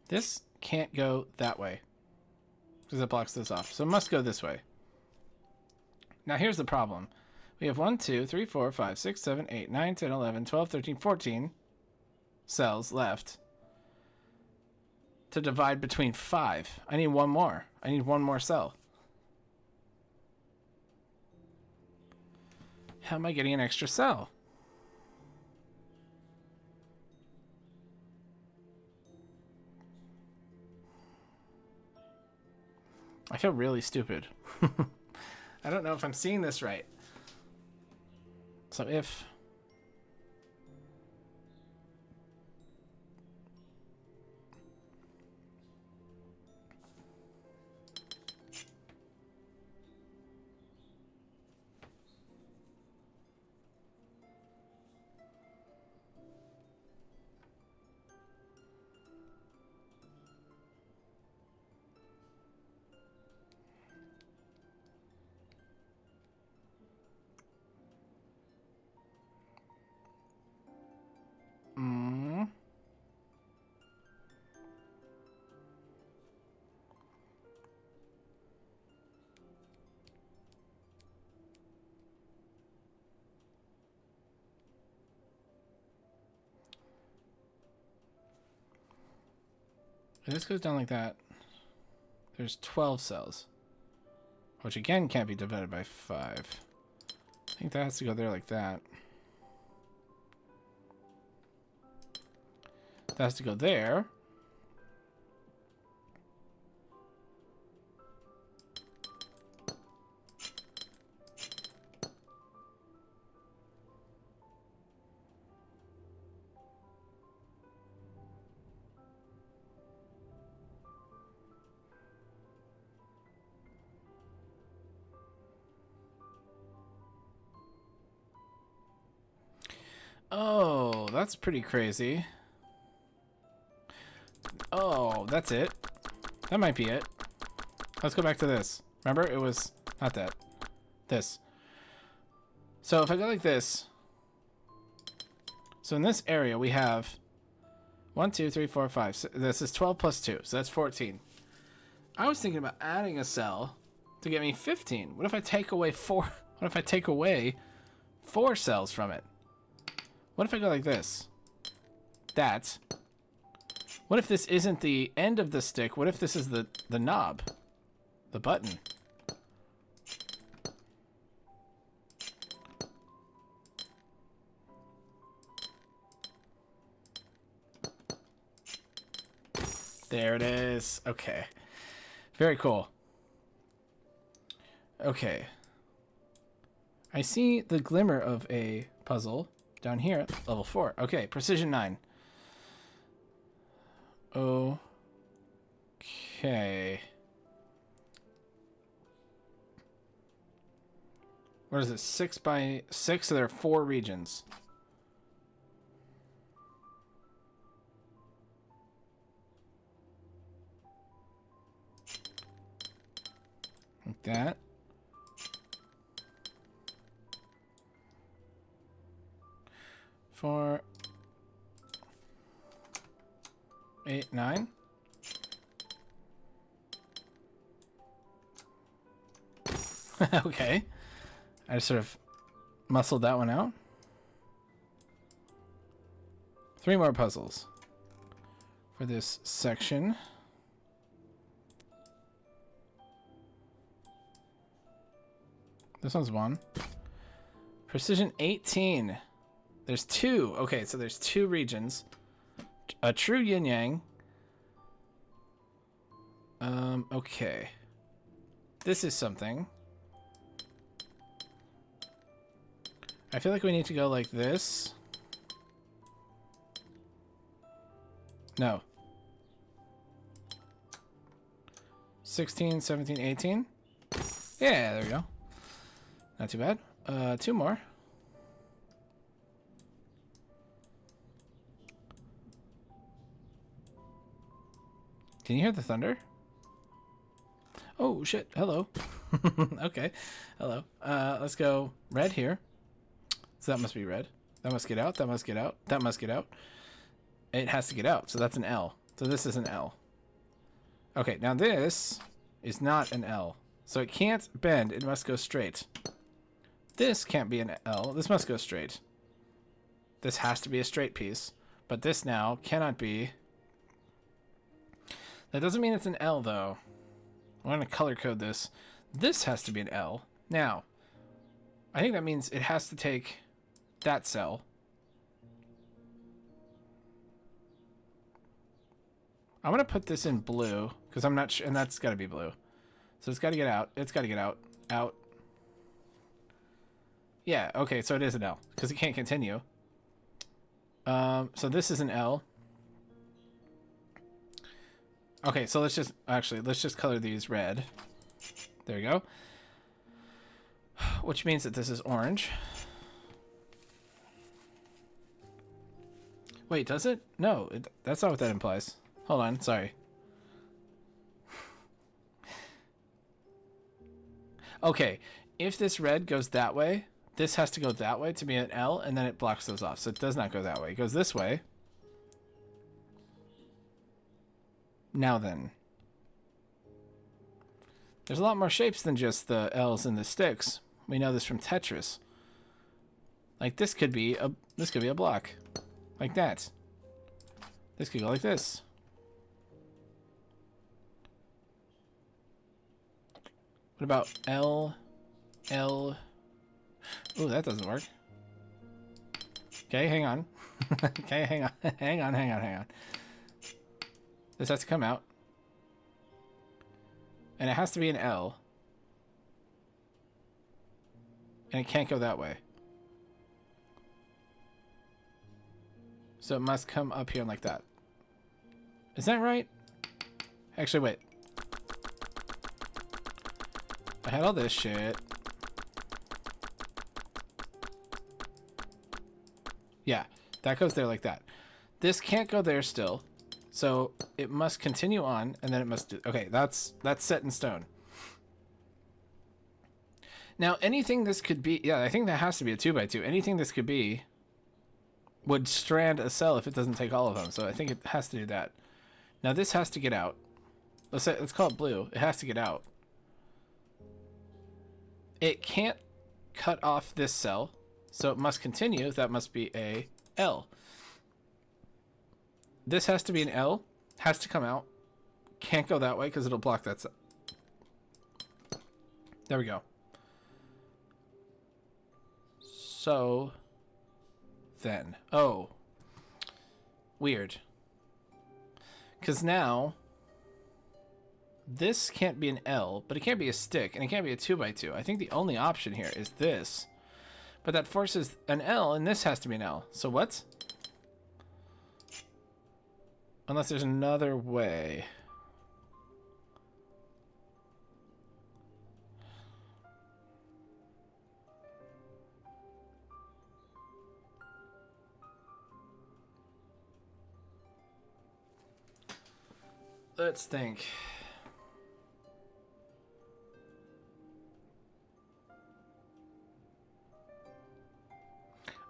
A: This can't go that way because it blocks this off. So it must go this way. Now here's the problem. We have 1, 2, 3, 4, 5, 6, 7, 8, 9, 10, 11, 12, 13, 14 cells left to divide between 5. I need one more. I need one more cell. How am I getting an extra cell? I feel really stupid. I don't know if I'm seeing this right. So if... If this goes down like that, there's 12 cells, which again can't be divided by 5. I think that has to go there like that. That has to go there. Oh, that's pretty crazy. Oh, that's it. That might be it. Let's go back to this. Remember, it was not that. This. So if I go like this. So in this area, we have 1, 2, 3, 4, 5. So this is 12 plus 2. So that's 14. I was thinking about adding a cell to get me 15. What if I take away 4? What if I take away 4 cells from it? What if I go like this? That. What if this isn't the end of the stick? What if this is the knob? The button? There it is. Okay. Very cool. Okay. I see the glimmer of a puzzle down here at level 4. Okay, precision 9. Okay. What is it? 6 by 6, so there are 4 regions. Like that. Four, 8, 9. Okay. I just sort of muscled that one out. 3 more puzzles for this section. This one's 1. Precision 18. There's 2. Okay, so there's 2 regions. A true yin-yang. Okay. This is something. I feel like we need to go like this. No. 16, 17, 18. Yeah, there we go. Not too bad. 2 more. Can you hear the thunder? Oh, shit. Hello. Okay. Hello. Let's go red here. So that must be red. That must get out. That must get out. That must get out. It has to get out. So that's an L. So this is an L. Okay, now this is not an L. So it can't bend. It must go straight. This can't be an L. This must go straight. This has to be a straight piece. But this now cannot be. That doesn't mean it's an L, though. I'm going to color code this. This has to be an L. Now, I think that means it has to take that cell. I'm going to put this in blue, because I'm not sure, and that's got to be blue. So it's got to get out. It's got to get out. Out. Yeah, okay, so it is an L, because it can't continue. So this is an L. Okay, so let's just color these red. There we go. Which means that this is orange. Wait, does it? No, that's not what that implies. Hold on, sorry. Okay, if this red goes that way, this has to go that way to be an L, and then it blocks those off. So it does not go that way. It goes this way. Now then. There's a lot more shapes than just the L's and the sticks. We know this from Tetris. Like this could be a block. Like that. This could go like this. What about L? L? Ooh, that doesn't work. Okay, hang on. Okay, hang on. Hang on. This has to come out. And it has to be an L. And it can't go that way. So it must come up here like that. Is that right? Actually, wait. I had all this shit. Yeah, that goes there like that. This can't go there still. So it must continue on, and then it must do... Okay, that's set in stone. Now, anything this could be... Yeah, I think that has to be a 2x2. Anything this could be would strand a cell if it doesn't take all of them. So I think it has to do that. Now, this has to get out. let's call it blue. It has to get out. It can't cut off this cell, so it must continue. That must be a L. This has to be an L. Has to come out. Can't go that way because it'll block that cell. There we go. So then, oh, weird. Because now this can't be an L, but it can't be a stick, and it can't be a 2x2. I think the only option here is this, but that forces an L, and this has to be an L. So what? Unless there's another way. Let's think.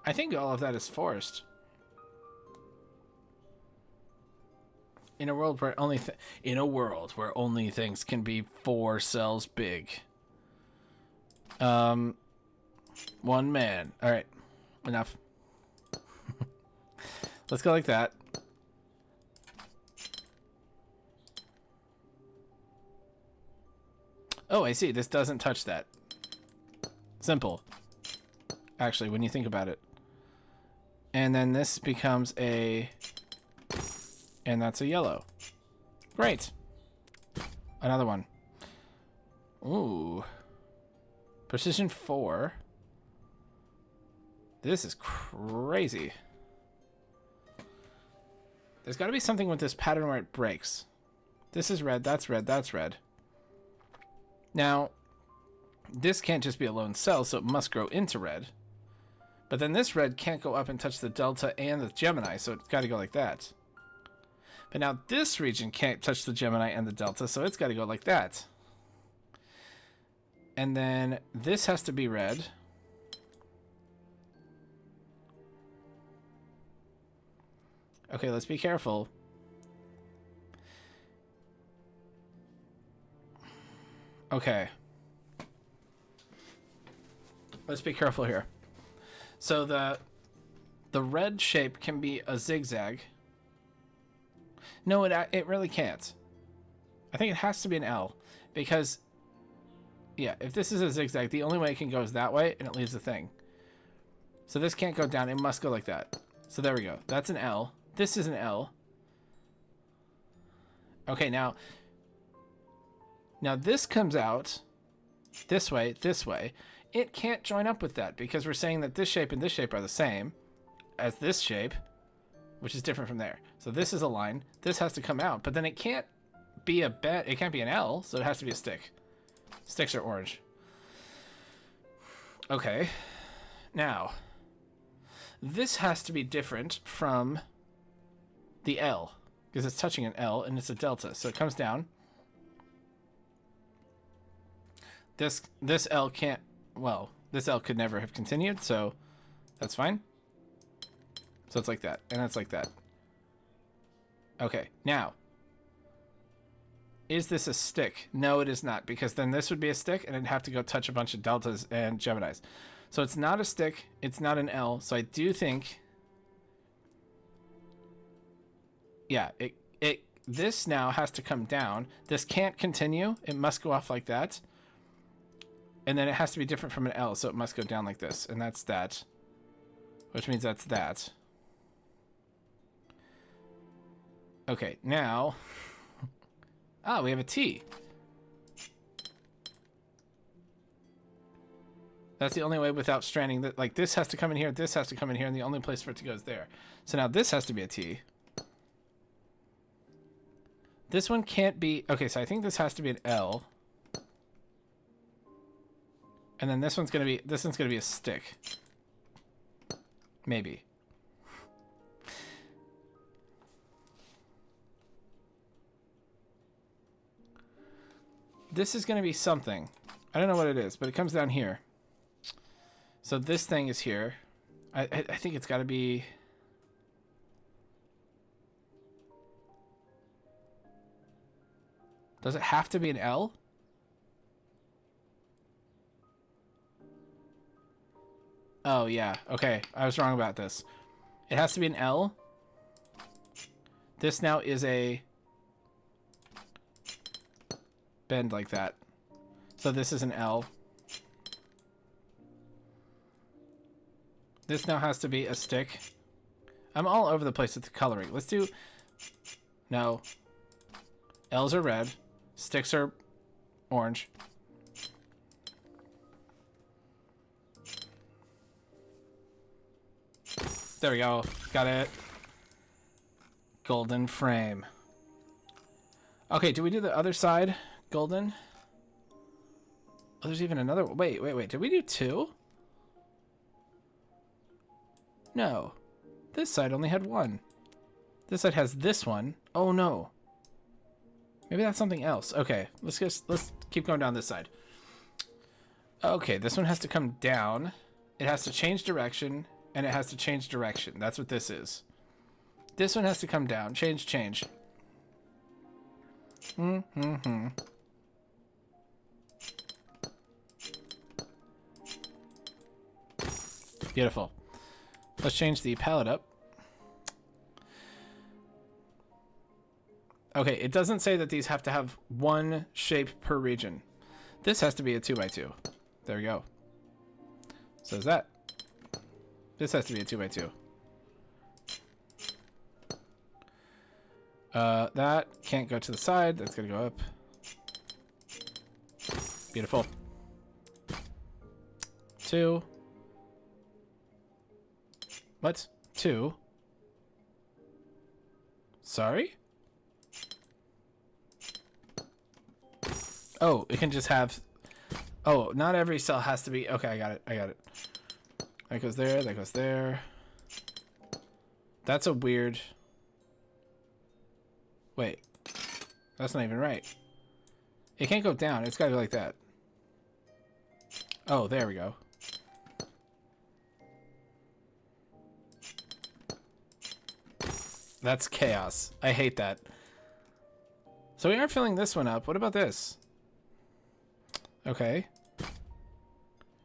A: I think all of that is forced. In a world where only things can be 4 cells big. One man. All right, enough. Let's go like that. Oh, I see. This doesn't touch that. Simple. Actually, when you think about it. And then this becomes a... And that's a yellow. Great. Another one. Ooh. Precision 4. This is crazy. There's got to be something with this pattern where it breaks. This is red, that's red, that's red. Now, this can't just be a lone cell, so it must grow into red. But then this red can't go up and touch the delta and the Gemini, so it's got to go like that. But now this region can't touch the Gemini and the delta, so it's got to go like that. And then this has to be red. Okay, let's be careful. Okay. Let's be careful here. So the red shape can be a zigzag. No, it really can't. I think it has to be an L because, yeah, if this is a zigzag, the only way it can go is that way, and it leaves the thing. So this can't go down. It must go like that. So there we go. That's an L. This is an L. Okay, now this comes out this way, this way. It can't join up with that because we're saying that this shape and this shape are the same as this shape, which is different from there. So this is a line. This has to come out, but then it can't be it can't be an L, so it has to be a stick. Sticks are orange. Okay. Now, this has to be different from the L because it's touching an L and it's a delta. So it comes down. This L can't, well, this L could never have continued, so that's fine. So it's like that, and it's like that. Okay, now, is this a stick? No, it is not, because then this would be a stick, and it'd have to go touch a bunch of deltas and Geminis. So it's not a stick, it's not an L, so I do think, yeah, this now has to come down. This can't continue, it must go off like that. And then it has to be different from an L, so it must go down like this. And that's that. Which means that's that. Okay, now... Ah, we have a T. That's the only way without stranding. That, like, this has to come in here, this has to come in here, and the only place for it to go is there. So now this has to be a T. This one can't be... Okay, so I think this has to be an L. And then this one's gonna be a stick. Maybe. This is gonna be something. I don't know what it is, but it comes down here. So this thing is here. I think it's gotta be... Does it have to be an L? Oh, yeah. Okay, I was wrong about this. It has to be an L. This now is a bend like that. So this is an L. This now has to be a stick. I'm all over the place with the coloring. Let's do... No. L's are red. Sticks are orange. There we go. Got it. Golden frame. Okay, do we do the other side? Golden? Oh, there's even another... Wait. Did we do two? No. This side only had one. This side has this one. Oh, no. Maybe that's something else. Okay, let's keep going down this side. Okay, this one has to come down. It has to change direction, and it has to change direction. That's what this is. This one has to come down. Change. Beautiful. Let's change the palette up. Okay, it doesn't say that these have to have one shape per region. This has to be a 2x2. There we go. So is that. This has to be a 2x2. That can't go to the side. That's gonna go up. Beautiful. 2. What? 2? Sorry? Oh, it can just have... Oh, not every cell has to be... Okay, I got it. That goes there, that goes there. That's a weird... Wait. That's not even right. It can't go down. It's gotta go like that. Oh, there we go. That's chaos. I hate that. So we are filling this one up. What about this? Okay.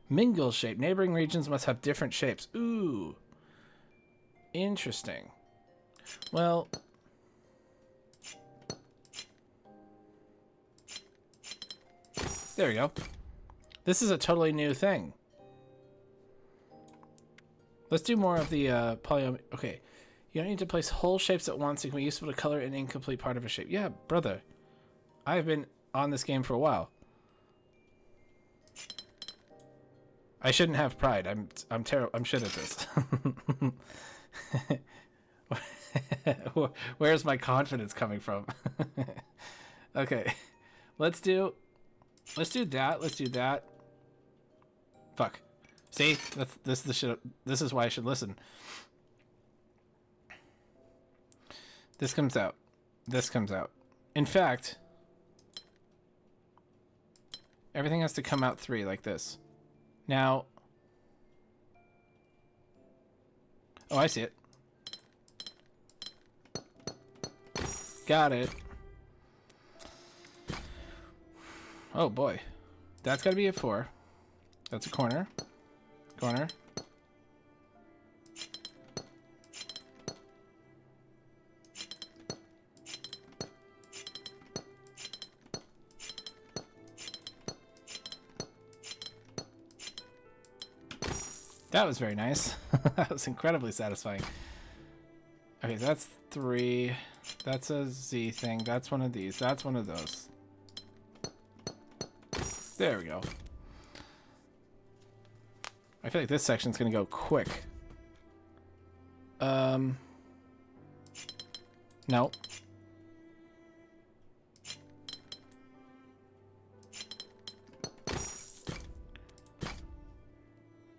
A: Mingle shape. Neighboring regions must have different shapes. Ooh. Interesting. Well... There we go. This is a totally new thing. Let's do more of the polyom... Okay. You don't need to place whole shapes at once. It can be useful to color an incomplete part of a shape. Yeah, brother. I've been on this game for a while. I shouldn't have pride. I'm terrible. I'm shit at this. Where's my confidence coming from? Okay. Let's do that. Let's do that. Fuck. See? This is the shit. This is why I should listen. This comes out. This comes out. In fact, everything has to come out 3 like this. Now, oh, I see it. Got it. Oh boy. That's got to be a 4. That's a corner. Corner. That was very nice. That was incredibly satisfying. Okay, so that's 3. That's a Z thing. That's one of these. That's one of those. There we go. I feel like this section's gonna go quick. No.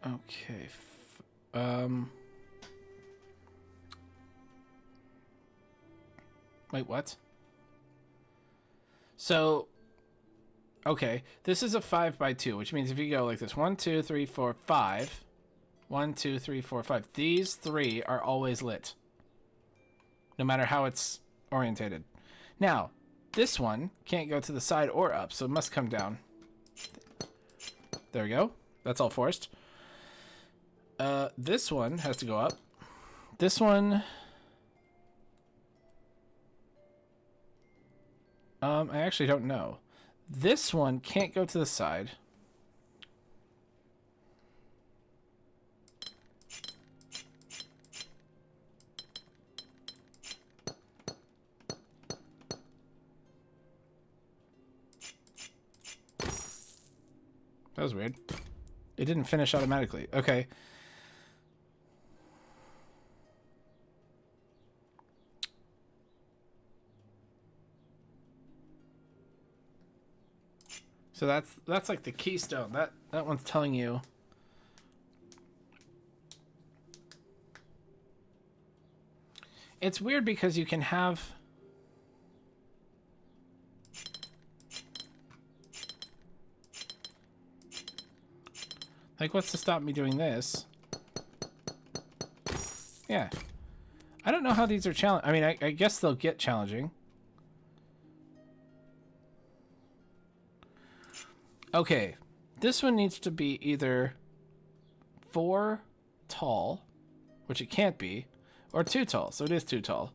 A: Okay. Wait, what? So, okay, this is a 5x2, which means if you go like this, 1, 2, 3, 4, 5, 1, 2, 3, 4, 5, these 3 are always lit, no matter how it's orientated. Now, This one can't go to the side or up, so it must come down. There we go. That's all forced. This one has to go up. This one... I actually don't know. This one can't go to the side. That was weird. It didn't finish automatically. Okay. So that's like the keystone. That one's telling you. It's weird because you can have like, what's to stop me doing this? Yeah. I don't know how these are challenge. I mean, I guess they'll get challenging. Okay, this one needs to be either 4 tall, which it can't be, or 2 tall, so it is 2 tall.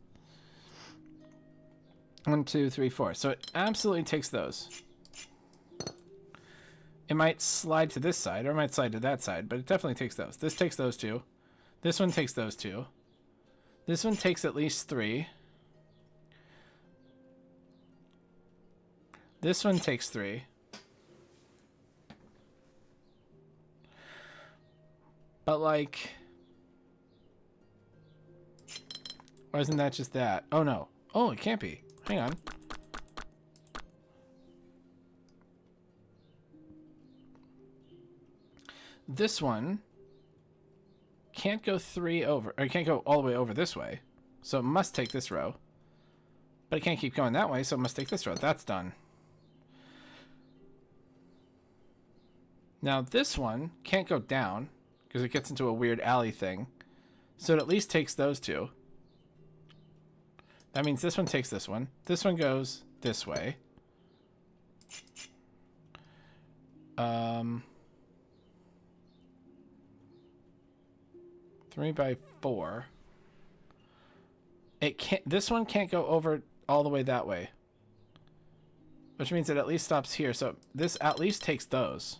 A: 1, 2, 3, 4. So it absolutely takes those. It might slide to this side, or it might slide to that side, but it definitely takes those. This takes those 2. This one takes those 2. This one takes at least 3. This one takes 3. But, like... Why isn't that just that? Oh, no. Oh, it can't be. Hang on. This one can't go 3 over... Or it can't go all the way over this way. So it must take this row. But it can't keep going that way, so it must take this row. That's done. Now, this one can't go down, because it gets into a weird alley thing. So it at least takes those 2. That means this one takes this one. This one goes this way. 3 by 4. It can't. This one can't go over all the way that way. Which means it at least stops here. So this at least takes those.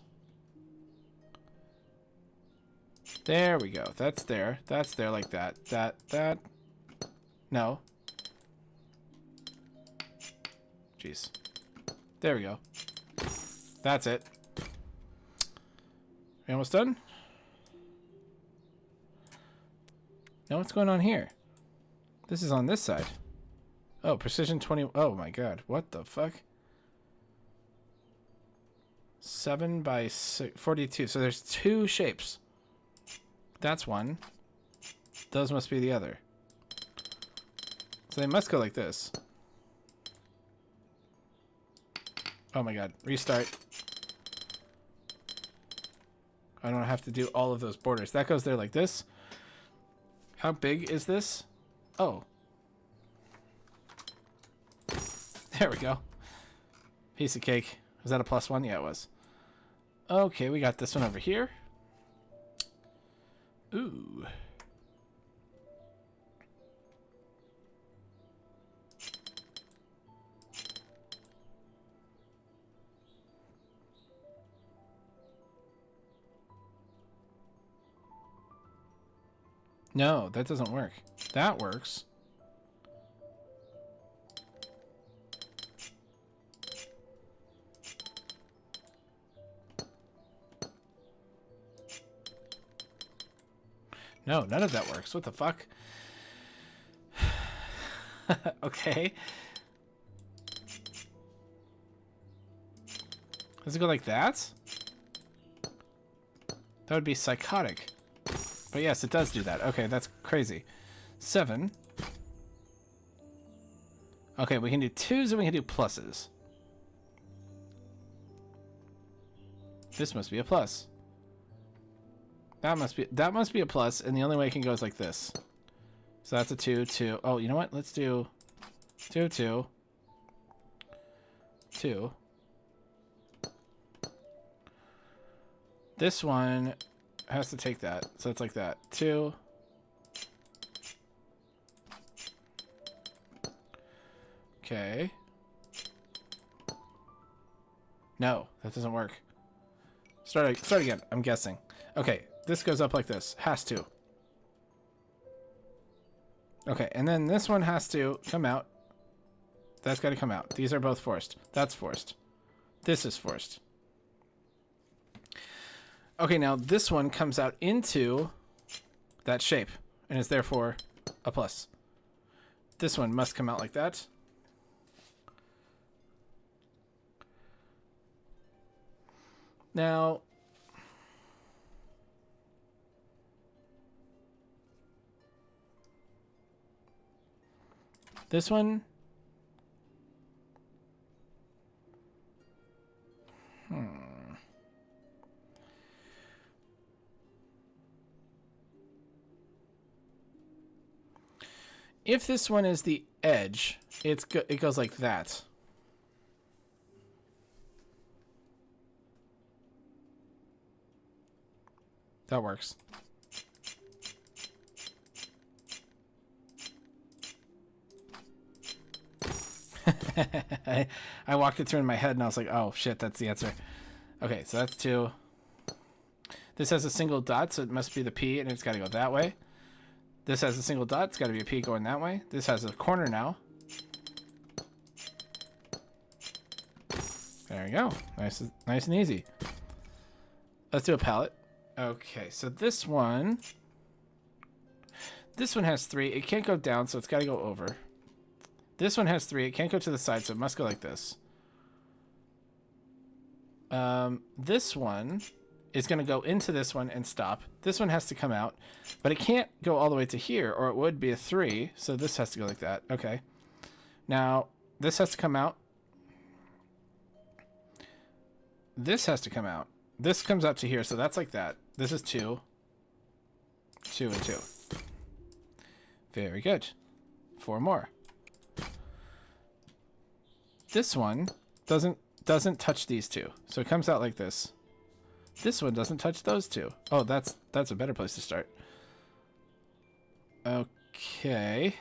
A: There we go. That's there. That's there like that. That. No. Jeez. There we go. That's it. We almost done? Now what's going on here? This is on this side. Oh, precision 20. Oh my god. What the fuck? 7 by 42. So there's 2 shapes. That's one. Those must be the other. So they must go like this. Oh my god. Restart. I don't have to do all of those borders. That goes there like this. How big is this? Oh. There we go. Piece of cake. Was that a +1? Yeah, it was. Okay, we got this one over here. Ooh. No, that doesn't work. That works. No, none of that works. What the fuck? Okay. Does it go like that? That would be psychotic. But yes, it does do that. Okay, that's crazy. 7. Okay, we can do 2s and we can do pluses. This must be a plus. That must be a plus, and the only way it can go is like this. So that's a 2, 2. Oh, you know what? Let's do 2, 2. 2. This one has to take that. So it's like that. 2. Okay. No, that doesn't work. Start again. I'm guessing. Okay, this goes up like this. Has to. Okay, and then this one has to come out. That's got to come out. These are both forced. That's forced. This is forced. Okay, now this one comes out into that shape and is therefore a plus. This one must come out like that. Now, this one, if this one is the edge, it goes like that. That works. I walked it through in my head and I was like, oh shit, that's the answer. Okay, so that's 2. This has a single dot, so it must be the P, and it's got to go that way. This has a single dot, it's got to be a P going that way. This has a corner now. There we go. Nice and easy. Let's do a palette. Okay, so this one has 3. It can't go down, so it's got to go over. This one has 3. It can't go to the side, so it must go like this. This one is going to go into this one and stop. This one has to come out, but it can't go all the way to here, or it would be a 3, so this has to go like that. Okay. Now, this has to come out. This has to come out. This comes out to here, so that's like that. This is 2. 2 and 2. Very good. 4 more. This one doesn't touch these 2, so it comes out like this. This one doesn't touch those 2. Oh, that's a better place to start. Okay.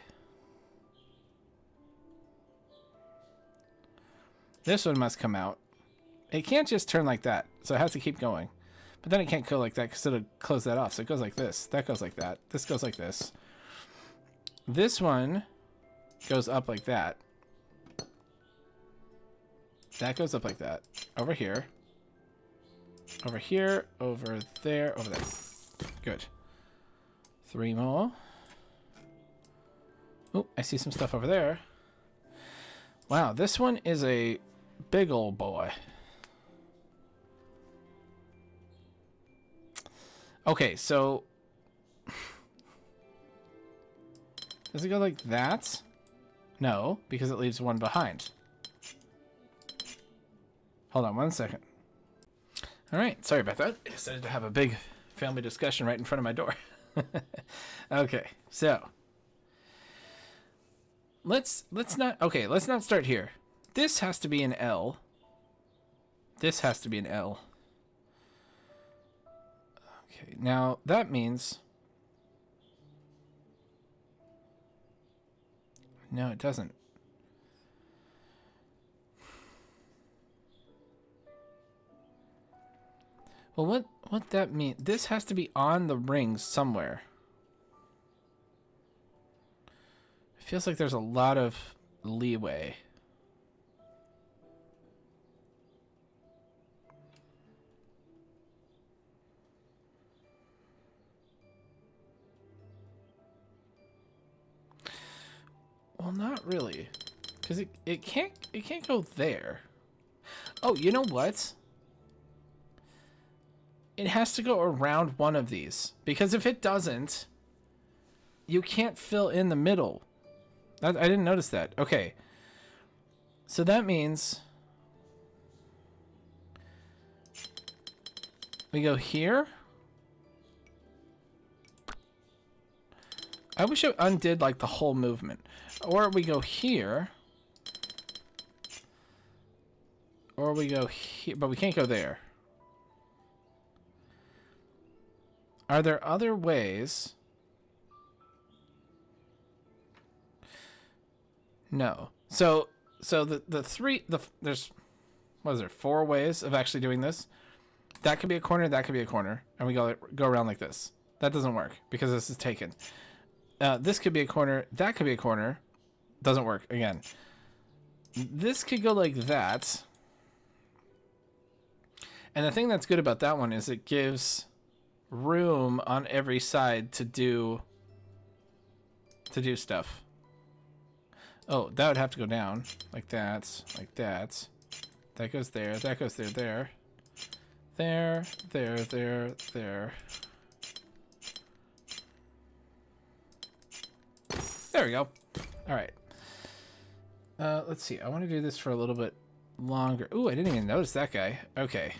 A: This one must come out. It can't just turn like that, so it has to keep going. But then it can't go like that because it'll close that off. So it goes like this. That goes like that. This goes like this. This one goes up like that. That goes up like that. Over here. Over here. Over there. Over there. Good. 3 more. Oh, I see some stuff over there. Wow, this one is a big old boy. Okay, so does it go like that? No, because it leaves one behind. Hold on 1 second. All right, sorry about that. I decided to have a big family discussion right in front of my door. Okay, so let's not start here. This has to be an L. This has to be an L. Okay, now that means... No, it doesn't. Well, what that mean? This has to be on the rings somewhere. It feels like there's a lot of leeway. Well, not really, because it can't go there. Oh, you know what? It has to go around one of these, because if it doesn't, you can't fill in the middle. I didn't notice that. Okay, so that means we go here. I wish it undid like the whole movement. Or we go here. Or we go here, but we can't go there. Are there other ways? No. So there's, what is there, 4 ways of actually doing this? That could be a corner, that could be a corner, and we go around like this. That doesn't work because this is taken. This could be a corner, that could be a corner. Doesn't work again. This could go like that. And the thing that's good about that one is it gives room on every side to do stuff. Oh, that would have to go down like that, like that. That goes there, that goes there, there. There, there, there, there. There we go. All right. Let's see. I want to do this for a little bit longer. Ooh, I didn't even notice that guy. Okay.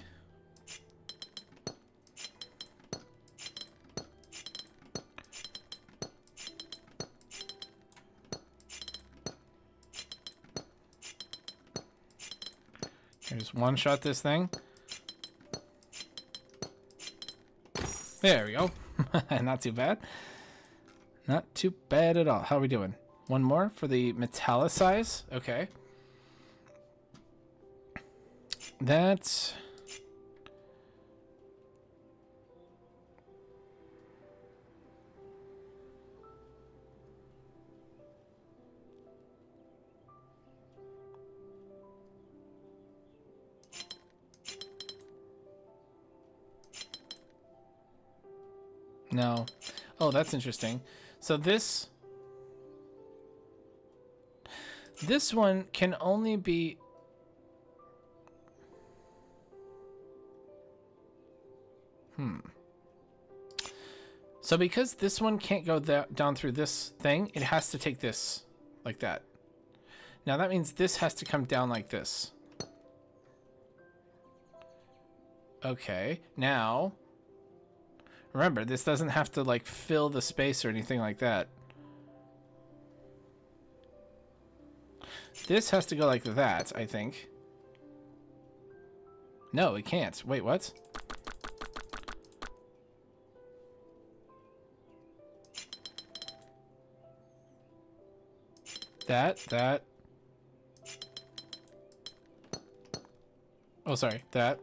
A: Just one-shot this thing. There we go. Not too bad. Not too bad at all. How are we doing? One more for the metallicize. Okay. That's... No. Oh, that's interesting. So this one can only be... So because this one can't go down through this thing, it has to take this like that. Now that means this has to come down like this. Okay, now... Remember, this doesn't have to, like, fill the space or anything like that. This has to go like that, I think. No, it can't. Wait, what? That. Oh, sorry, that.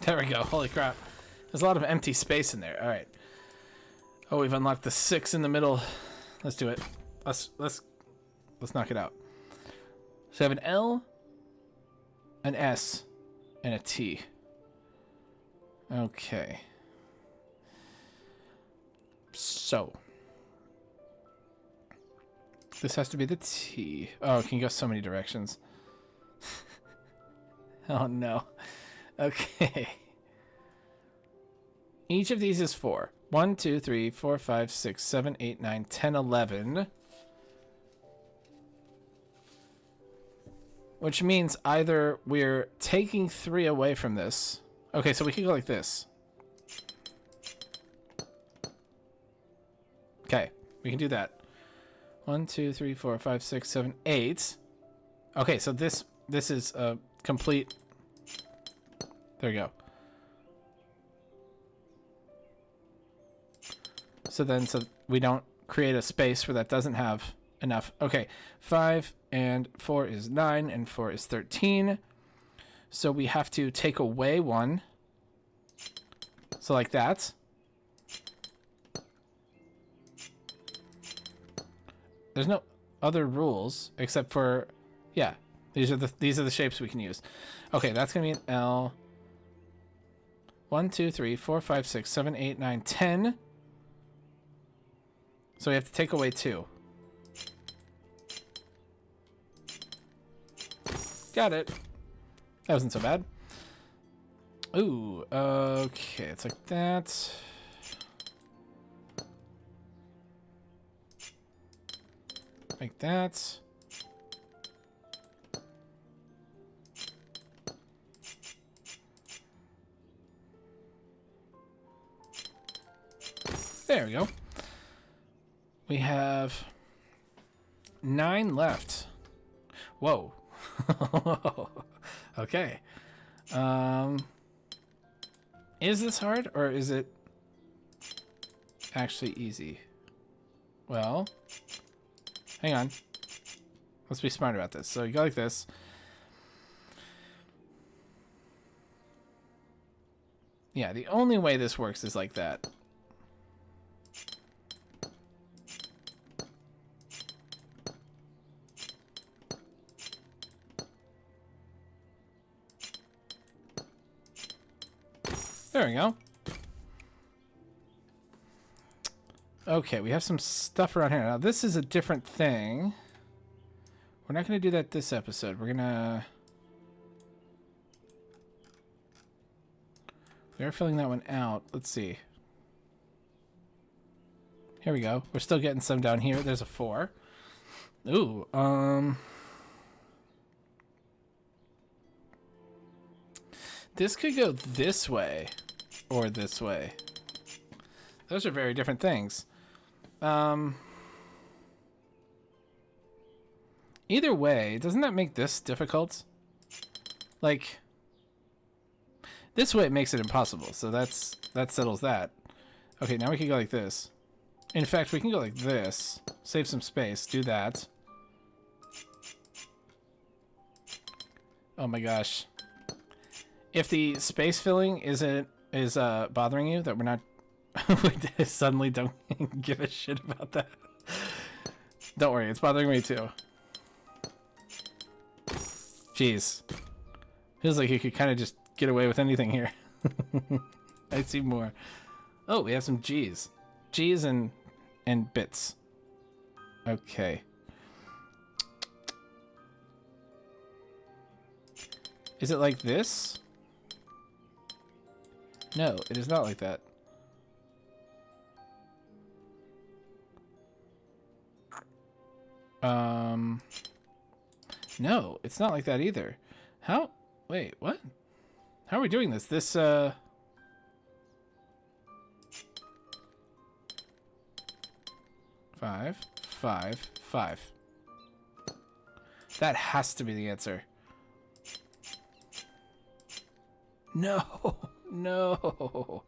A: There we go. Holy crap. There's a lot of empty space in there. All right. Oh, we've unlocked the 6 in the middle. Let's do it. Let's knock it out. So I have an L, an S, and a T. Okay. So this has to be the T. Oh, it can go so many directions. Oh no. Okay. Each of these is 4. 1, 2, 3, 4, 5, 6, 7, 8, 9, 10, 11. Which means either we're taking 3 away from this. Okay, so we could go like this. Okay, we can do that. 1, 2, 3, 4, 5, 6, 7, 8. Okay, so this is a complete... There we go. So we don't create a space where that doesn't have enough. Okay, 5 and 4 is 9 and 4 is 13. So we have to take away 1. So like that. There's no other rules except for, yeah, these are the shapes we can use. Okay, that's gonna be an L. 1, 2, 3, 4, 5, 6, 7, 8, 9, 10. So we have to take away 2. Got it. That wasn't so bad. Ooh, okay, it's like that. Like that. There we go. We have 9 left. Whoa. Okay. Is this hard or is it actually easy? Well, hang on. Let's be smart about this. So you go like this. Yeah, the only way this works is like that. There we go. Okay, we have some stuff around here. Now, this is a different thing. We're not going to do that this episode. We're going to... We are filling that one out. Let's see. Here we go. We're still getting some down here. There's a 4. Ooh, this could go this way or this way. Those are very different things. Either way, doesn't that make this difficult? Like, this way it makes it impossible, so that settles that. Okay, now we can go like this. In fact, we can go like this. Save some space, do that. Oh my gosh. If the space filling is bothering you, that we're not we suddenly don't give a shit about that. Don't worry, it's bothering me too. Jeez. Feels like you could kind of just get away with anything here. I see more. Oh, we have some G's. G's and bits. Okay. Is it like this? No, it is not like that. No, it's not like that either. How? Wait, what? How are we doing this? This, 5, 5, 5. That has to be the answer. No, no.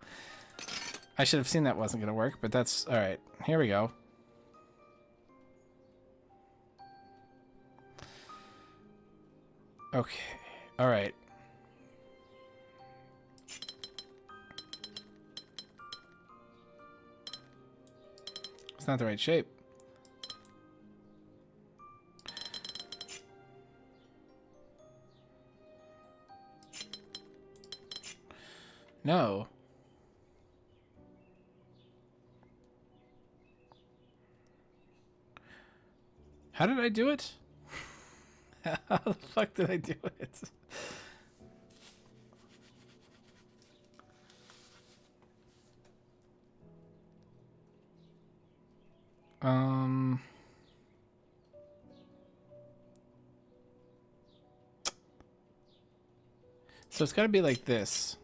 A: I should have seen that wasn't going to work, but that's all right. Here we go. Okay, all right. It's not the right shape. No. How did I do it? How the fuck did I do it? So it's got to be like this.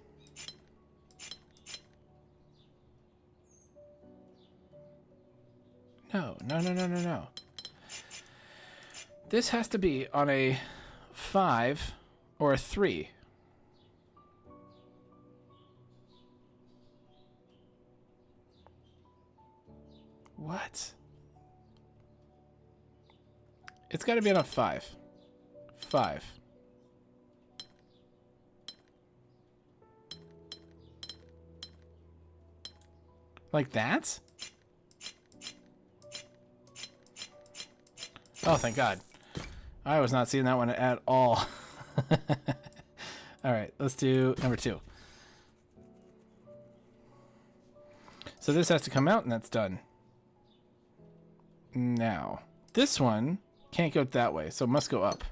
A: No, no, no, no, no, no. This has to be on a 5 or a 3. What? It's got to be on a 5. 5. Like that? Oh, thank God. I was not seeing that one at all. All right, let's do number 2. So this has to come out and that's done. Now, this one can't go that way, so it must go up.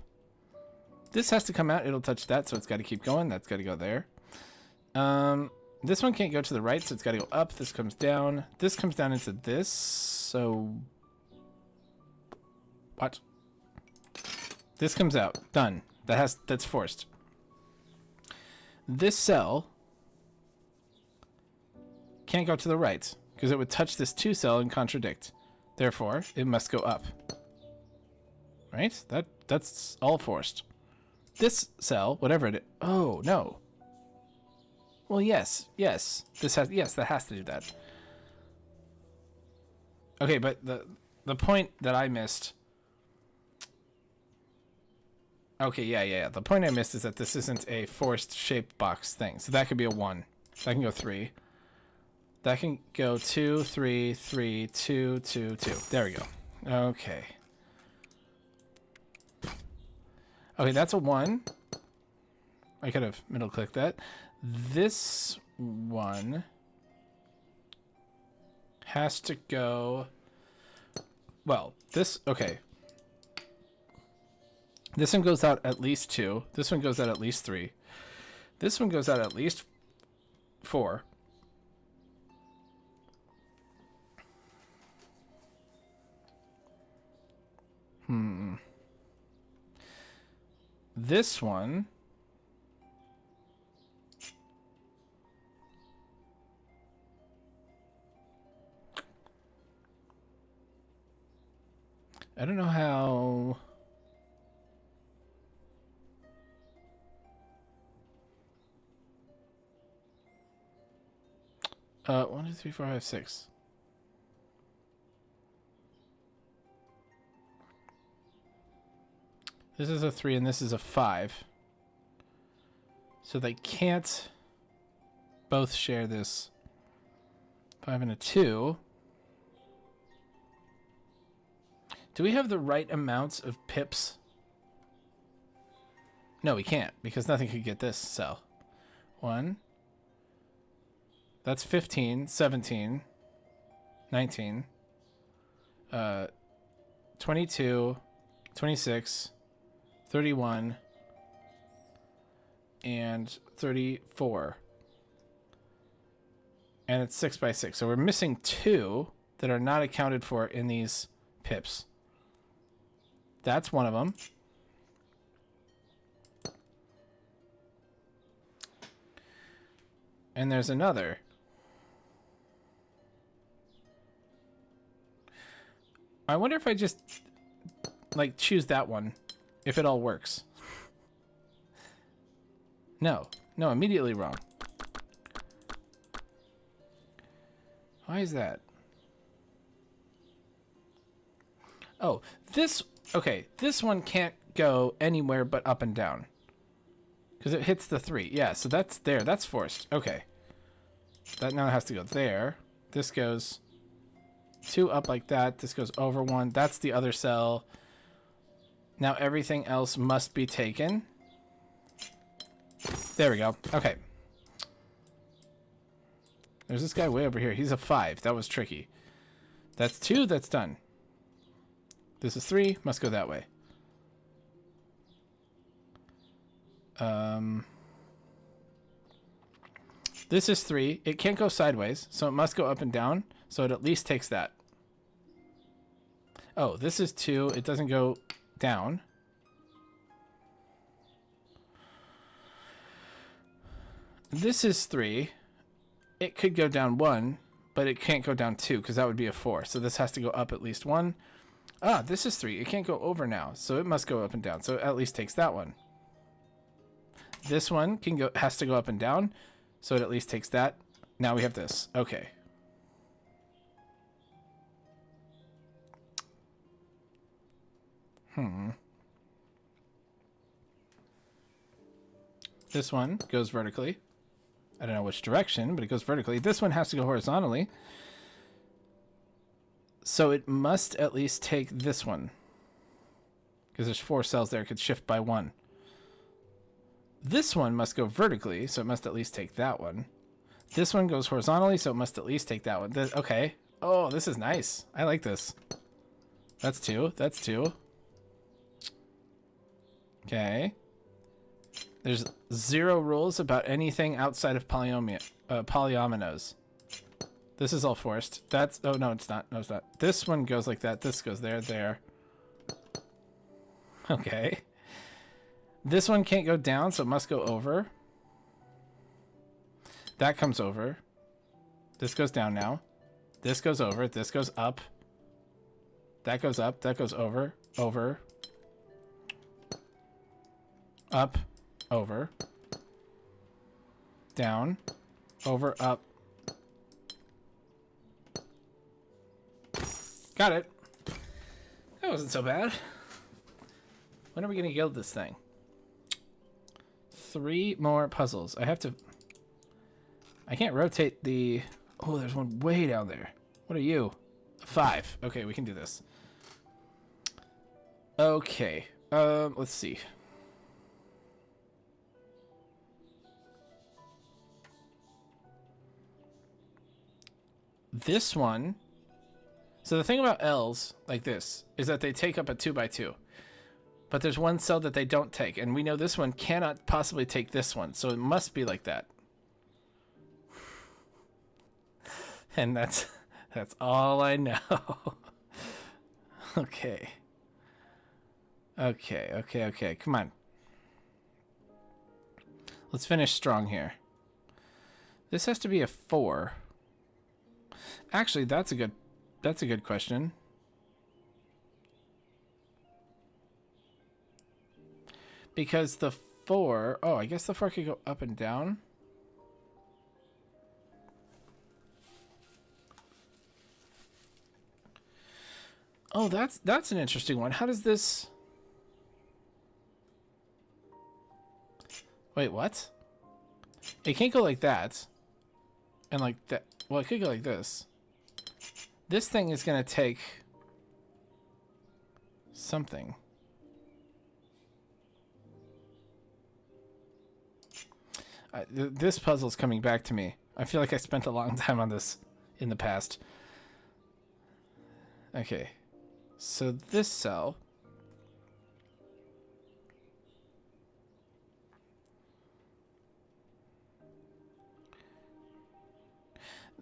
A: This has to come out, it'll touch that, so it's got to keep going. That's got to go there. This one can't go to the right, so it's got to go up. This comes down. This comes down into this, so... What? This comes out. Done. That's forced. This cell can't go to the right. because it would touch this 2 cell and contradict. Therefore, it must go up. Right? That's all forced. This cell, whatever it is. Oh, no. Well, yes. Yes. Yes, that has to do that. Okay, but the point that I missed. Okay, yeah. The point I missed is that this isn't a forced shape box thing. So that could be a 1. That can go 3. That can go 2, 3, 3, 2, 2, 2. There we go. Okay. Okay, that's a 1. I could have middle clicked that. This one has to go. Well, this. Okay. This one goes out at least 2. This one goes out at least 3. This one goes out at least 4. This one. I don't know how. 1, 2, 3, 4, 5, 6. This is a 3 and this is a 5. So they can't both share this 5 and a 2. Do we have the right amounts of pips? No, we can't, because nothing could get this cell. 1. That's 15, 17, 19, 22, 26, 31, and 34. And it's 6 by 6. So we're missing 2 that are not accounted for in these pips. That's one of them. And there's another. I wonder if I just like choose that one, if it all works. No, immediately wrong. Why is that? Oh, okay, this one can't go anywhere but up and down. Because it hits the 3. Yeah, so that's there. That's forced. Okay. That now has to go there. This goes 2 up like that. This goes over 1. That's the other cell. Now everything else must be taken. There we go. Okay. There's this guy way over here. He's a 5. That was tricky. That's 2. That's done. This is 3. Must go that way. This is 3. It can't go sideways, so it must go up and down. So it at least takes that. Oh, this is 2. It doesn't go down. This is 3. It could go down 1, but it can't go down 2 because that would be a 4. So this has to go up at least 1. Ah, this is 3. It can't go over now, so it must go up and down. So it at least takes that one. This one has to go up and down, so it at least takes that. Now we have this. Okay. This one goes vertically. I don't know which direction, but it goes vertically. This one has to go horizontally. So it must at least take this one. Because there's 4 cells there. It could shift by 1. This one must go vertically, so it must at least take that one. This one goes horizontally, so it must at least take that one. Okay. Oh, this is nice. I like this. That's 2. That's 2. Okay. There's 0 rules about anything outside of polyominoes. This is all forced. That's... Oh, no, it's not. No, it's not. This one goes like that. This goes there, there. Okay. This one can't go down, so it must go over. That comes over. This goes down now. This goes over. This goes up. That goes up. That goes over. Over. Up. Over. Down. Over. Up. Got it. That wasn't so bad. When are we going to guild this thing? 3 more puzzles. I have to... I can't rotate the... Oh, there's one way down there. What are you? 5. Okay, we can do this. Okay. Let's see. This one... So the thing about L's, like this, is that they take up a 2x2. But there's one cell that they don't take. And we know this one cannot possibly take this one. So it must be like that. And that's all I know. Okay. Okay. Come on. Let's finish strong here. This has to be a 4. Actually, that's a good question. Because the 4... Oh, I guess the 4 could go up and down. Oh, that's an interesting one. How does this... Wait, what? It can't go like that. And like that. Well, it could go like this. This thing is going to take something. This puzzle's coming back to me. I feel like I spent a long time on this in the past. Okay. So this cell...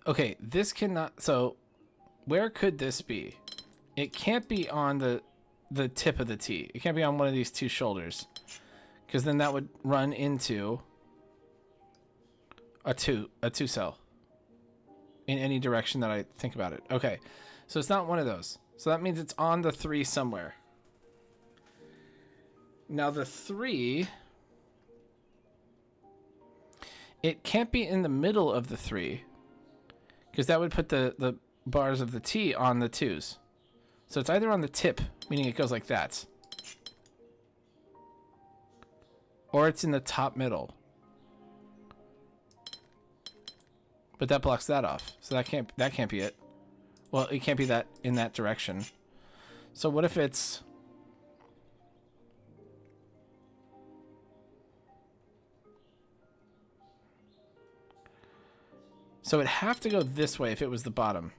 A: Okay, this cannot... So, where could this be? It can't be on the tip of the T. It can't be on one of these 2 shoulders. Because then that would run into a 2 cell. In any direction that I think about it. Okay, so it's not one of those. So that means it's on the 3 somewhere. Now the 3... It can't be in the middle of the 3. Because that would put the bars of the T on the 2s. So it's either on the tip, meaning it goes like that. Or it's in the top middle. But that blocks that off. So that can't be it. Well, it can't be that in that direction. So what if it's... So it'd have to go this way if it was the bottom.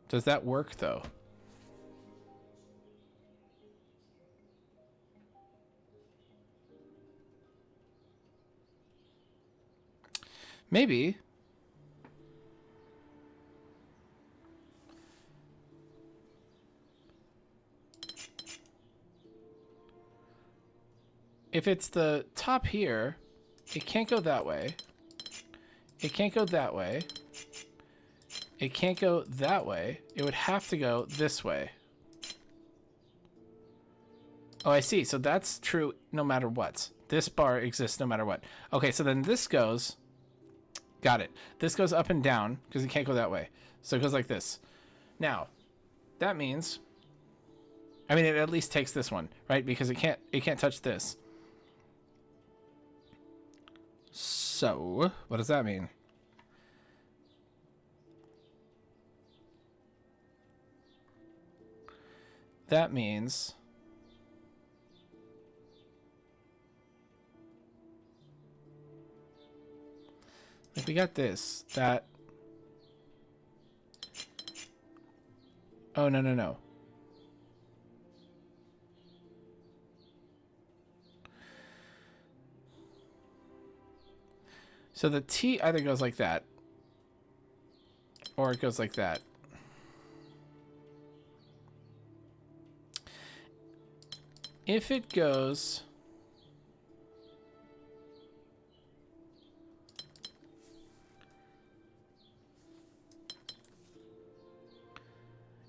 A: Does that work, though? Maybe. If it's the top here, it can't go that way. It can't go that way. It can't go that way. It would have to go this way. Oh, I see. So that's true no matter what. This bar exists no matter what. Okay, so then this goes... Got it. This goes up and down because it can't go that way. So it goes like this. Now, that means... I mean, it at least takes this one, right? Because it can't touch this. So, what does that mean? That means... If we got this, that... Oh, no. So the T either goes like that, or it goes like that. If it goes...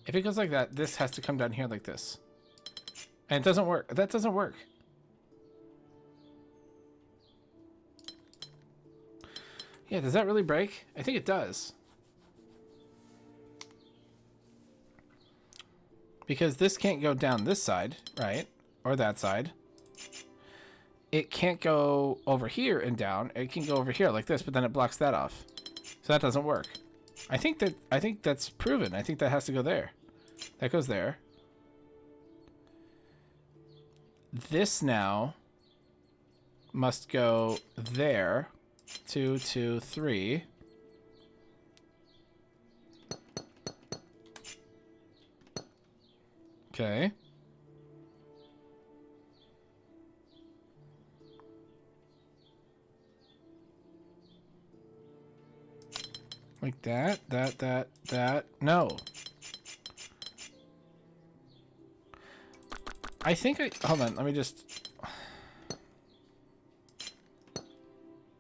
A: If it goes like that, this has to come down here like this. And it doesn't work. That doesn't work. Yeah, does that really break? I think it does. Because this can't go down this side, right? Or that side. It can't go over here and down. It can go over here like this, but then it blocks that off. So that doesn't work. I think that's proven. I think that has to go there. That goes there. This now must go there. 2, 2, 3. Okay. Like that, that. No. I think hold on, let me just...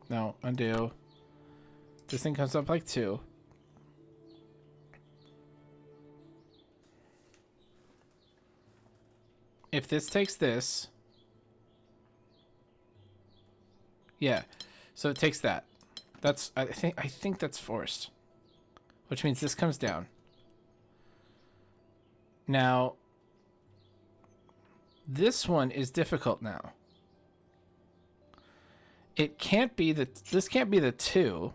A: No, undo. This thing comes up like 2. If this takes this... Yeah, so it takes that. That's, I think that's forced. Which means this comes down. Now, this one is difficult now. It can't be the, this can't be the 2.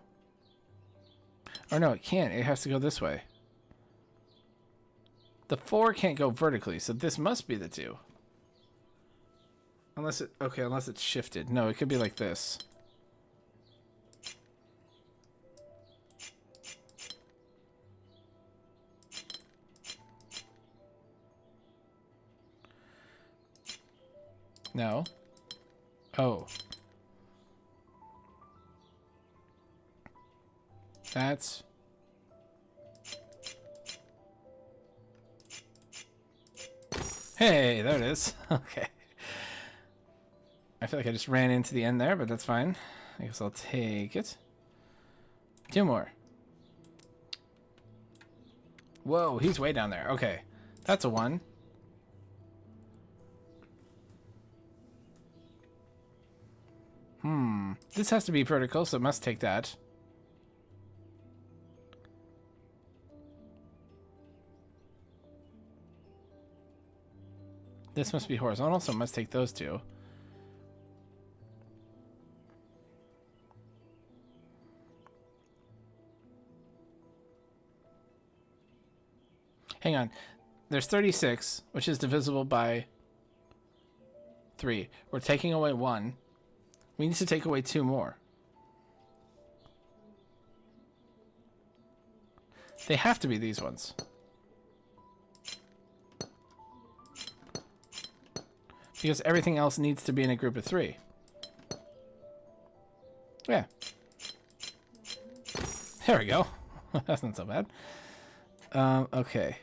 A: Or no, it can't. It has to go this way. The 4 can't go vertically, so this must be the 2. Unless it, okay, unless it's shifted. No, it could be like this. No. Oh. That's... Hey, there it is. Okay. I feel like I just ran into the end there, but that's fine. I guess I'll take it. 2 more. Whoa, he's way down there. Okay. That's a 1. This has to be vertical, so it must take that. This must be horizontal, so it must take those 2. Hang on. There's 36, which is divisible by 3. We're taking away 1. We need to take away 2 more. They have to be these ones. Because everything else needs to be in a group of 3. Yeah. There we go. That's not so bad. Okay.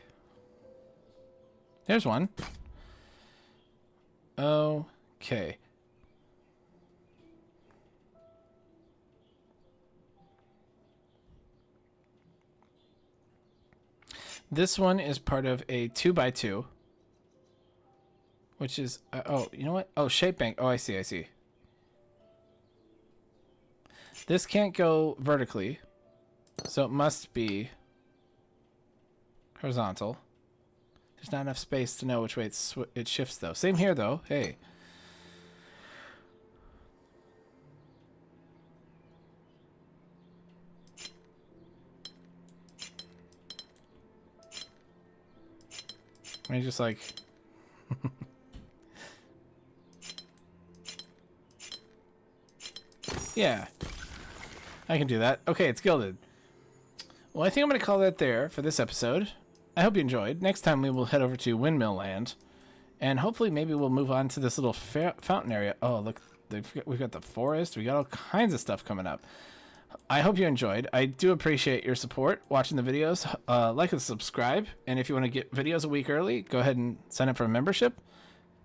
A: There's one. Okay. This one is part of a 2x2. Which is, oh, you know what? Oh, shape bank. Oh, I see, I see. This can't go vertically, so it must be horizontal. There's not enough space to know which way it shifts, though. Same here, though. Hey. I just like... Yeah, I can do that. Okay, it's gilded. Well, I think I'm going to call that there for this episode. I hope you enjoyed. Next time we will head over to Windmill Land, and hopefully maybe we'll move on to this little fountain area. Oh, look, we've got the forest. We got all kinds of stuff coming up. I hope you enjoyed. I do appreciate your support watching the videos. Like and subscribe, and if you want to get videos a week early, go ahead and sign up for a membership.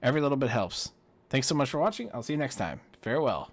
A: Every little bit helps. Thanks so much for watching. I'll see you next time. Farewell.